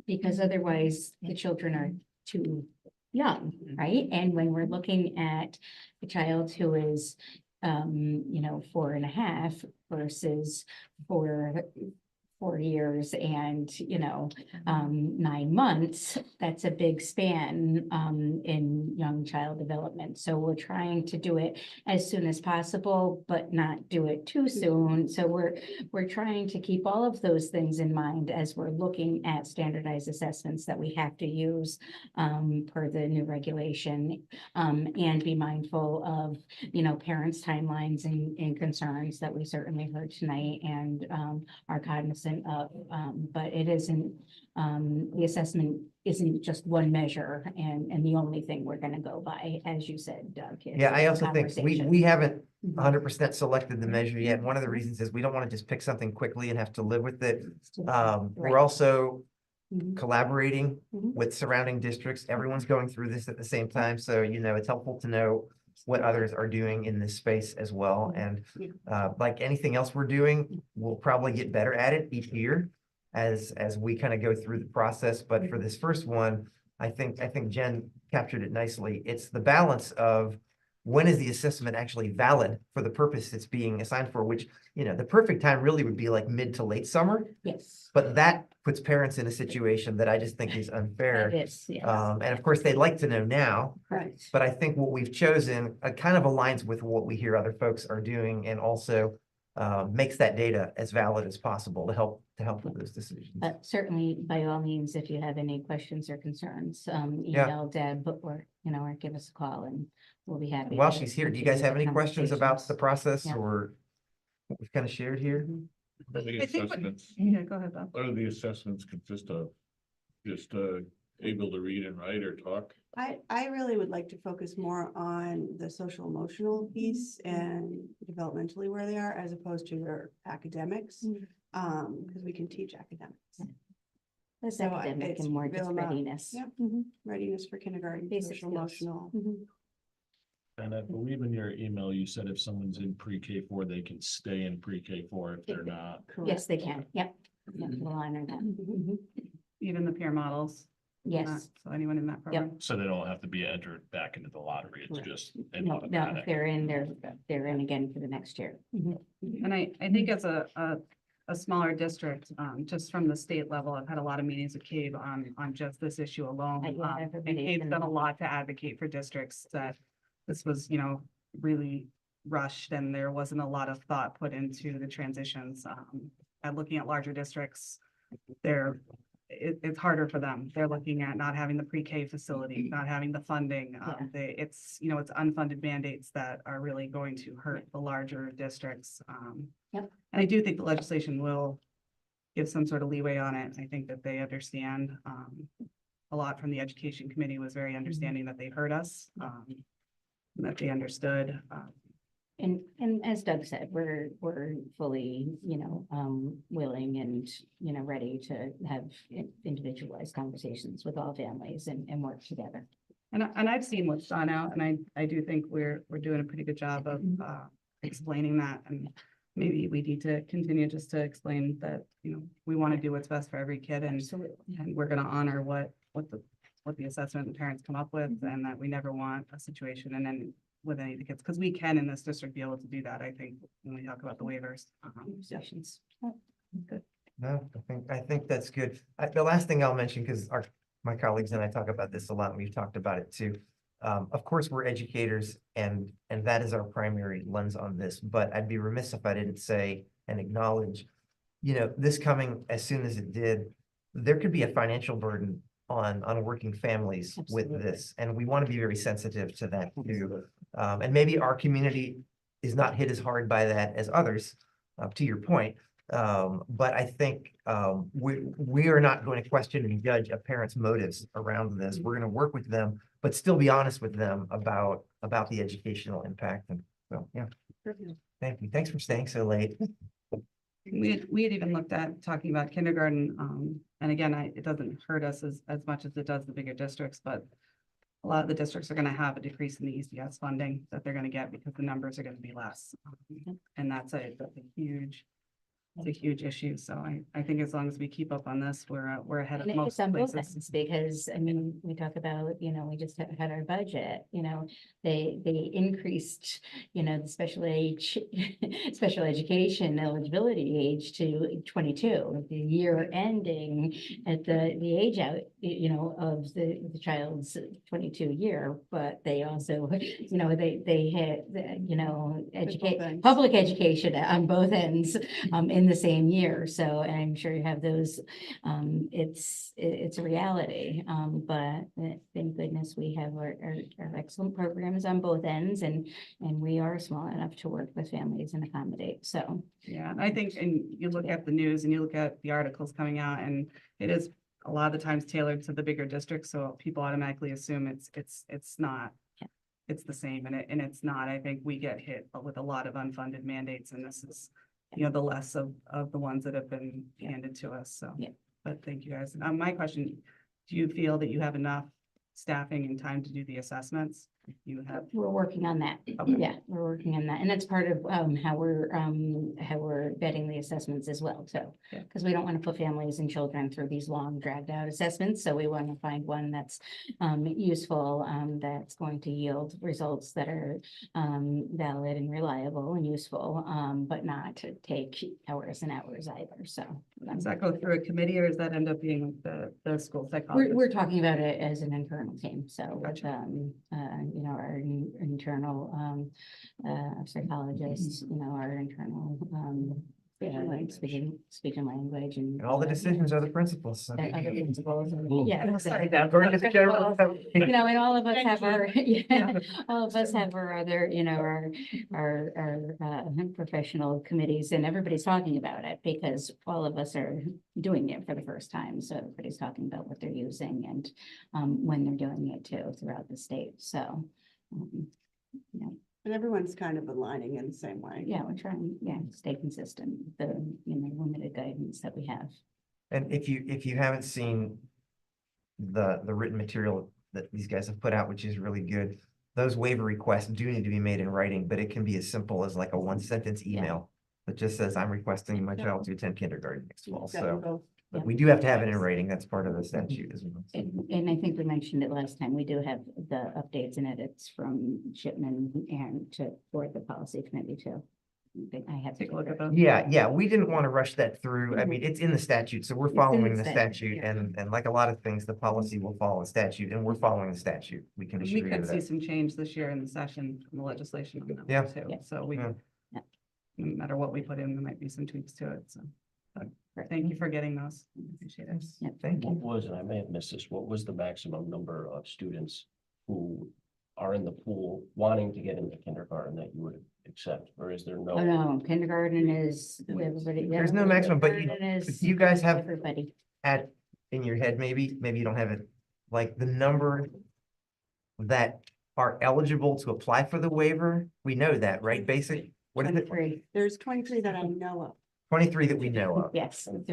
because otherwise the children are too young, right? And when we're looking at a child who is, 4.5 versus 4 years and, 9 months, that's a big span in young child development. So we're trying to do it as soon as possible, but not do it too soon. So we're trying to keep all of those things in mind as we're looking at standardized assessments that we have to use per the new regulation, and be mindful of, parents' timelines and concerns that we certainly heard tonight and are cognizant of, but it isn't, the assessment isn't just one measure and the only thing we're gonna go by, as you said, Doug. Yeah, I also think we haven't Mhm. 100% selected the measure yet. One of the reasons is we don't want to just pick something quickly and have to live with it. We're Right. also Mhm. collaborating Mhm. with surrounding districts. Everyone's going through this at the same time, so it's helpful to know what others are doing in this space as well. And like anything else we're doing, we'll probably get better at it each year as we kind of go through the process. But for this first one, I think Jen captured it nicely. It's the balance of when is the assessment actually valid for the purpose it's being assigned for, which, the perfect time really would be like mid to late summer. Yes. But that puts parents in a situation that I just think is unfair. That is, yes. And of course, they'd like to know now, Right. but I think what we've chosen kind of aligns with what we hear other folks are doing, and also makes that data as valid as possible to help with those decisions. Certainly, by all means, if you have any questions or concerns, email Deb or give us a call and we'll be happy. While to she's here, do you continue guys have the any questions about the process Yeah. or what we've kind of shared here? What are the I think assessments, Yeah, go ahead, Bob. what do the assessments consist of? Just able to read and write or talk? I really would like to focus more on the social emotional piece and developmentally where they are as opposed to their academics. Because we can teach academics. That's So academic it's and more just real about- readiness. Yep, readiness for kindergarten, Basic social skills. emotional. And I believe in your email, you said if someone's in pre-K 4, they can stay in pre-K 4 if they're not. Yes, they can. Yep. Yep, we'll honor that. Mhm. Even the peer models. Yes. So anyone in that program. So they don't have to be entered back into the lottery, it's Correct. just. No, if they're in, they're in again for the next year. Mhm. And I think as a smaller district, just from the state level, I've had a lot of meetings with CAVE on just this issue alone. Yeah, And everybody's CAVE's been- done a lot to advocate for districts that this was, really rushed and there wasn't a lot of thought put into the transitions. And looking at larger districts, it's harder for them. They're looking at not having the pre-K facility, not having the funding. It's unfunded mandates that are really going to hurt the larger districts. Yep. And I do think the legislation will give some sort of leeway on it. I think that they understand, a lot from the education committee was very understanding that they heard us, that they understood. And as Doug said, we're fully, willing and, ready to have individualized conversations with all families and work together. And I've seen what's gone out, and I do think we're doing a pretty good job of explaining that. And maybe we need to continue just to explain that, you know, we want to do what's best for every kid and we're gonna honor what the assessment and parents come up with, and that we never want a situation and then with any of the kids, because we can in this district be able to do that, I think, when we talk about the waivers. Sessions. Good. No, I think that's good. The last thing I'll mention, because my colleagues and I talk about this a lot, and we've talked about it too. Of course, we're educators and that is our primary lens on this, but I'd be remiss if I didn't say and acknowledge, you know, this coming as soon as it did, there could be a financial burden on working families with this, and we want to be very sensitive to that too. And maybe our community is not hit as hard by that as others, to your point. But I think we are not going to question and judge a parent's motives around this. We're going to work with them, but still be honest with them about the educational impact. And so, yeah. Thank you. Thanks for staying so late. We had even looked at talking about kindergarten, and again, it doesn't hurt us as much as it does the bigger districts, but a lot of the districts are gonna have a decrease in the ECS funding that they're gonna get because the numbers are gonna be less. And that's a huge issue. So I think as long as we keep up on this, we're ahead of And most it's on both places. ends, because, I mean, we talk about, you know, we just had our budget, you know, they increased, you know, the special education eligibility age to 22, the year ending at the age out, you know, of the child's 22 year, but they also, you know, they had, you know, public education on both ends, in the same year. So I'm sure you have those, it's a reality. But thank goodness we have our excellent programs on both ends, and we are small enough to work with families and accommodate. So Yeah, I think, and you look at the news and you look at the articles coming out, and it is a lot of the times tailored to the bigger districts, so people automatically assume it's not. Yeah. It's the same, and it's not. I think we get hit with a lot of unfunded mandates, and this is, you know, the less of the ones that have been handed to us. So, yeah. But thank you guys. My question, do you feel that you have enough staffing and time to do the assessments? You have. We're working on that. Okay. Yeah, we're working on that. And that's part of how we're vetting the assessments as well. So, Yeah. because we don't want to put families and children through these long dragged out assessments. So we want to find one that's useful, that's going to yield results that are valid and reliable and useful, but not to take hours and hours either. So Does that go through a committee, or does that end up being the school psychologist? we're talking about it as an internal team. So with, Gotcha. you know, our internal psychologists, you know, our internal speech and language and And all the decisions are the principals. So. other principals. Yeah. According to the general assembly. You know, and all of us have our, yeah, all of us have our other, you know, our professional committees, and everybody's talking about it because all of us are doing it for the first time. So everybody's talking about what they're using and when they're doing it too throughout the state. So, yeah. But everyone's kind of aligning in the same way. Yeah, we're trying, stay consistent, with the, you know, limited guidance that we have. And if you haven't seen the written material that these guys have put out, which is really good, those waiver requests do need to be made in writing, but it can be as simple as like a 1-sentence email that just says, I'm requesting my child to attend kindergarten next fall. So but we do have to have it in writing. That's part of the statute as well. And I think we mentioned it last time. We do have the updates and edits from Shipman and for the policy committee too. I have to Take a look at those. Yeah, we didn't want to rush that through. I mean, it's in the statute, so we're following the statute, yeah. and like a lot of things, the policy will follow the statute, and we're following the statute. We can assure We you could of see that. some change this year in the session from the legislation on that Yeah. one too. Yeah. So we, Yeah. no matter what we put in, there might be some tweaks to it. So thank you for getting those. I appreciate it. Yep. Thank you. What was, and I may have missed this, what was the maximum number of students who are in the pool wanting to get into kindergarten that you would accept, or is there no? Oh, no, kindergarten is everybody. yeah, There's no maximum, but kindergarten is you guys have everybody. in your head, maybe you don't have it, like the number that are eligible to apply for the waiver. We know that, right? Basic, what is it? 23. There's 23 that I know of. 23 that we know of. Yes. So of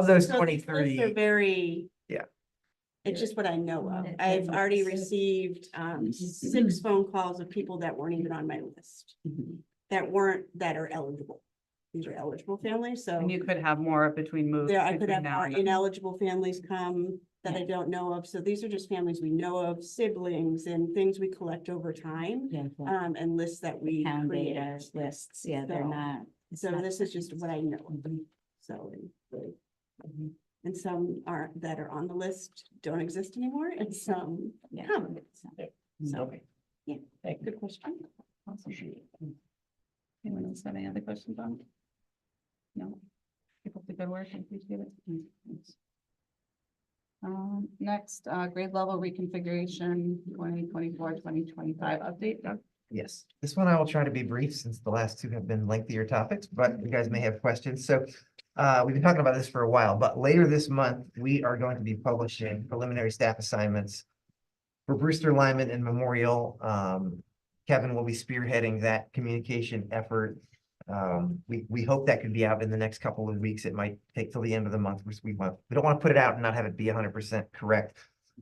those So the lists 23, are very. Yeah. It's just what I know of. Yeah. I've already received 6 phone calls of people that weren't even on my list, Mhm. that are eligible. these are eligible families, so. And you could have more between moves. There, I could between have now more and then. ineligible families come that I Yeah. don't know of, so these are just families we know of, siblings and things we collect over time. Yeah, And lists that we town create. data lists, yeah, they're So- not. it's So not- this is just what I know of, so. And some are, that are on the list don't exist anymore, and some Yeah. come, So, so, yeah, good question. Anyone else have any other questions on? No? Keep up the good work, I appreciate it. Thanks. Next, grade level reconfiguration, 2024-2025 update, Doug? Yes, this one I will try to be brief since the last two have been lengthier topics, but you guys may have questions. So we've been talking about this for a while, but later this month, we are going to be publishing preliminary staff assignments for Brewster, Lyman, and Memorial. Kevin will be spearheading that communication effort. We hope that could be out in the next couple of weeks. It might take till the end of the month, which we don't want to put it out and not have it be 100% correct.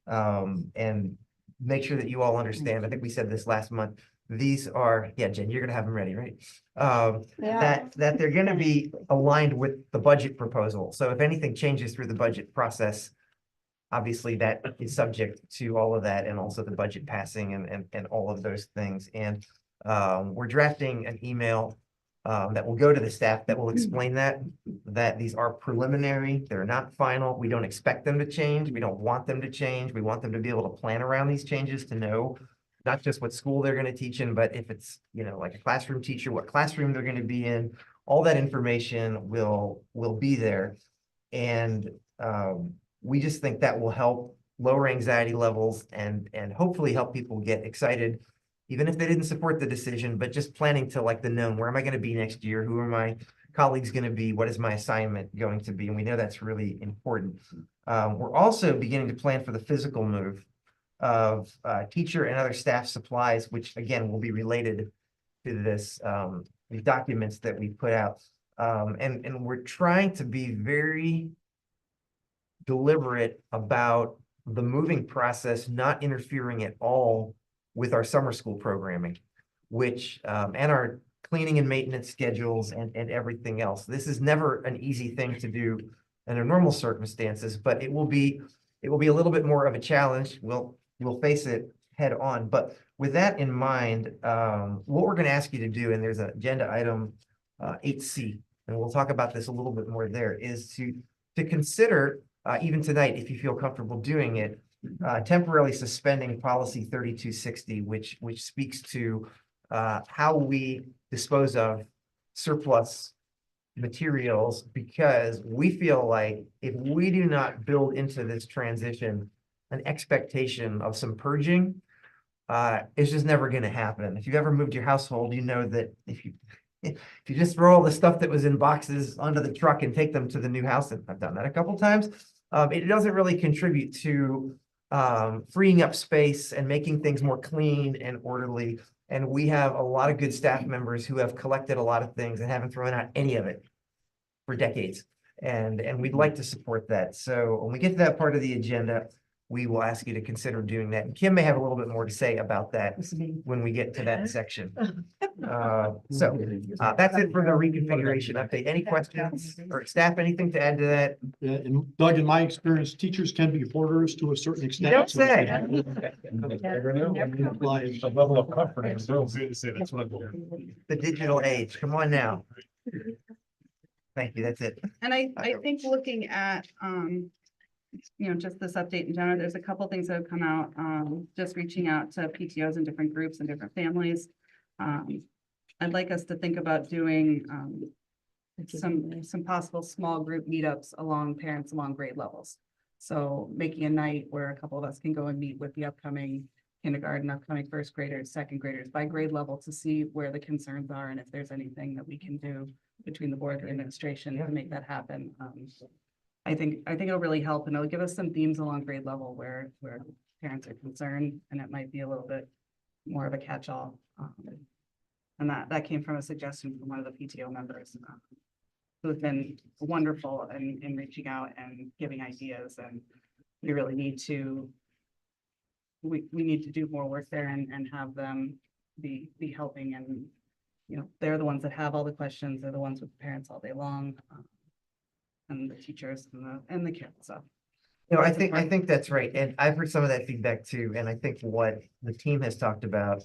And make sure that you all understand, I think we said this last month, these are, yeah, Jen, you're gonna have them ready, right? That they're gonna be aligned with the budget proposal. So if anything changes through the budget process, obviously that is subject to all of that and also the budget passing and all of those things. And we're drafting an email that will go to the staff that will explain that these are preliminary, they're not final. We don't expect them to change. We don't want them to change. We want them to be able to plan around these changes to know not just what school they're going to teach in, but if it's, like a classroom teacher, what classroom they're going to be in, all that information will be there. And we just think that will help lower anxiety levels and hopefully help people get excited, even if they didn't support the decision, but just planning to like the known, where am I going to be next year? Who are my colleagues going to be? What is my assignment going to be? And we know that's really important. We're also beginning to plan for the physical move of teacher and other staff supplies, which again will be related to this these documents that we put out. And we're trying to be very deliberate about the moving process, not interfering at all with our summer school programming, which and our cleaning and maintenance schedules and everything else. This is never an easy thing to do under normal circumstances, but it will be a little bit more of a challenge. We'll face it head on. But with that in mind, what we're going to ask you to do, and there's an agenda item 8C, and we'll talk about this a little bit more there, is to consider even tonight, if you feel comfortable doing it, temporarily suspending policy 3260, which speaks to how we dispose of surplus materials, because we feel like if we do not build into this transition an expectation of some purging, it's just never going to happen. If you've ever moved your household, you know that if you just throw all the stuff that was in boxes onto the truck and take them to the new house, and I've done that a couple times, it doesn't really contribute to freeing up space and making things more clean and orderly. And we have a lot of good staff members who have collected a lot of things and haven't thrown out any of it for decades. And we'd like to support that. So when we get to that part of the agenda, we will ask you to consider doing that. And Kim may have a little bit more to say about that when we get to that section. So that's it for the reconfiguration update. Any questions or staff, anything to add to that? And Doug, in my experience, teachers can be hoarders to a certain extent. don't say. The level of comfort is real good to say that's what I'm doing. The digital age. Come on now. Thank you. That's it. And I think looking at, just this update in general, there's a couple things that have come out, just reaching out to PTOs and different groups and different families. I'd like us to think about doing, some possible small group meetups along parents along grade levels. So making a night where a couple of us can go and meet with the upcoming kindergarten, upcoming first graders, second graders by grade level to see where the concerns are and if there's anything that we can do between the board and administration to make that happen. I think it'll really help, and it'll give us some themes along grade level where parents are concerned, and it might be a little bit more of a catch-all. And that came from a suggestion from one of the PTO members who has been wonderful in reaching out and giving ideas, and we really need to we need to do more work there and have them be helping and you know, they're the ones that have all the questions. They're the ones with the parents all day long. And the teachers and the kids, so. No, I That's think important. that's right. And I've heard some of that feedback too. And I think what the team has talked about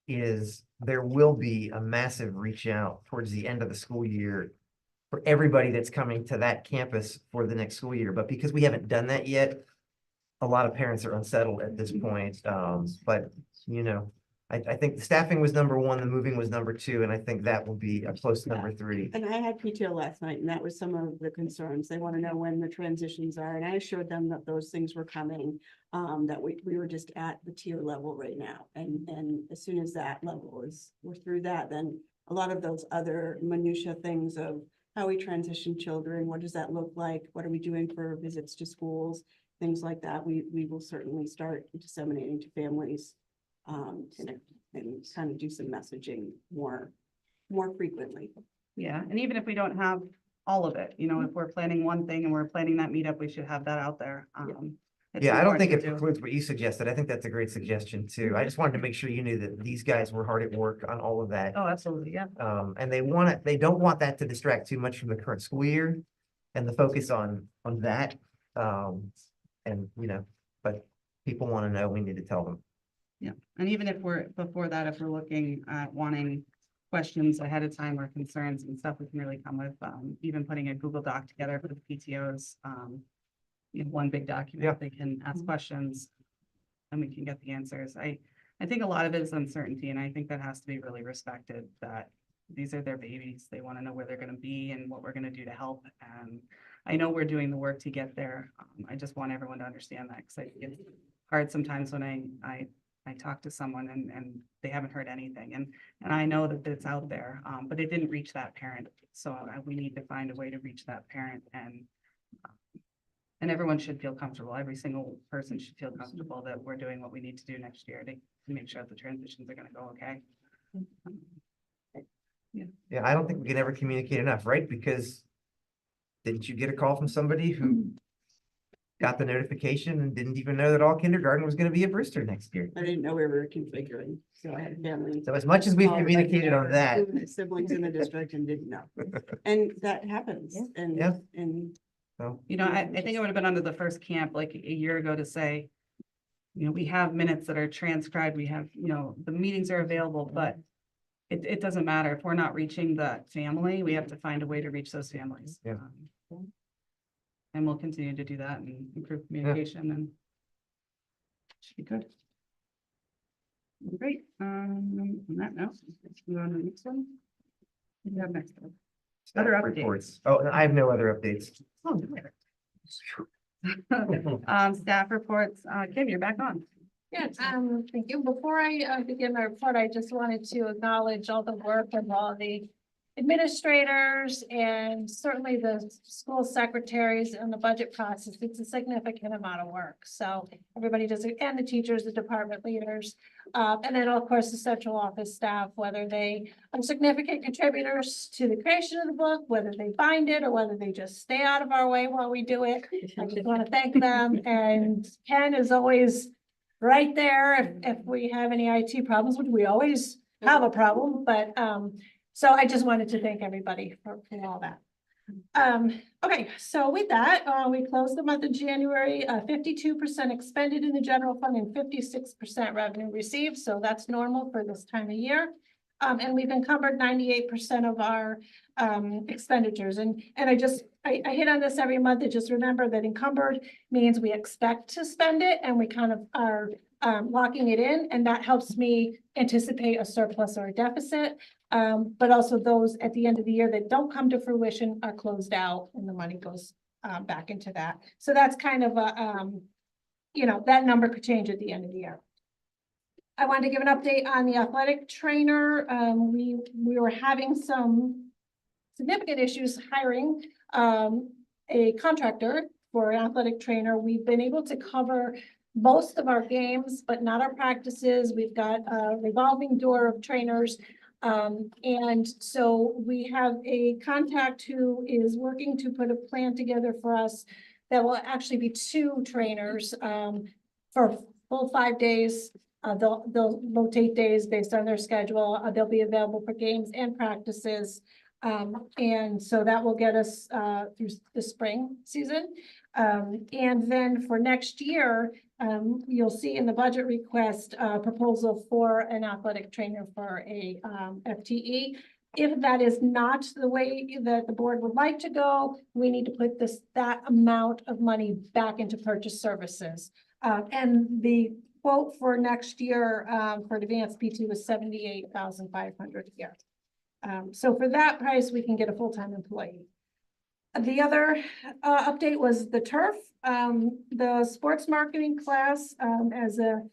is there will be a massive reach out towards the end of the school year for everybody that's coming to that campus for the next school year. But because we haven't done that yet, a lot of parents are unsettled at this point. But you know, I think the staffing was number one, the moving was number two, and I think that will be a close number three. And I had PTO last night, and that was some of the concerns. They want to know when the transitions are, and I assured them that those things were coming. That we were just at the tier level right now, and as soon as that level we're through that, then a lot of those other minutia things of how we transition children, what does that look like? What are we doing for visits to schools? Things like that, we will certainly start disseminating to families. And kind of do some messaging more frequently. Yeah, and even if we don't have all of it, you know, if we're planning one thing and we're planning that meetup, we should have that out there. It's Yeah, I don't think it important to do. precludes what you suggested. I think that's a great suggestion too. I just wanted to make sure you knew that these guys were hard at work on all of that. Oh, absolutely, yeah. And they don't want that to distract too much from the current school year and the focus on that. And you know, but people want to know, we need to tell them. Yeah, and even if we're, before that, if we're looking at wanting questions ahead of time or concerns and stuff, we can really come with, even putting a Google Doc together for the PTOs. You know, one big document, they can ask questions and we can get the answers. I think a lot of it is uncertainty, and I think that has to be really respected, that these are their babies. They want to know where they're going to be and what we're going to do to help. And I know we're doing the work to get there. I just want everyone to understand that, because I think it's hard sometimes when I talk to someone and they haven't heard anything, and I know that it's out there, but it didn't reach that parent. So we need to find a way to reach that parent, and everyone should feel comfortable. Every single person should feel comfortable that we're doing what we need to do next year to make sure the transitions are going to go okay. Yeah, I don't think we can ever communicate enough, right? Because didn't you get a call from somebody who got the notification and didn't even know that all kindergarten was going to be at Brewster next year? I didn't know we were configuring, so I had family. So as much as we've communicated on that. Siblings in the district and didn't know. And that happens. Yeah. And So, You know, I think it would have been under the first camp like a year ago to say, you know, we have minutes that are transcribed, we have, you know, the meetings are available, but it doesn't matter. If we're not reaching the family, we have to find a way to reach those families. Yeah. And we'll continue to do that and improve communication, and should be good. Great. On that note, let's move on to the next one. What do you have next? Other staff updates. reports. Oh, I have no other updates. Oh, no. Staff reports, Kim, you're back on. Yes, thank you. Before I begin my report, I just wanted to acknowledge all the work of all the administrators and certainly the school secretaries and the budget process. It's a significant amount of work. So everybody does it, and the teachers, the department leaders, and then of course the central office staff, whether they are significant contributors to the creation of the book, whether they bind it or whether they just stay out of our way while we do it. I just want to thank them. And Ken is always right there if we have any IT problems, which we always have a problem, but so I just wanted to thank everybody for all that. Okay, so with that, we closed the month of January, 52% expended in the general fund and 56% revenue received. So that's normal for this time of year. And we've encumbered 98% of our expenditures. And I hit on this every month. And just remember that encumbered means we expect to spend it, and we kind of are locking it in, and that helps me anticipate a surplus or a deficit. But also those at the end of the year that don't come to fruition are closed out, and the money goes back into that. So that's kind of a, you know, that number could change at the end of the year. I wanted to give an update on the athletic trainer. We were having some significant issues hiring a contractor for an athletic trainer. We've been able to cover most of our games, but not our practices. We've got a revolving door of trainers. And so we have a contact who is working to put a plan together for us that will actually be 2 trainers for full 5 days They'll rotate days based on their schedule. They'll be available for games and practices. And so that will get us through the spring season. And then for next year, you'll see in the budget request, proposal for an athletic trainer for a FTE. If that is not the way that the board would like to go, we need to put that amount of money back into purchase services. And the quote for next year for advanced PT was $78,500 a year. So for that price, we can get a full-time employee. The other update was the turf. The sports marketing class as a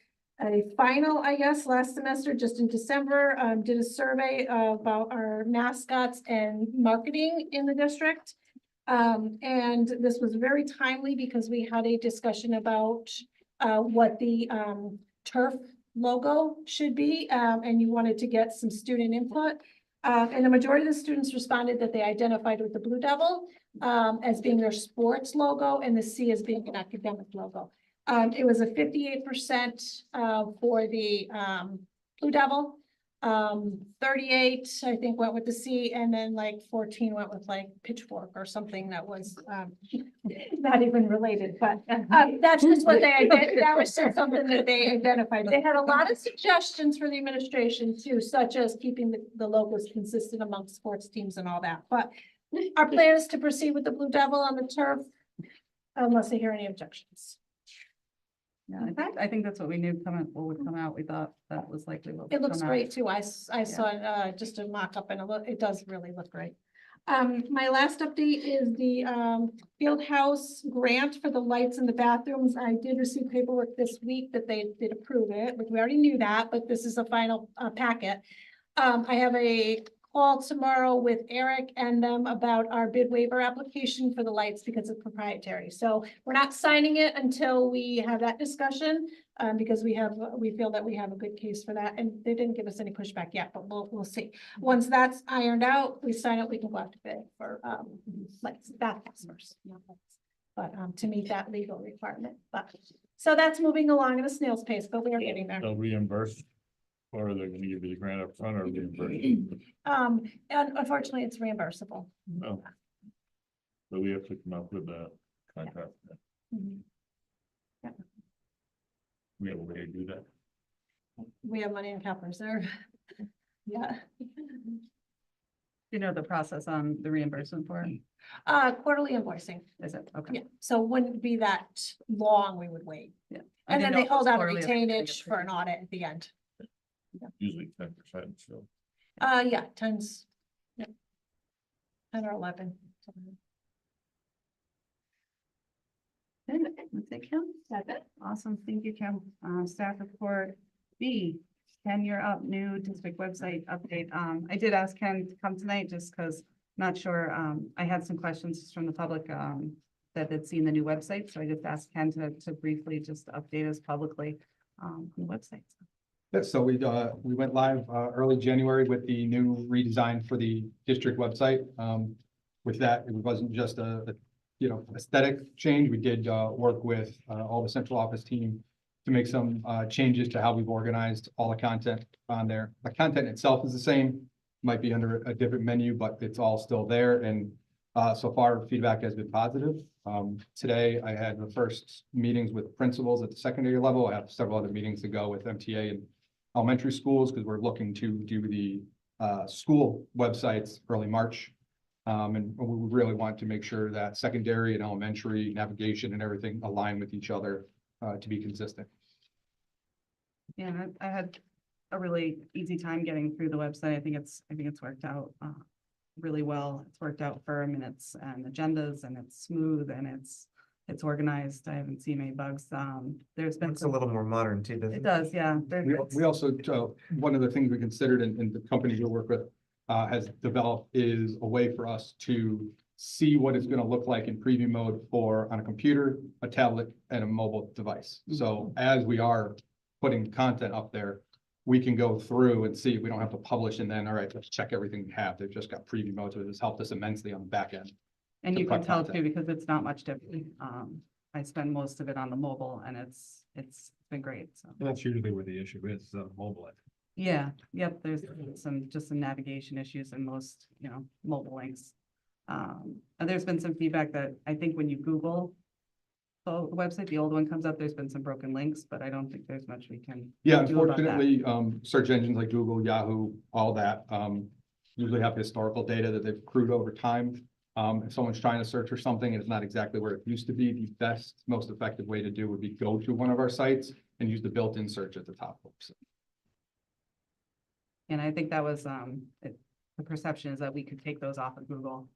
final, I guess, last semester, just in December, did a survey about our mascots and marketing in the district. And this was very timely because we had a discussion about what the turf logo should be, and you wanted to get some student input. And the majority of the students responded that they identified with the Blue Devil as being their sports logo and the C as being an academic logo. It was a 58% for the Blue Devil, 38, I think, went with the C, and then like 14 went with like pitchfork or something that was not even related, but that's just what they did. That was just something that they identified. They had a lot of suggestions for the administration too, such as keeping the logos consistent among sports teams and all that. But our plan is to proceed with the Blue Devil on the turf unless I hear any objections. Yeah, I think that's what we knew what would come out. We thought that was likely what would It looks come out. great too. I saw just a mock-up and it does really look great. My last update is the field house grant for the lights in the bathrooms. I did receive paperwork this week that they did approve it, but we already knew that, but this is a final packet. I have a call tomorrow with Eric and them about our bid waiver application for the lights because it's proprietary. So we're not signing it until we have that discussion because we feel that we have a good case for that. And they didn't give us any pushback yet, but we'll see. Once that's ironed out, we sign it, we can go out to bid for lights, bath customers. But to meet that legal requirement. But so that's moving along at a snail's pace, but we are getting there. They'll reimburse, or they're gonna give you the grant up front or reimburse? And unfortunately, it's reimbursable. No. So we have to come up with a contract. Mhm. Yeah. We have a way to do that. We have money in capital reserve. Yeah. You know the process on the reimbursement for it? Quarterly invoicing. Is it? Okay. Yeah, so it wouldn't be that long we would wait. Yeah. And then I didn't know they if it was hold out a quarterly or something. retainage for an audit at the end. Usually 10%, so. Yeah, 10s. Yeah. 10 or 11. Good. That's it, Kim? That's it. Awesome. Thank you, Kim. Staff report B, 10-year up new district website update. I did ask Ken to come tonight just because not sure. I had some questions from the public that had seen the new website. So I just asked Ken to briefly just update us publicly on the website. Yeah, so we went live early January with the new redesign for the district website. With that, it wasn't just a aesthetic change. We did work with all the central office team to make some changes to how we've organized all the content on there. The content itself is the same, might be under a different menu, but it's all still there. And so far, feedback has been positive. Today, I had the first meetings with principals at the secondary level. I have several other meetings to go with MTA and elementary schools because we're looking to do the school websites early March. And we really want to make sure that secondary and elementary navigation and everything align with each other to be consistent. Yeah, I had a really easy time getting through the website. I think it's worked out really well. It's worked out for minutes and agendas, and it's smooth and it's organized. I haven't seen any bugs. There's been It's a little more modern too, doesn't it? It does, yeah. We also, one of the things we considered in the companies we work with has developed is a way for us to see what it's going to look like in preview mode on a computer, a tablet, and a mobile device. So as we are putting content up there, we can go through and see. We don't have to publish and then, all right, let's check everything we have. They've just got preview mode, so it has helped us immensely on the back end. And you can tell too, because it's not much different. I spend most of it on the mobile and it's been great, so. And that's usually where the issue is, mobile. Yeah, yep, there's just some navigation issues in most, mobile links. And there's been some feedback that I think when you Google the website, the old one comes up, there's been some broken links, but I don't think there's much we can Yeah, do about that. unfortunately, search engines like Google, Yahoo, all that, usually have historical data that they've accrued over time. If someone's trying to search for something and it's not exactly where it used to be, the best, most effective way to do would be go to one of our sites and use the built-in search at the top. And I think that was, the perception is that we could take those off of Google.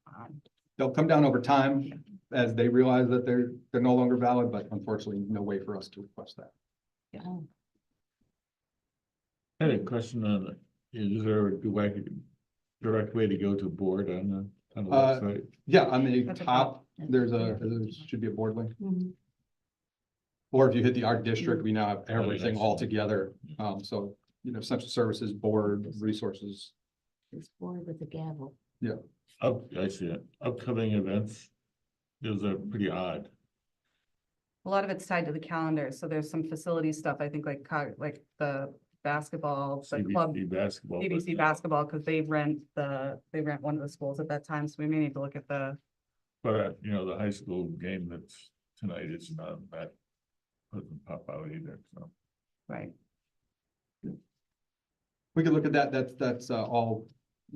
They'll come down over time as they realize that they're no longer valid, but unfortunately, no way for us to request that. Yeah. I had a question on, is there a direct way to go to board on the website? Yeah, on the At the top, top. there should be a board link. Mhm. Or if you hit the art district, we now have everything all together. So, central services, board, resources. This board with a gavel. Yeah. Oh, I see it. Upcoming events. Those are pretty odd. A lot of it's tied to the calendar, so there's some facility stuff, I think like the basketball, the club. CBC basketball. CBC basketball, because they rent one of the schools at that time, so we may need to look at the, But, the high school game that's tonight is not, that doesn't pop out either, so. right. We could look at that. That's all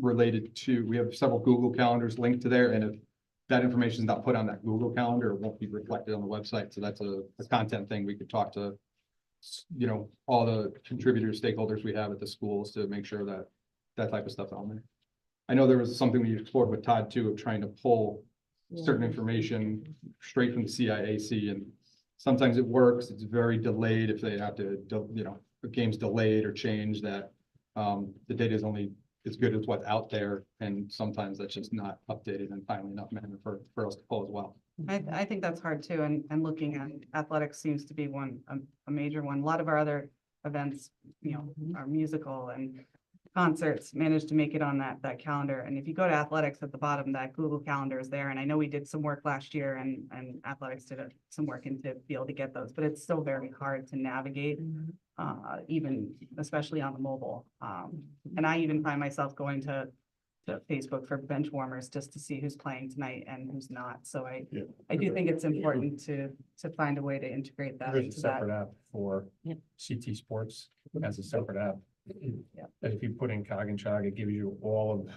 related to, we have several Google calendars linked to there. And if that information is not put on that Google calendar, it won't be reflected on the website. So that's a content thing. We could talk to, all the contributors, stakeholders we have at the schools to make sure that that type of stuff on there. I know there was something we explored with Todd too, of trying to pull certain information straight from the CIAC, and sometimes it works. It's very delayed if they have to, the game's delayed or changed, that the data is only as good as what's out there, and sometimes that's just not updated in timely enough manner for us to pull as well. I think that's hard too, and looking at athletics seems to be a major one. A lot of our other events, our musical and concerts managed to make it on that calendar. And if you go to athletics at the bottom, that Google calendar is there. And I know we did some work last year, and athletics did some work to be able to get those, but it's still very hard to navigate, even especially on the mobile. And I even find myself going to Facebook for bench warmers just to see who's playing tonight and who's not. So I do think it's important to find a way to integrate that There's a into that. separate app for CT Sports as a separate app. Yeah. And if you put in Cog and Chog, it gives you all of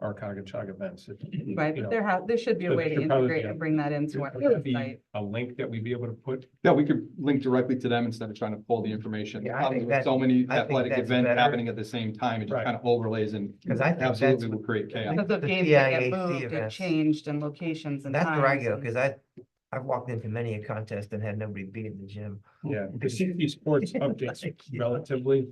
our Cog and Chog events. Right, but there should be a so way there to should probably integrate be a- and bring that into our There would be website. a link that we'd be able to put. Yeah, we could link directly to them instead of trying to pull the information. Yeah, I Probably think with so many I think athletic that's events better. happening at the same time, it just Right. kind of overlays and 'Cause I think that's absolutely will create chaos. Because of the games that get CIAC moved, get events. changed and locations and That's where I times go, and- because I've walked into many a contest and had nobody beat in the gym. Yeah, the CT Sports updates relatively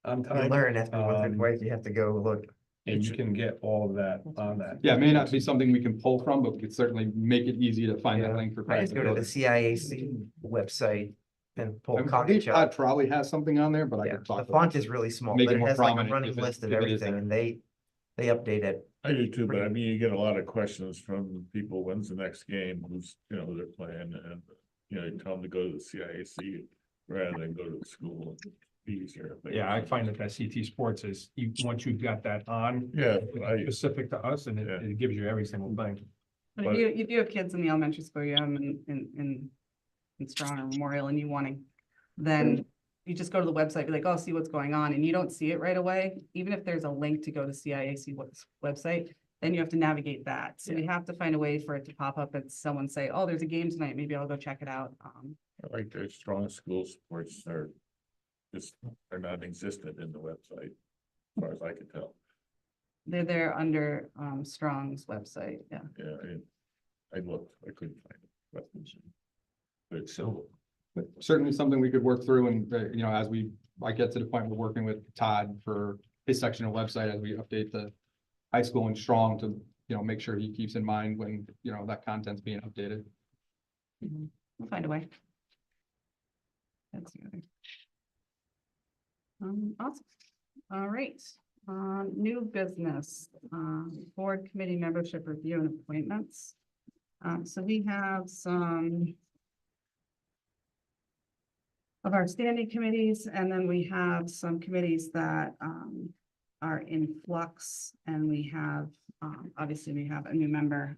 on You time. learn after once or twice, you have to go look. And you can get all of that on that. Yeah, it may not be something we can pull from, but we could certainly make it easy to find that Yeah. link for. I just go to the practicability. CIAC website and pull I Cog and believe Todd Chog. probably has something on there, but I Yeah, could talk. the to font him. is really small, Make but it it more has like a prominent running if it- list of if it is everything, there. and they update it. I do too, but I mean, you get a lot of questions from people, when's the next game, who's, who they're playing, and, you tell them to go to the CIAC rather than go to the school. It'd be easier. Yeah, I find that CT Sports is, once you've got that on. Yeah, it's specific to us, and it gives you every single thing. But if you have kids in the elementary school, you have them in Strong or Memorial, and you wanting, then you just go to the website, be like, oh, see what's going on, and you don't see it right away. Even if there's a link to go to CIAC website, then you have to navigate that. So we have to find a way for it to pop up and someone say, oh, there's a game tonight, maybe I'll go check it out. Like their strong school sports are they're non-existent in the website, as far as I can tell. They're there under Strong's website, yeah. Yeah, I looked, I couldn't find it. But it's so. But certainly something we could work through, and, as I get to the point we're working with Todd for his section of website, as we update the high school and Strong to, make sure he keeps in mind when, that content's being updated. We'll find a way. That's the other. Awesome. All right. New business, board committee membership review and appointments. So we have some of our standing committees, and then we have some committees that are in flux, and we have, obviously, we have a new member,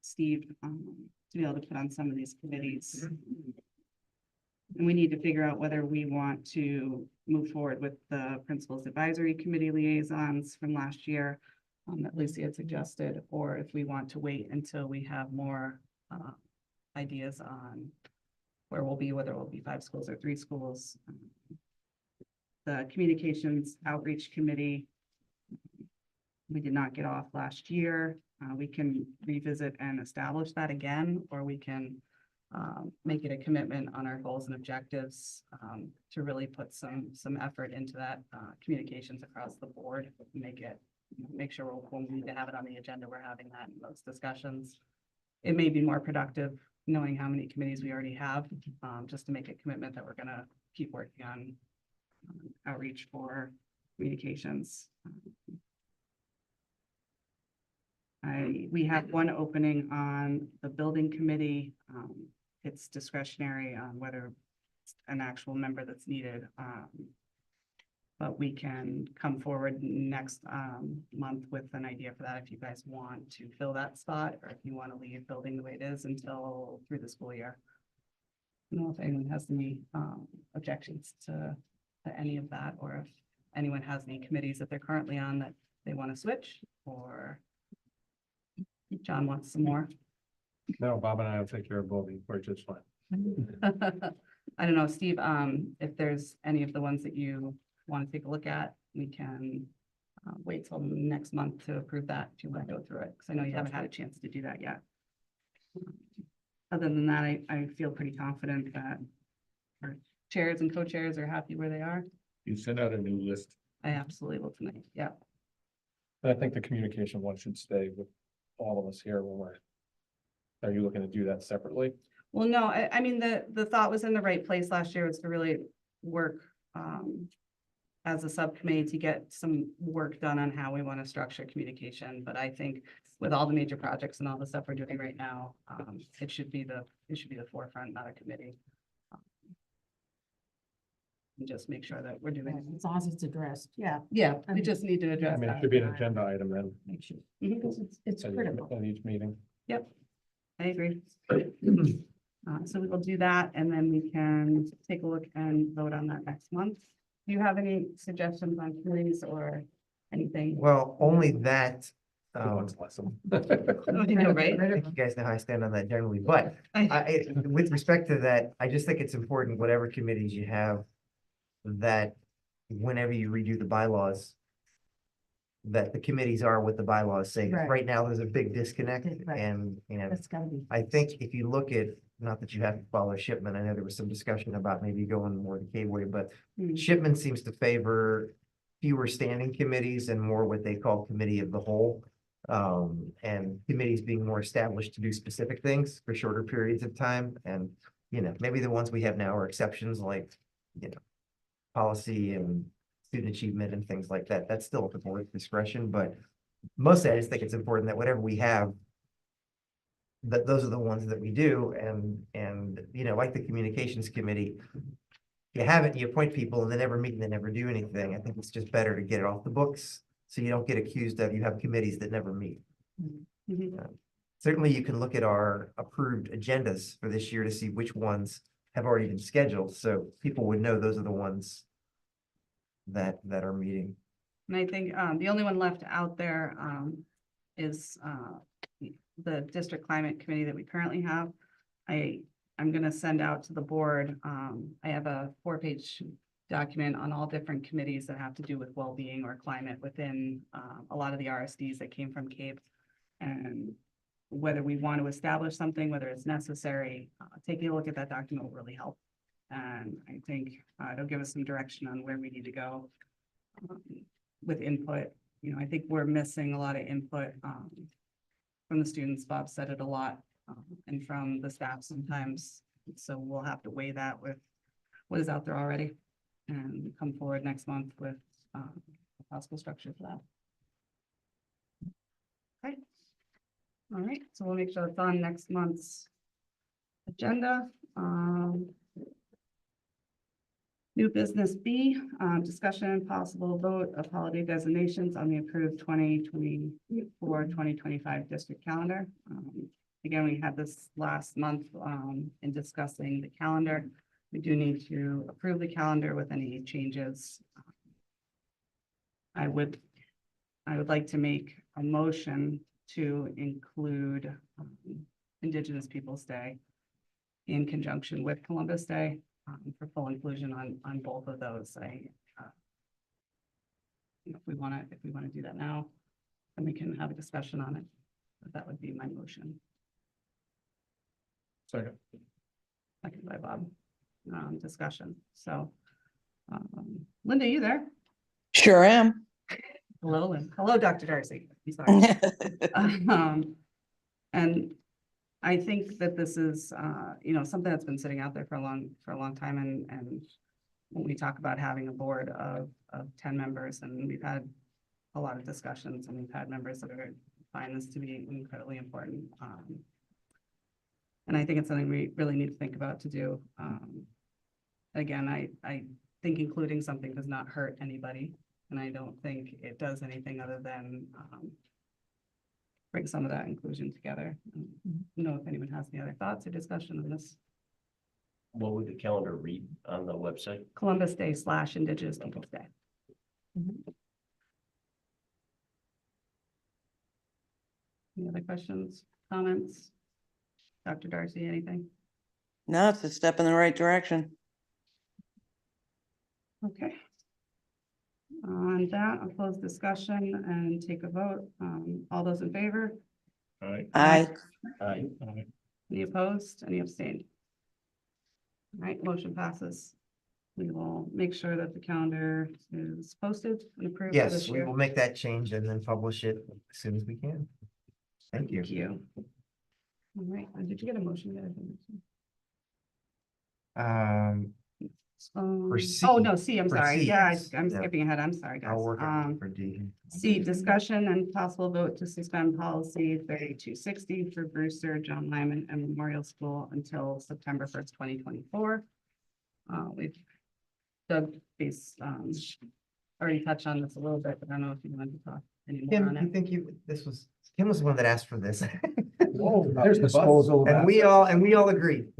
Steve, to be able to put on some of these committees. And we need to figure out whether we want to move forward with the Principals Advisory Committee liaisons from last year that Lucy had suggested, or if we want to wait until we have more ideas on where we'll be, whether it will be 5 schools or 3 schools. The Communications Outreach Committee, we did not get off last year. We can revisit and establish that again, or we can make it a commitment on our goals and objectives to really put some effort into that communications across the board, make sure when we need to have it on the agenda, we're having that in those discussions. It may be more productive knowing how many committees we already have, just to make a commitment that we're gonna keep working on outreach for communications. We have one opening on the building committee. It's discretionary on whether it's an actual member that's needed. But we can come forward next month with an idea for that if you guys want to fill that spot, or if you want to leave building the way it is until through the school year. I don't know if anyone has any objections to any of that, or if anyone has any committees that they're currently on that they want to switch, or John wants some more. No, Bob and I will take care of both. We're just fine. I don't know, Steve, if there's any of the ones that you want to take a look at, we can wait till next month to approve that if you want to go through it, because I know you haven't had a chance to do that yet. Other than that, I feel pretty confident that our chairs and co-chairs are happy where they are. You send out a new list. I absolutely will tonight, yeah. I think the communication one should stay with all of us here when are you looking to do that separately? Well, no, I mean, the thought was in the right place last year, was to really work as a subcommittee to get some work done on how we want to structure communication. But I think with all the major projects and all the stuff we're doing right now, it should be the forefront, not a committee. And just make sure that we're doing it. As long as it's addressed, yeah. Yeah, we just need to I address mean, it that. should be an agenda item then. Make sure, Mhm. because it's critical. At each meeting. Yep, I agree. So we will do that, and then we can take a look and vote on that next month. Do you have any suggestions on committees or anything? Well, only that, One's lesson. You know, right? I think you guys know how I stand on that generally, but with respect to that, I just think it's important, whatever committees you have, that whenever you redo the bylaws, that the committees are what the bylaws say. 'Cause Right. Right now, there's a big disconnect, Right. and, That's gotta be. I think if you look at, not that you have to follow Shipman, I know there was some discussion about maybe going more to K-way, but Hmm. Shipman seems to favor fewer standing committees and more what they call committee of the whole. And committees being more established to do specific things for shorter periods of time. And, maybe the ones we have now are exceptions, like, policy and student achievement and things like that. That's still at the board's discretion, but mostly I just think it's important that whatever we have, that those are the ones that we do, and like the communications committee, you have it, you appoint people and they never meet and they never do anything. I think it's just better to get it off the books, so you don't get accused of, you have committees that never meet. Mhm. Certainly, you can look at our approved agendas for this year to see which ones have already been scheduled, so people would know those are the ones that are meeting. And I think the only one left out there is the district climate committee that we currently have. I'm gonna send out to the board. I have a 4-page document on all different committees that have to do with well-being or climate within a lot of the RSDs that came from CAPE. And whether we want to establish something, whether it's necessary, taking a look at that document will really help. And I think it'll give us some direction on where we need to go with input. I think we're missing a lot of input from the students. Bob said it a lot, and from the staff sometimes. So we'll have to weigh that with what is out there already and come forward next month with a possible structure for that. Okay. All right, so we'll make sure it's on next month's agenda. New business B, discussion and possible vote of holiday designations on the approved 2024-2025 district calendar. Again, we had this last month in discussing the calendar. We do need to approve the calendar with any changes. I would like to make a motion to include Indigenous Peoples' Day in conjunction with Columbus Day for full inclusion on both of those. If we want to do that now, then we can have a discussion on it. But that would be my motion. Second. Second by Bob. Discussion. So, Linda, you there? Sure am. Hello, Lynn. Hello, Dr. Darcy. I'm sorry. And I think that this is, something that's been sitting out there for a long time. And when we talk about having a board of 10 members, and we've had a lot of discussions, and we've had members that find this to be incredibly important. And I think it's something we really need to think about to do. Again, I think including something does not hurt anybody. And I don't think it does anything other than bring some of that inclusion together. If anyone has any other thoughts or discussion on this. What would the calendar read on the website? Columbus Day / Indigenous Peoples' Day. Any other questions, comments? Dr. Darcy, anything? No, it's a step in the right direction. Okay. On that, I'll close discussion and take a vote. All those in favor? Aye. Aye. Aye. Any opposed? Any abstained? All right, motion passes. We will make sure that the calendar is posted and approved. for this Yes, we year. will make that change and then publish it as soon as we can. Thank you. Thank you. All right, did you get a motion yet? For C. Oh, no, C, I'm For sorry. C, Yeah, yes. I'm Yeah. skipping ahead. I'm sorry, guys. I'll work on it for D. C, discussion and possible vote to suspend policy 3260 for Brewster, John Lyman, and Memorial School until September 1st, 2024. We've Doug, already touched on this a little bit, but I don't know if you want to talk anymore Kim, on you it. think Kim was the one that asked for this. Oh, there's the disposal. And we all agreed.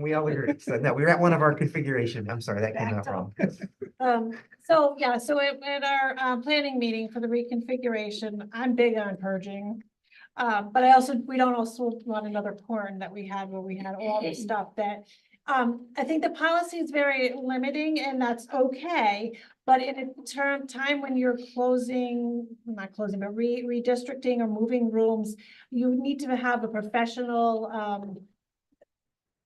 So no, we were at one of our configuration. I'm sorry, that came out wrong. So at our planning meeting for the reconfiguration, I'm big on purging. But we don't also want another porn that we had where we had all the stuff that, I think the policy is very limiting and that's okay. But in a time when you're not closing, but redistricting or moving rooms, you need to have a professional,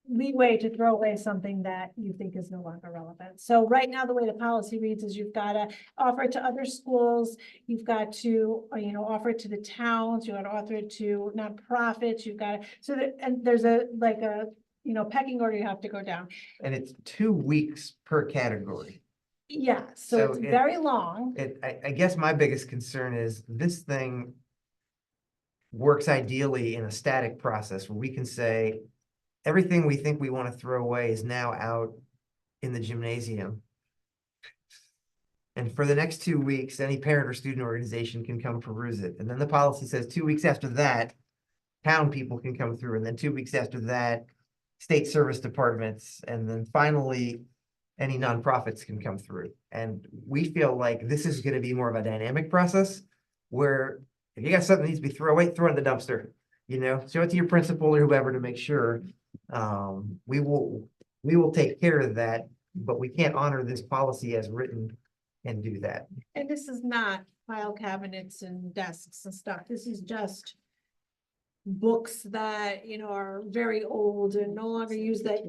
leeway to throw away something that you think is no longer relevant. So right now, the way the policy reads is you've got to offer it to other schools. You've got to, offer it to the towns. You got to offer it to nonprofits. You've got to, and there's a pecking order you have to go down. And it's 2 weeks per category. Yeah, so it's very long. I guess my biggest concern is this thing works ideally in a static process where we can say, everything we think we want to throw away is now out in the gymnasium. And for the next 2 weeks, any parent or student organization can come peruse it. And then the policy says 2 weeks after that, town people can come through. And then 2 weeks after that, state service departments. And then finally, any nonprofits can come through. And we feel like this is going to be more of a dynamic process where if you got something that needs to be thrown away, throw it in the dumpster, show it to your principal or whoever to make sure. We will take care of that, but we can't honor this policy as written and do that. And this is not file cabinets and desks and stuff. This is just books that, are very old and no longer used that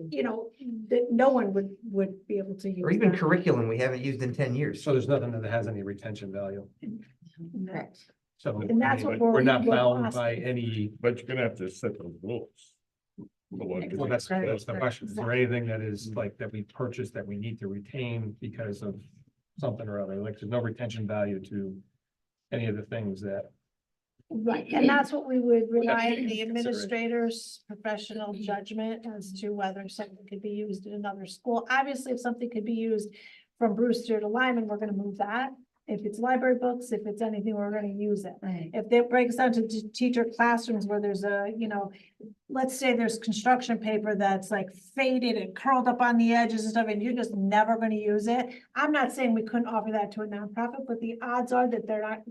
no one would be able to use. Or even that. curriculum we haven't used in 10 years. So there's nothing that has any retention value. Correct. So And that's what we're not we're bound asking. by any. But you're gonna have to set those rules. Well, that's the question. Is there anything that is like that we purchased that we need to retain because of something or other? Like there's no retention value to any of the things that. Right, and that's what we would rely on the Consideration. administrator's professional judgment as to whether something could be used in another school. Obviously, if something could be used from Brewster to Lyman, we're gonna move that. If it's library books, if it's anything, we're gonna use it. Right. If it breaks down to teacher classrooms where there's a, let's say there's construction paper that's like faded and curled up on the edges and stuff, and you're just never gonna use it. I'm not saying we couldn't offer that to a nonprofit, but the odds are that they're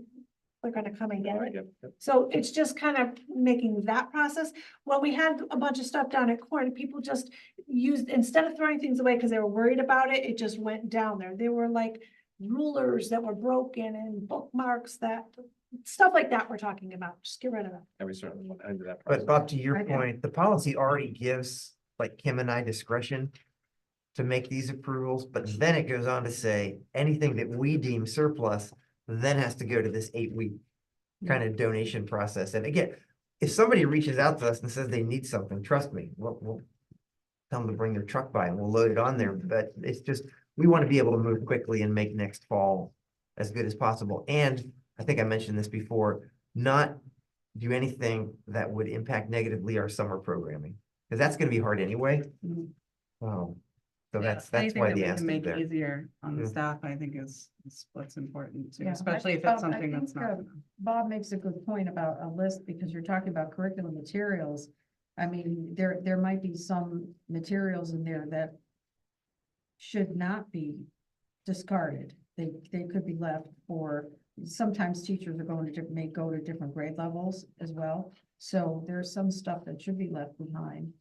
gonna come and get it. So it's just kind of making that process. Well, we had a bunch of stuff down at court, and people just used, instead of throwing things away because they were worried about it, it just went down there. They were like rulers that were broken and bookmarks stuff like that we're talking about. Just get rid of them. Every certain end of that. But Bob, to your I know. point, the policy already gives like Kim and I discretion to make these approvals, but then it goes on to say anything that we deem surplus then has to go to this 8-week kind of donation process. And again, if somebody reaches out to us and says they need something, trust me, we'll tell them to bring their truck by and we'll load it on there. But it's just, we want to be able to move quickly and make next fall as good as possible. And I think I mentioned this before, not do anything that would impact negatively our summer programming, because that's going to be hard anyway. So that's Anything why that the we can ask is make there. easier on the Yeah. staff, I think is what's important too, Yeah, especially if I it's something that's think, not. Bob makes a good point about a list, because you're talking about curriculum materials. I mean, there might be some materials in there that should not be discarded. They could be left for, sometimes teachers are going to, may go to different grade levels as well. So there's some stuff that should be left behind.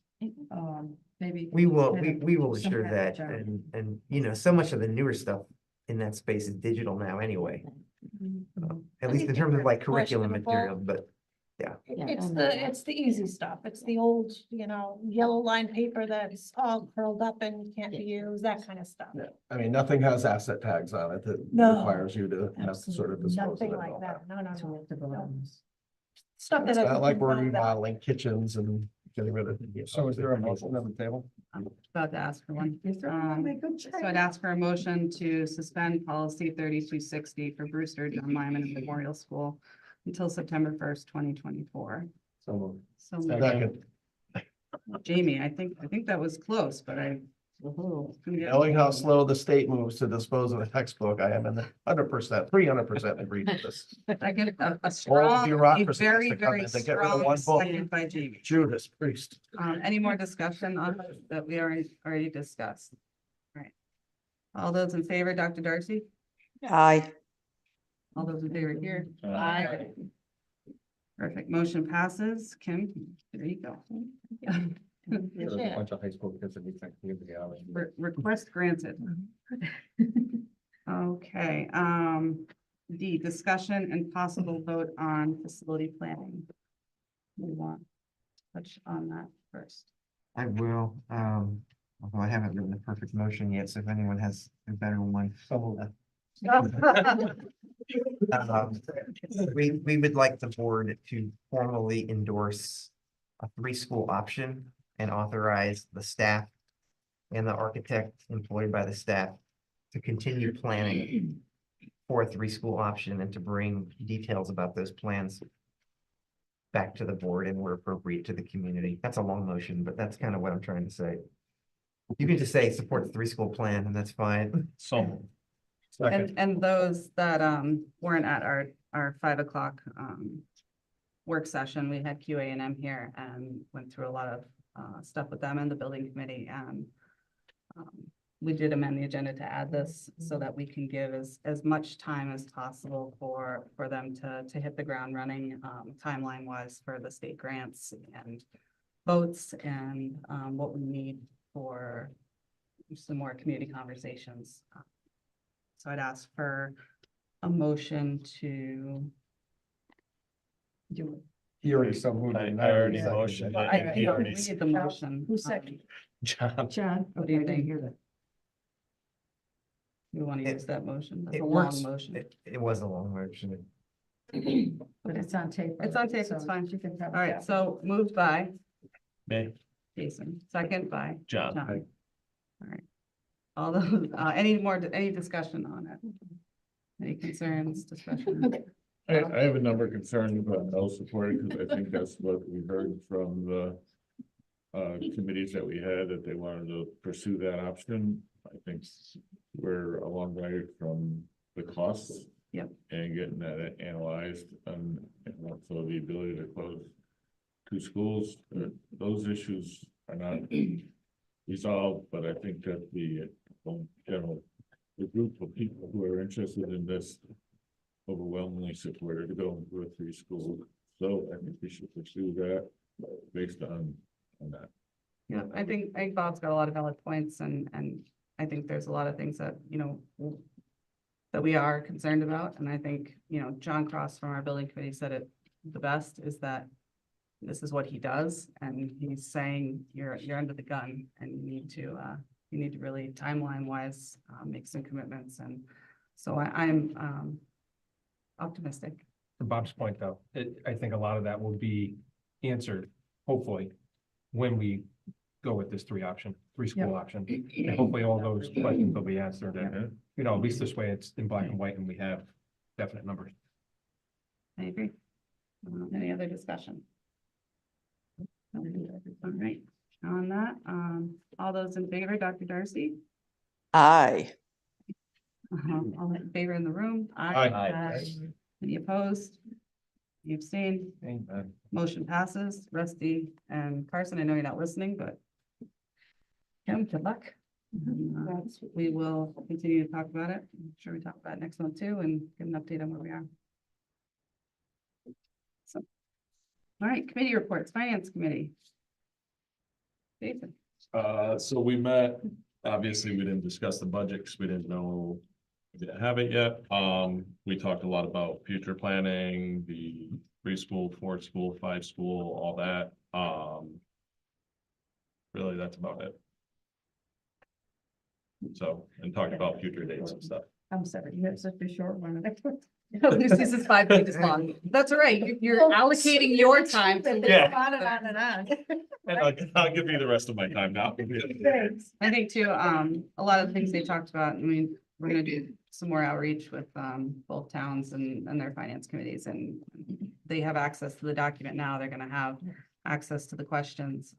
Maybe. We will some ensure kind of that, chart. and so much of the newer stuff in that space is digital now anyway. At least in terms of like curriculum Questionable. material, but yeah. It's the easy stuff. It's the old, yellow line paper that's all curled up and can't be used, that kind of stuff. Yeah, I mean, nothing has asset tags on it that No, requires you to have to sort of dispose of Nothing it. like all that. No. No. Stuff that. It's I not think like we we're know that. remodeling kitchens and getting rid of. So is there a motion on the table? I'm about to ask for one. Make good So I'd ask for a motion to suspend policy 3260 for Brewster, John Lyman Memorial School until September 1st, 2024. So So second, Jamie, I think that was close, but knowing how slow the state moves to dispose of a textbook, I am in 100%, 300% agree with this. I get a All strong, a bureaucracy has very, to come very in to get rid of strong one book. second by Jamie. Judas Priest. Any more discussion on that we already discussed? All right. All those in favor, Dr. Darcy? Aye. All those in favor here? Aye. Perfect. Motion passes. Kim, there you go. There's a bunch of high school kids that need to hours. Request granted. Okay, D, discussion and possible vote on facility planning. We want to touch on that first. I will, although I haven't written the perfect motion yet, so if anyone has a better one. We would like the board to formally endorse a 3-school option and authorize the staff and the architect employed by the staff to continue planning for a 3-school option and to bring details about those plans back to the board and where appropriate to the community. That's a long motion, but that's kind of what I'm trying to say. You can just say support the 3-school plan and that's fine. So. And those that weren't at our 5 o'clock work session, we had QA&M here and went through a lot of stuff with them and the building committee, and we did amend the agenda to add this so that we can give as much time as possible for them to hit the ground running, timeline wise for the state grants and votes and what we need for some more community conversations. So I'd ask for a motion to do it. He already so moved. I already motioned. Well, it. He already we need the motion. Who's second? John. John. What do you Okay, I didn't think? hear that. You want to use that motion? That's It a works. long motion. It was a long motion. But it's on tape. It's on tape, so it's fine. you can have All right, that. so moved by Me, Jason, second by John. John. All right. All those, any discussion on it? Any concerns, discussion? I have a number of concerns, but I'll support it because I think that's what we heard from the committees that we had, that they wanted to pursue that option. I think we're a long way from the costs. Yep. And getting that analyzed and also the ability to close two schools, those issues are not resolved, but I think that the general, the group of people who are interested in this overwhelmingly supported going to a three school. So I think we should pursue that based on that. Yeah, I think Bob's got a lot of valid points and I think there's a lot of things that, you know, that we are concerned about. And I think, you know, John Cross from our building committee said it the best is that this is what he does. And he's saying you're under the gun and you need to really timeline wise, make some commitments. And so I'm optimistic. To Bob's point, though, I think a lot of that will be answered, hopefully, when we go with this three school option. And hopefully all those questions will be answered, and, you know, at least this way it's in black and white and we have definite numbers. I agree. Any other discussion? All right, on that, all those in favor, Dr. Darcy? Aye. All in favor in the room? Aye. Any opposed? You abstained? Amen. Motion passes. Rusty and Carson, I know you're not listening, but Kim, good luck. We will continue to talk about it. I'm sure we talk about it next month too and get an update on where we are. So, all right, committee reports, Finance Committee. Jason. So we met, obviously, we didn't discuss the budget because we didn't know, we didn't have it yet. We talked a lot about future planning, the preschool, 4 school, 5 school, all that. Really, that's about it. So, and talked about future dates and stuff. I'm sorry, you have such a short one. This is 5 pages long. That's all right. You're allocating your time. To Yeah. On and on and on. And I'll give you the rest of my time now. Thanks. I think too, a lot of the things they talked about, I mean, we're gonna do some more outreach with, both towns and their finance committees, and they have access to the document now. They're gonna have access to the questions,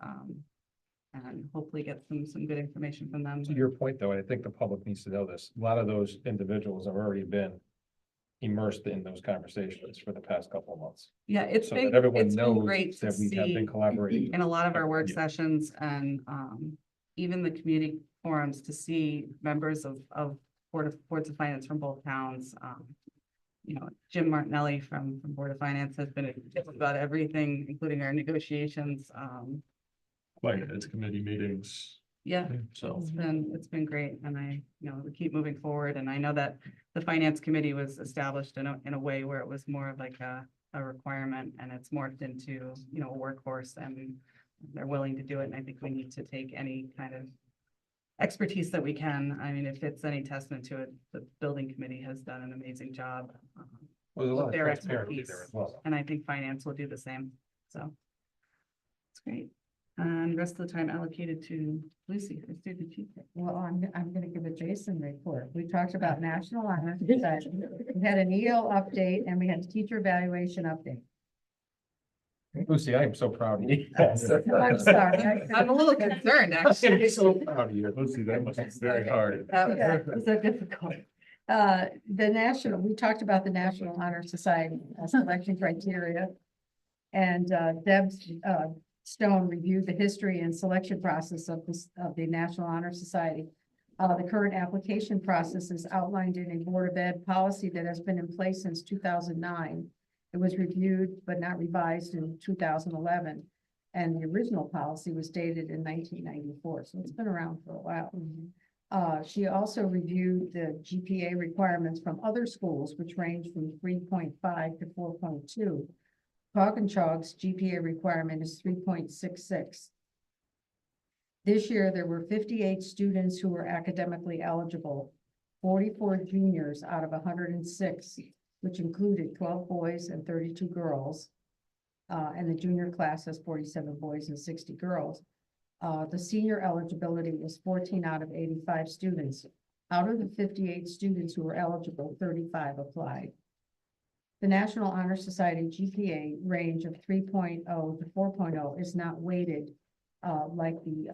and hopefully get some good information from them. To your point, though, I think the public needs to know this. A lot of those individuals have already been immersed in those conversations for the past couple of months. Yeah, So that everyone it's been knows great to that we have see been collaborating. in a lot of our work Yeah. sessions and, even the community forums to see members of boards of finance from both towns. You know, Jim Martinelli from Board of Finance has been about everything, including our negotiations. Finance committee meetings. Yeah, So. it's been great, and we keep moving forward, and I know that the finance committee was established in a way where it was more of like a requirement, and it's morphed into, a workforce, and they're willing to do it, and I think we need to take any kind of expertise that we can. I mean, if it's any testament to it, the building committee has done an amazing job. Well, there's a lot with of their transparency expertise, there as well. and I think finance will do the same, so. It's great. And rest of the time allocated to Lucy for student feedback. Well, I'm gonna give a Jason report. We talked about National Honor Society. We had an EL update and we had a teacher evaluation update. Lucy, I am so proud of you. I'm sorry. I'm a little concerned, actually. I'm so proud of you. Lucy, that must be very hard. That was so difficult. We talked about the National Honor Society selection criteria. And Deb Stone reviewed the history and selection process of the National Honor Society. The current application process is outlined in a Board of Ed policy that has been in place since 2009. It was reviewed but not revised in 2011. And the original policy was dated in 1994, so it's been around for a while. She also reviewed the GPA requirements from other schools, which range from 3.5 to 4.2. Coggenchog's GPA requirement is 3.66. This year, there were 58 students who were academically eligible, 44 juniors out of 106, which included 12 boys and 32 girls. And the junior class has 47 boys and 60 girls. The senior eligibility was 14 out of 85 students. Out of the 58 students who were eligible, 35 applied. The National Honor Society GPA range of 3.0 to 4.0 is not weighted like the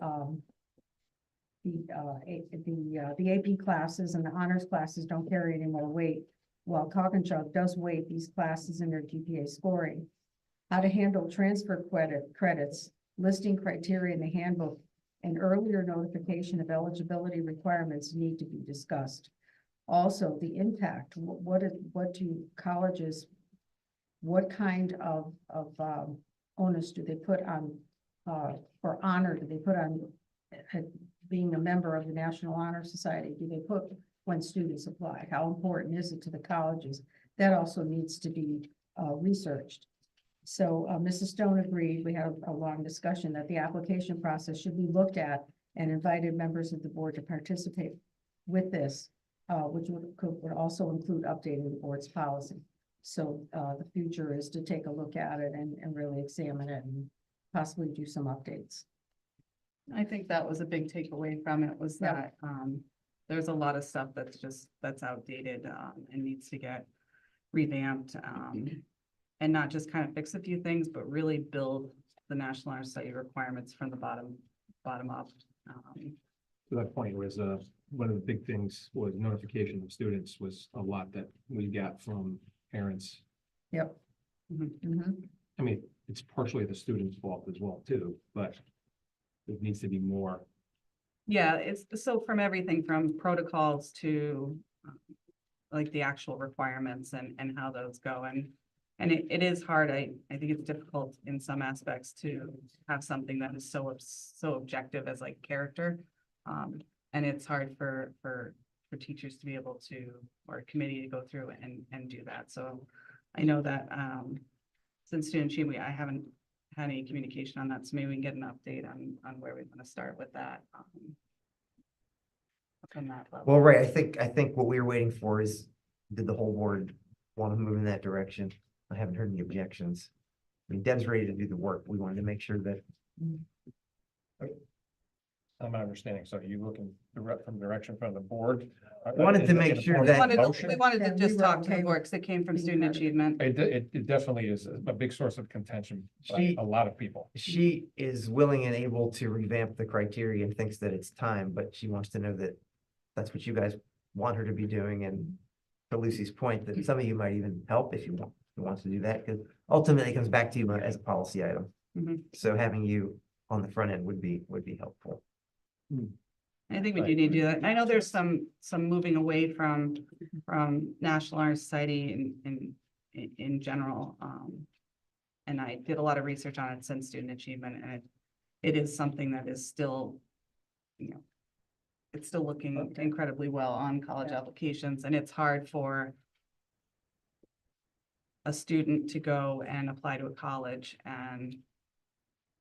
the AP classes and the honors classes don't carry any more weight, while Cognitive does weight these classes in their GPA scoring. How to handle transfer credits, listing criteria in the handbook, and earlier notification of eligibility requirements need to be discussed. Also, the impact, what do colleges, what kind of onus do they put on, or honor do they put on being a member of the National Honor Society? Do they put when students apply? How important is it to the colleges? That also needs to be researched. So Mrs. Stone agreed, we had a long discussion that the application process should be looked at and invited members of the board to participate with this, which would also include updating the board's policy. So the future is to take a look at it and really examine it and possibly do some updates. I think that was a big takeaway from it, was that there's a lot of stuff that's outdated and needs to get revamped. And not just kind of fix a few things, but really build the National Honor Society requirements from the bottom up. To that point was, one of the big things was notification of students was a lot that we got from parents. Yep. I mean, it's partially the student's fault as well too, but it needs to be more. Yeah, it's so from everything from protocols to like the actual requirements and how those go. And it is hard. I think it's difficult in some aspects to have something that is so objective as like character. And it's hard for teachers to be able to, or a committee to go through and do that. So I know that since student achievement, I haven't had any communication on that. So maybe we can get an update on where we want to start with that. From that level. Well, right, I think what we were waiting for is, did the whole board want to move in that direction? I haven't heard any objections. I mean, Deb's ready to do the work. We wanted to make sure that. I'm not understanding. So are you looking from direction from the board? Wanted to make sure that. We wanted to just talk to the board because it came from student achievement. It definitely is a big source of contention by a lot of people. She is willing and able to revamp the criteria and thinks that it's time, but she wants to know that that's what you guys want her to be doing. And to Lucy's point, that some of you might even help if you want to do that, because ultimately it comes back to you as a policy item. So having you on the front end would be helpful. I think we do need to do that. I know there's some moving away from National Honor Society in general. And I did a lot of research on it since student achievement, and it is something that is still, it's still looking incredibly well on college applications, and it's hard for a student to go and apply to a college, and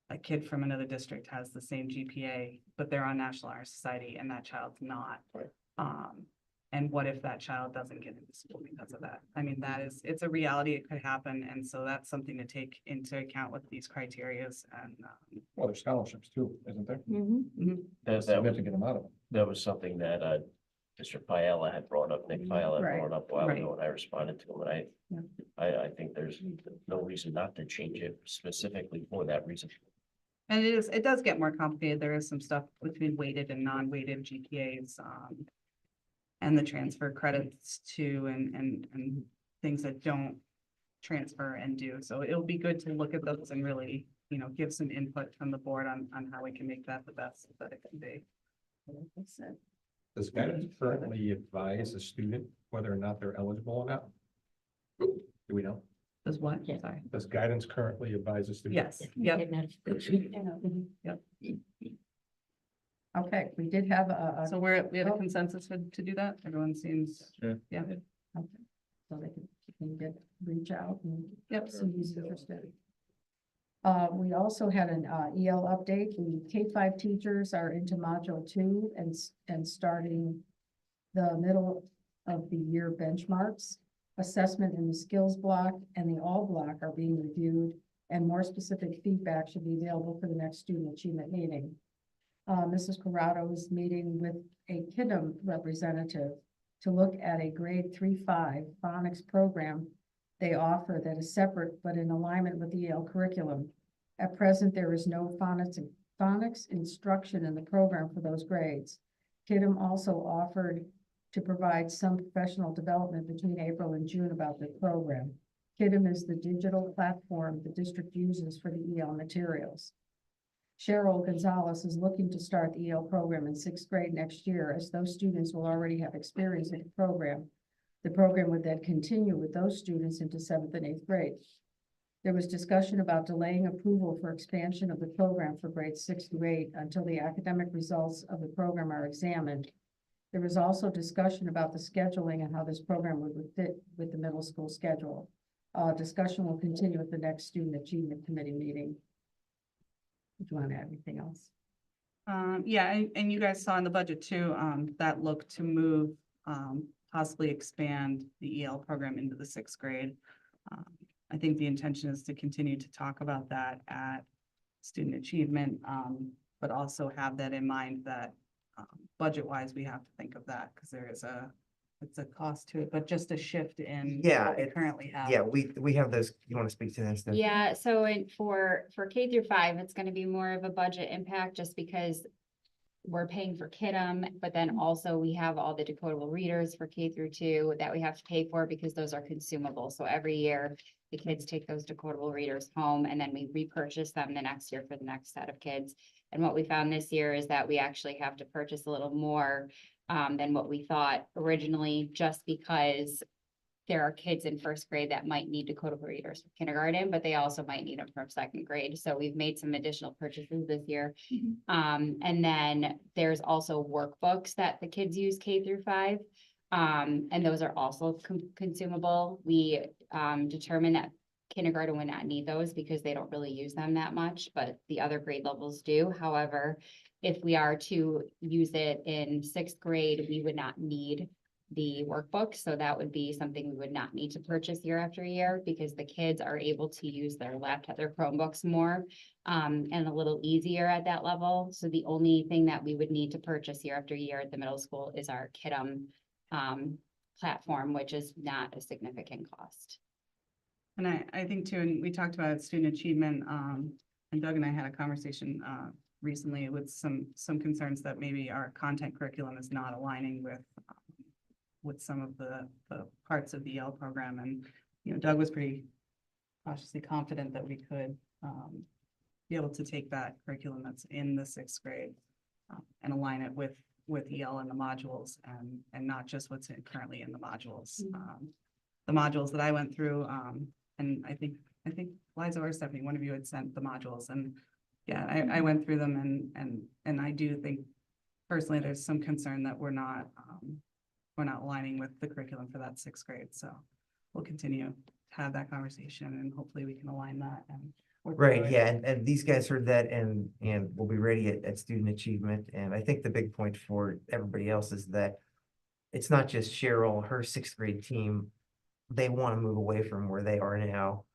a kid from another district has the same GPA, but they're on National Honor Society and that child's not. And what if that child doesn't get into school because of that? I mean, it's a reality, it could happen, and so that's something to take into account with these criterias. And well, there's scholarships too, isn't there? Significant amount of them. That was something that Mr. Fiala had brought up, Nick Fiala had brought up a while ago, and I responded to him, and I think there's no reason not to change it specifically for that reason. And it does get more complicated. There is some stuff between weighted and non-weighted GPAs, and the transfer credits too, and things that don't transfer and do. So it'll be good to look at those and really, give some input from the board on how we can make that the best that it can be. Does guidance currently advise a student whether or not they're eligible or not? Do we know? Does what? Sorry. Does guidance currently advise a student? Yes. Yep. Yep. Okay, we did have So we have a consensus to do that? Everyone seems. Yeah. Okay. So they can reach out and see who's interested. We also had an EL update. The K-5 teachers are into module 2 and starting the middle of the year benchmarks. Assessment in the skills block and the all block are being reviewed, and more specific feedback should be available for the next student achievement meeting. Mrs. Corrado is meeting with a KIDM representative to look at a grade 3-5 phonics program they offer that is separate but in alignment with the EL curriculum. At present, there is no phonics instruction in the program for those grades. KIDM also offered to provide some professional development between April and June about the program. KIDM is the digital platform the district uses for the EL materials. Cheryl Gonzalez is looking to start the EL program in 6th grade next year, as those students will already have experience in the program. The program would then continue with those students into 7th and 8th grade. There was discussion about delaying approval for expansion of the program for grades 6 to 8 until the academic results of the program are examined. There was also discussion about the scheduling and how this program would fit with the middle school schedule. Discussion will continue at the next Student Achievement Committee meeting. Do you want to add anything else? Yeah, and you guys saw in the budget too, that look to move, possibly expand the EL program into the 6th grade. I think the intention is to continue to talk about that at Student Achievement, but also have that in mind that budget-wise, we have to think of that because there is it's a cost to it, but just a shift in what we currently have. Yeah, we have those. You want to speak to that stuff? Yeah, so for K through 5, it's gonna be more of a budget impact just because we're paying for KIDM, but then also we have all the decodable readers for K through 2 that we have to pay for because those are consumable. So every year the kids take those decodable readers home and then we repurchase them the next year for the next set of kids. And what we found this year is that we actually have to purchase a little more than what we thought originally, just because there are kids in 1st grade that might need decodable readers for kindergarten, but they also might need them from 2nd grade. So we've made some additional purchases this year. And then there's also workbooks that the kids use K through 5. And those are also consumable. We determined that kindergarten would not need those because they don't really use them that much, but the other grade levels do. However, if we are to use it in 6th grade, we would not need the workbook. So that would be something we would not need to purchase year after year because the kids are able to use their laptop, their Chromebooks more and a little easier at that level. So the only thing that we would need to purchase year after year at the middle school is our KIDM platform, which is not a significant cost. And I think too, and we talked about student achievement, and Doug and I had a conversation recently with some concerns that maybe our content curriculum is not aligning with some of the parts of the EL program. And, you know, Doug was pretty cautiously confident that we could be able to take that curriculum that's in the 6th grade and align it with EL and the modules and not just what's currently in the modules. The modules that I went through, and I think Liza or Stephanie, one of you had sent the modules, and yeah, I went through them and I do think personally there's some concern that we're not aligning with the curriculum for that 6th grade. So we'll continue to have that conversation and hopefully we can align that and work Right, through it. yeah, and these guys heard that and we'll be ready at Student Achievement. And I think the big point for everybody else is that it's not just Cheryl, her 6th grade team. They want to move away from where they are now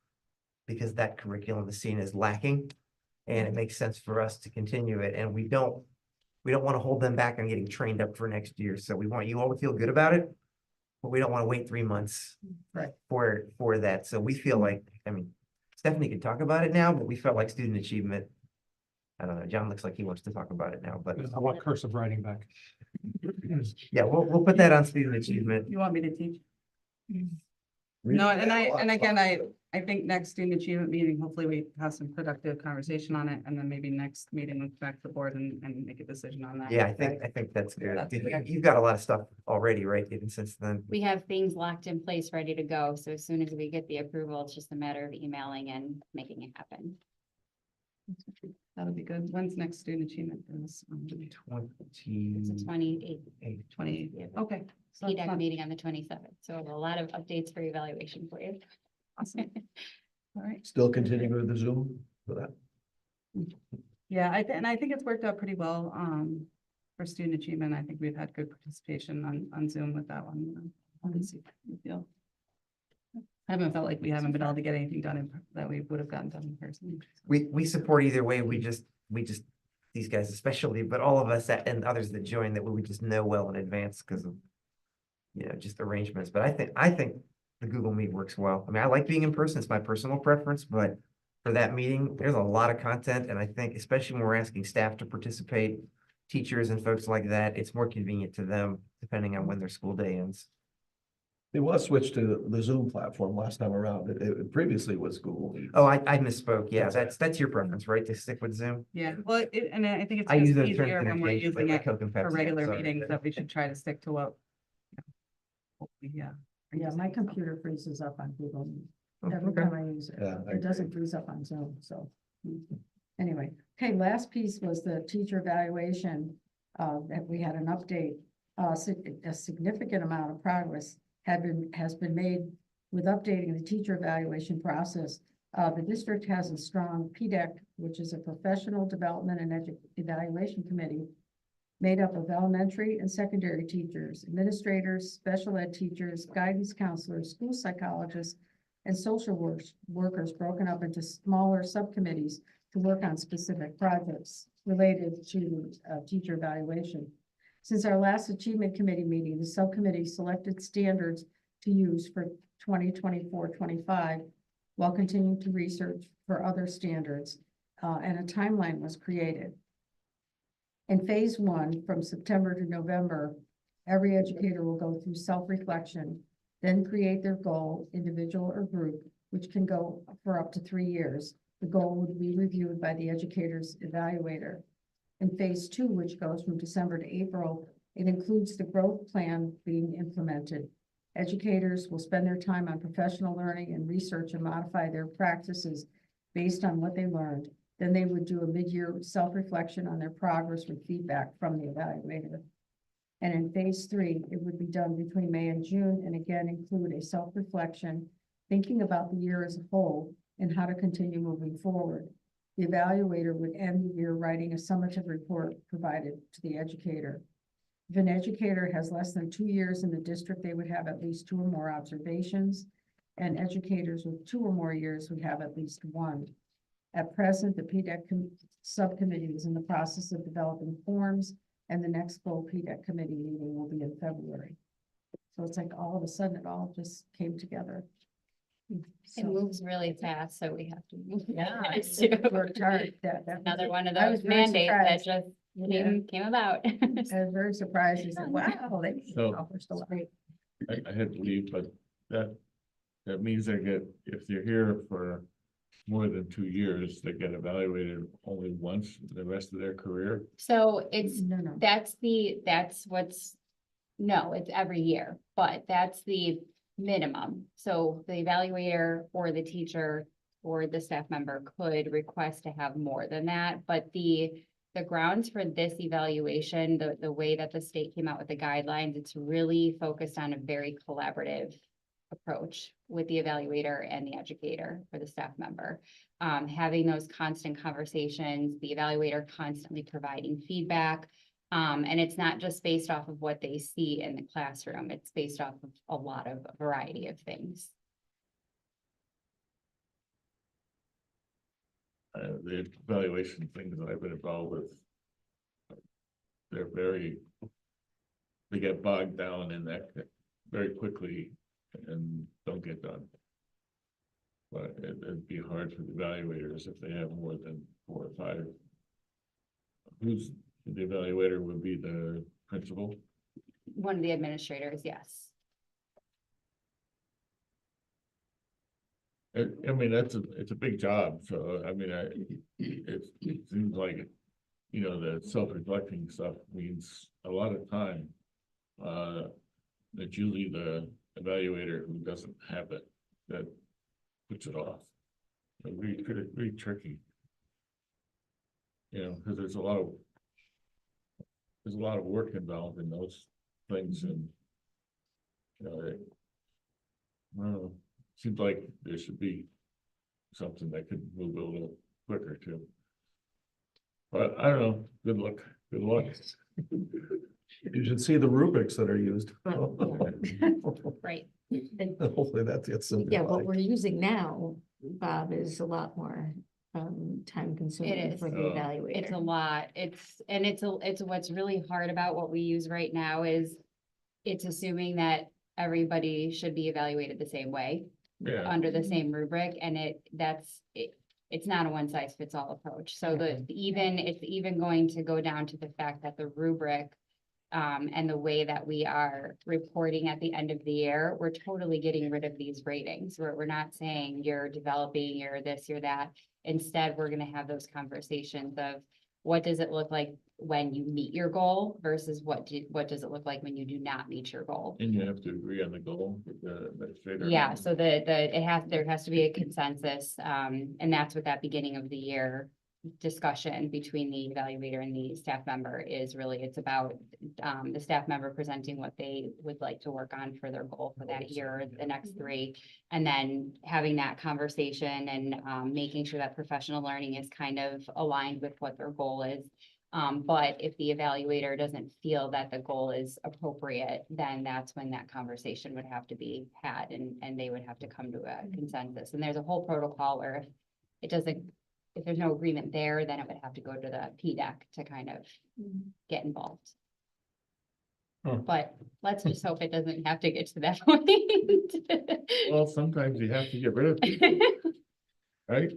because that curriculum is seen as lacking. And it makes sense for us to continue it. And we don't want to hold them back on getting trained up for next year. So we want you all to feel good about it, but we don't want to wait 3 months for that. So we feel like, I mean, Stephanie could talk about it now, but we felt like Student Achievement. I don't know, John looks like he wants to talk about it now, but I want cursive writing back. yeah, we'll put that on Student Achievement. You want me to teach? No, and again, I think next student achievement meeting, hopefully we have some productive conversation on it, and then maybe next meeting we'll back to the board and make a decision on that. Yeah, I think that's good. You've got a lot of stuff already, right, even since then? We have things locked in place, ready to go. So as soon as we get the approval, it's just a matter of emailing and making it happen. That'll be good. When's next student achievement? Is It's the 28th. 28th. Okay. So that's PDAC not- meeting on the 27th. So a lot of updates for evaluation for you. Awesome. All right. Still continuing with the Zoom for that? Yeah, and I think it's worked out pretty well for student achievement. I think we've had good participation on Zoom with that one. Let's see how you feel. I haven't felt like we haven't been able to get anything done that we would have gotten done in person. We support either way. We just these guys especially, but all of us and others that join that we would just know well in advance because of just arrangements. But I think the Google Meet works well. I mean, I like being in person. It's my personal preference, but for that meeting. There's a lot of content, and I think especially when we're asking staff to participate, teachers and folks like that, it's more convenient to them depending on when their school day ends. It was switched to the Zoom platform last time around. It previously was Google Meet. Oh, I misspoke. Yeah, that's your preference, right? To stick with Zoom? Yeah, well, and I think it's I use just those terms easier when we're interchangeably, using like it Coke and for Pepsi, regular sorry. meetings, that we should try to stick to what. Yeah. Yeah, my computer freezes up on Google Meet Oh, every okay. time I use it. Yeah, I It doesn't agree. freeze up on Zoom, so. Anyway, okay, last piece was the teacher evaluation, that we had an update. A significant amount of progress has been made with updating the teacher evaluation process. The district has a strong PDEC, which is a professional development and evaluation committee made up of elementary and secondary teachers, administrators, special ed teachers, guidance counselors, school psychologists, and social workers broken up into smaller subcommittees to work on specific projects related to teacher evaluation. Since our last achievement committee meeting, the subcommittee selected standards to use for 2024-25 while continuing to research for other standards, and a timeline was created. In phase one, from September to November, every educator will go through self-reflection, then create their goal, individual or group, which can go for up to 3 years. The goal would be reviewed by the educator's evaluator. In phase two, which goes from December to April, it includes the growth plan being implemented. Educators will spend their time on professional learning and research and modify their practices based on what they learned. Then they would do a mid-year self-reflection on their progress with feedback from the evaluator. And in phase three, it would be done between May and June, and again include a self-reflection, thinking about the year as a whole and how to continue moving forward. The evaluator would end the year writing a summative report provided to the educator. If an educator has less than 2 years in the district, they would have at least 2 or more observations, and educators with 2 or more years would have at least 1. At present, the PDEC subcommittee is in the process of developing forms, and the next full PDEC committee meeting will be in February. So it's like all of a sudden it all just came together. It moves really fast, so we have to move. Yeah, fast, it too. worked hard. That Another one of I was those very mandates that surprised. just Yeah. came about. I was very surprised. I said, wow, they So- accomplished a lot. I had to leave, but that means if they're here for more than 2 years, they get evaluated only once the rest of their career. So it's, No. no, it's every year, but that's the minimum. So the evaluator or the teacher or the staff member could request to have more than that, but the grounds for this evaluation, the way that the state came out with the guidelines, it's really focused on a very collaborative approach with the evaluator and the educator or the staff member. Having those constant conversations, the evaluator constantly providing feedback. And it's not just based off of what they see in the classroom, it's based off of a lot of variety of things. The evaluation things that I've been involved with, they get bogged down in that very quickly and don't get done. But it'd be hard for the evaluators if they have more than 4 or 5. Who's the evaluator would be the principal? One of the administrators, yes. I mean, it's a big job, so I mean, it seems like, the self-reflecting stuff means a lot of time. That's usually the evaluator who doesn't have it that puts it off. It's really tricky. Because there's a lot of work involved in those things, and I don't know. Seems like there should be something that could move a little quicker too. But I don't know. Good luck. Good luck. You should see the rubrics that are used. Right. Hopefully that gets Yeah, what simplified. we're using now, Bob, is a lot more time consuming It is. for the evaluator. It's a lot. It's what's really hard about what we use right now is it's assuming that everybody should be evaluated the same way. Yeah. Under the same rubric, and it's not a one size fits all approach. So it's even going to go down to the fact that the rubric and the way that we are reporting at the end of the year, we're totally getting rid of these ratings. We're not saying you're developing, you're this, you're that. Instead, we're gonna have those conversations of what does it look like when you meet your goal versus what does it look like when you do not meet your goal? And you have to agree on the goal with the administrator. Yeah, so there has to be a consensus, and that's what that beginning of the year discussion between the evaluator and the staff member is really, it's about the staff member presenting what they would like to work on for their goal for that year, or the next 3, and then having that conversation and making sure that professional learning is kind of aligned with what their goal is. But if the evaluator doesn't feel that the goal is appropriate, then that's when that conversation would have to be had, and they would have to come to a consensus. And there's a whole protocol where if there's no agreement there, then it would have to go to the PDEC to kind of get involved. But let's just hope it doesn't have to get to that point. Well, sometimes you have to get rid of people, right?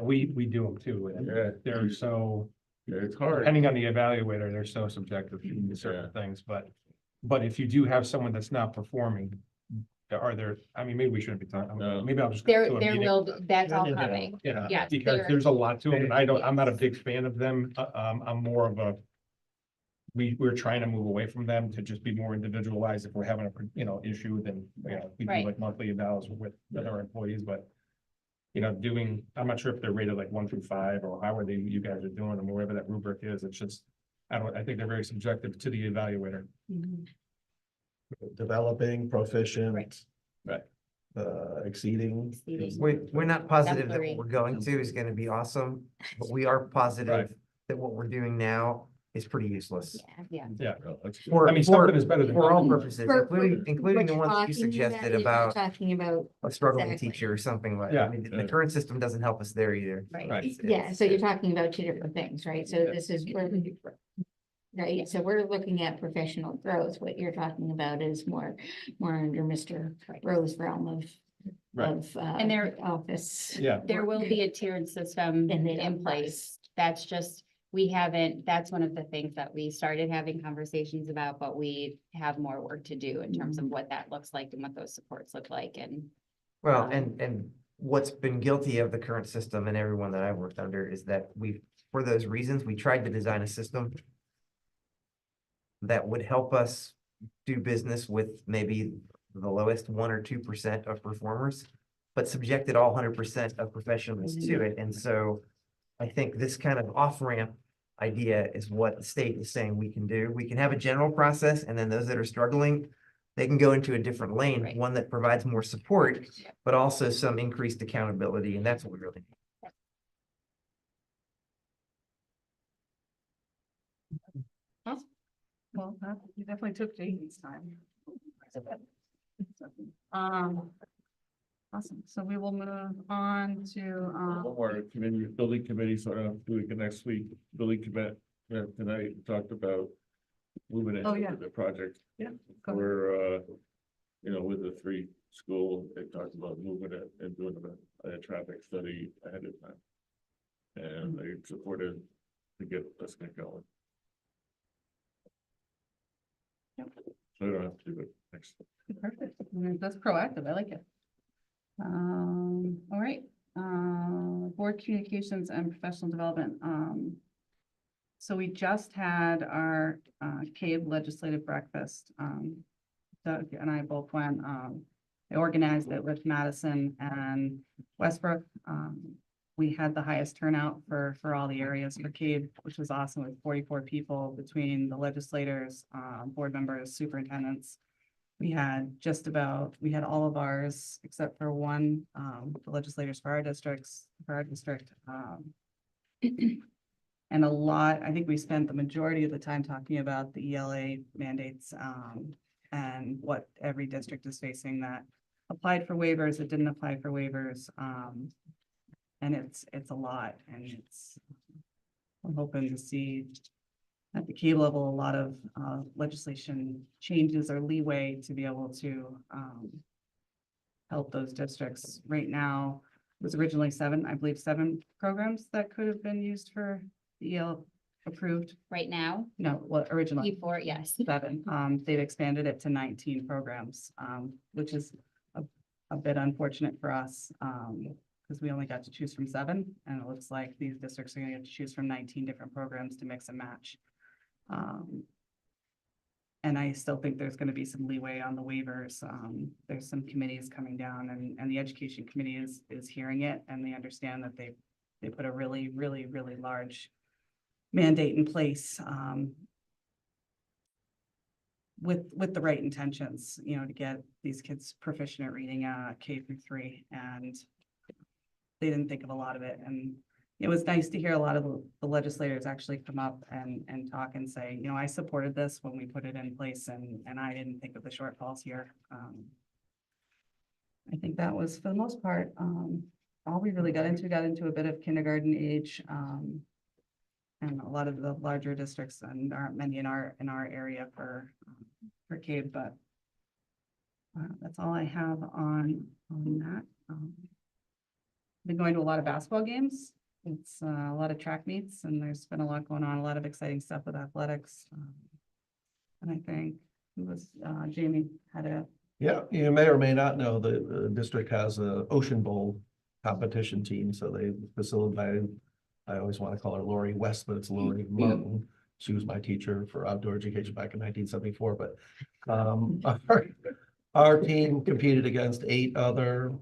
We do them too, and Yeah. they're so, It's hard. depending on the evaluator, they're so subjective to certain things, but if you do have someone that's not performing, are there, I mean, maybe we shouldn't be talking, maybe I'll just. There go to a meeting. will, that's all You know, coming. Yeah, Yes, because there- there's a lot to them, and I'm not a big fan of them. I'm more of a. We're trying to move away from them to just be more individualized. If we're having a, issue, then, we do Right. like monthly evals with our employees, but. I'm not sure if they're rated like 1 through 5, or how are you guys are doing them, or whatever that rubric is. It's just, I think they're very subjective to the evaluator. Developing, proficient. Right. Exceeding. We're not positive that Exemplary. what we're going to is gonna be awesome, but we are positive that what we're doing now is pretty useless. Yeah. Yeah. For, I mean, something is better than for all nothing. purposes, For- including the what ones you're you talking suggested you're about Talking about, a struggling Exactly. teacher or something like, Yeah. I mean, the current system doesn't help us there either. Right. yeah, so you're talking about 2 different things, right? So this is, right, so we're looking at professional growth. What you're talking about is more under Mr. Rose realm of And there- office. Yeah. There will be a tiered system And they in don't place. price. That's just, that's one of the things that we started having conversations about, but we have more work to do in terms of what that looks like and what those supports look like, and Well, and what's been guilty of the current system and everyone that I've worked under is that for those reasons, we tried to design a system that would help us do business with maybe the lowest 1 or 2% of performers, but subjected all 100% of professionals to it. And so I think this kind of off-ramp idea is what the state is saying we can do. We can have a general process, and then those that are struggling, they can go into a different lane, Right. one that provides more support, but also some increased accountability, and that's what we really need. Well, you definitely took Jason's time. Awesome, so we will move on to, One more committee, building committee, so I don't have to do it next week. Building commit, tonight we talked about moving Oh, yeah. into the project. Yeah, go ahead. We're, with the 3 school, they talked about moving it and doing a traffic study ahead of time. And they supported to get us going. Yep. So I don't have to do it next. Perfect. That's proactive. I like it. All right, board communications and professional development. So we just had our CABE legislative breakfast. Doug and I both went. I organized it with Madison and Westbrook. We had the highest turnout for all the areas for CABE, which was awesome, with 44 people between the legislators, board members, superintendents. We had all of ours except for one, the legislators for our district. And I think we spent the majority of the time talking about the ELA mandates, and what every district is facing that applied for waivers, that didn't apply for waivers. And it's a lot, and I'm hoping to see at the CABE level, a lot of legislation changes or leeway to be able to help those districts. Right now, was originally 7, I believe 7 programs that could have been used for the EL approved. Right now, No, well, originally before, yes. 7. They've expanded it to 19 programs, which is a bit unfortunate for us. Because we only got to choose from 7, and it looks like these districts are gonna get to choose from 19 different programs to mix and match. And I still think there's gonna be some leeway on the waivers. There's some committees coming down, and the education committee is hearing it, and they understand that they put a really, really, really large mandate in place, with the right intentions, you know, to get these kids proficient at reading, K-3, and they didn't think of a lot of it. And it was nice to hear a lot of the legislators actually come up and talk and say, you know, I supported this when we put it in place, and I didn't think of the shortfalls here. I think that was, for the most part, all we really got into a bit of kindergarten age, and a lot of the larger districts, and there aren't many in our area for CAVE, but that's all I have on that. Been going to a lot of basketball games. It's a lot of track meets, and there's been a lot going on, a lot of exciting stuff with athletics. And I think it was Jamie had a. Yeah, you may or may not know the district has a Ocean Bowl competition team, so they facilitated. I always want to call her Lori West, but it's Lori Martin. She was my teacher for outdoor education back in 1974. But our team competed against 8 other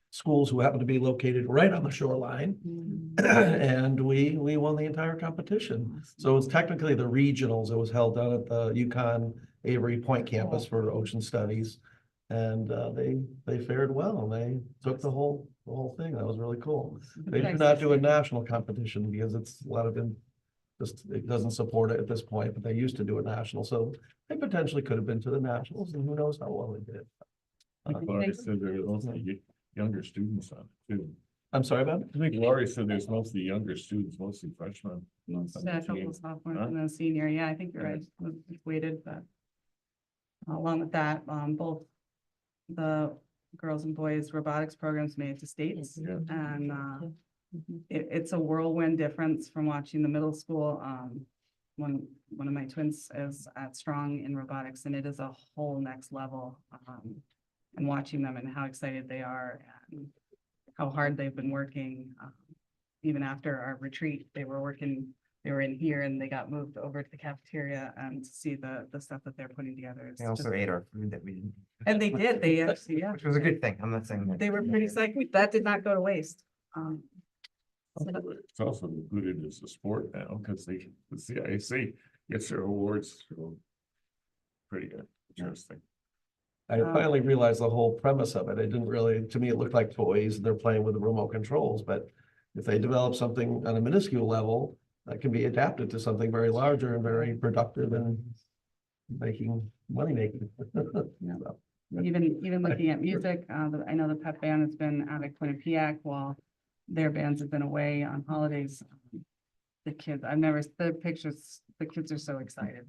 schools who happen to be located right on the shoreline, and we won the entire competition. So it's technically the regionals. It was held down at the UConn Avery Point campus for ocean studies, and they fared well, and they took the whole thing. That was really cool. They do not do a national competition because it's a lot of them. Just it doesn't support it at this point, but they used to do a national, so they potentially could have been to the nationals, and who knows how well they did. Laurie said there was mostly younger students on it too. I'm sorry about it? I think Laurie said there's mostly younger students, mostly freshmen. Yeah, a couple of sophomores and then senior. Yeah, I think you're right. It's weighted, but along with that, both the girls and boys robotics programs made it to states, and it's a whirlwind difference from watching the middle school. One of my twins is at Strong in robotics, and it is a whole next level. And watching them and how excited they are and how hard they've been working. Even after our retreat, they were in here, and they got moved over to the cafeteria and to see the stuff that they're putting together. They also ate our food that we didn't. And they did, they actually, yeah. Which was a good thing. I'm not saying that. They were pretty psyched. That did not go to waste. It's also included as a sport now because the CIAC gets their awards. So pretty interesting. I finally realized the whole premise of it. It didn't really, to me, it looked like toys. They're playing with the remote controls, but if they develop something on a minuscule level, that can be adapted to something very larger and very productive and money making. Even looking at music, I know the pep band has been out at Quinnipiac while their bands have been away on holidays. The kids, the pictures, the kids are so excited.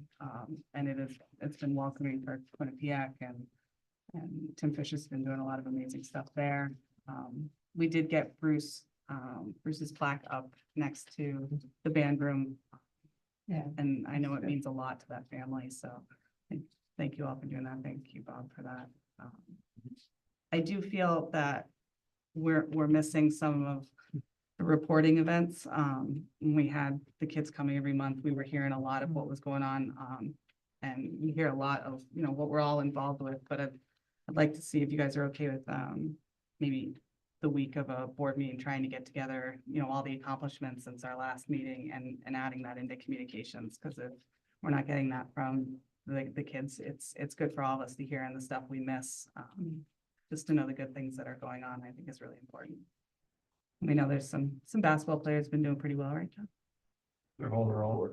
And it's been welcoming for Quinnipiac, and Tim Fisher's been doing a lot of amazing stuff there. We did get Bruce's plaque up next to the band room. Yeah. And I know it means a lot to that family, so thank you all for doing that. Thank you, Bob, for that. I do feel that we're missing some of the reporting events. When we had the kids coming every month, we were hearing a lot of what was going on. And we hear a lot of, you know, what we're all involved with, but I'd like to see if you guys are okay with maybe the week of a board meeting, trying to get together, you know, all the accomplishments since our last meeting and adding that into communications. Because if we're not getting that from the kids, it's good for all of us to hear, and the stuff we miss, just to know the good things that are going on, I think is really important. We know there's some basketball players been doing pretty well, right, John? They're holding their own.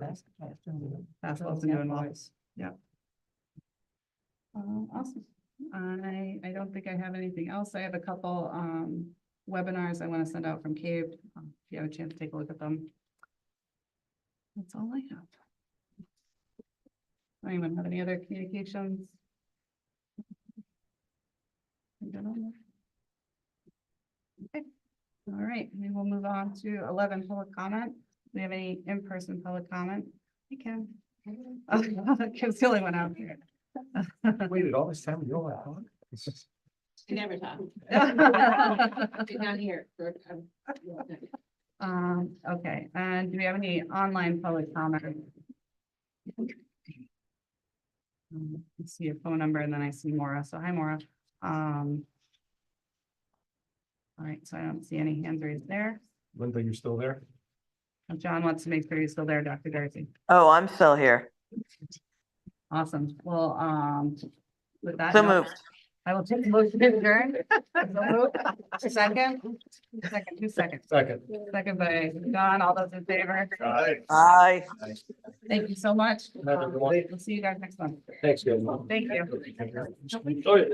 Basketball's been doing well. Yeah. Awesome. I don't think I have anything else. I have a couple webinars I want to send out from CAVE. If you have a chance to take a look at them. That's all I have. Anyone have any other communications? Okay. All right, we will move on to 11, public comment. Do we have any in-person public comment? We can. Kim's the only one out here. Waited all this time, you don't have. Never talk. Not here. Okay, and do we have any online public comment? Let's see your phone number and then I see Maura. So hi, Maura. All right, so I don't see any hands raised there. Linda, you're still there? John wants to make sure you're still there, Dr. Darcy. Oh, I'm still here. Awesome. Well, with that. So note, moved. I will take the motion to adjourn. So moved. Second, two seconds. Second by John. All those in favor? Aye. Thank you so much. Night, everyone. We'll see you guys next month. Thanks, guys. Thank you. Oh, yeah.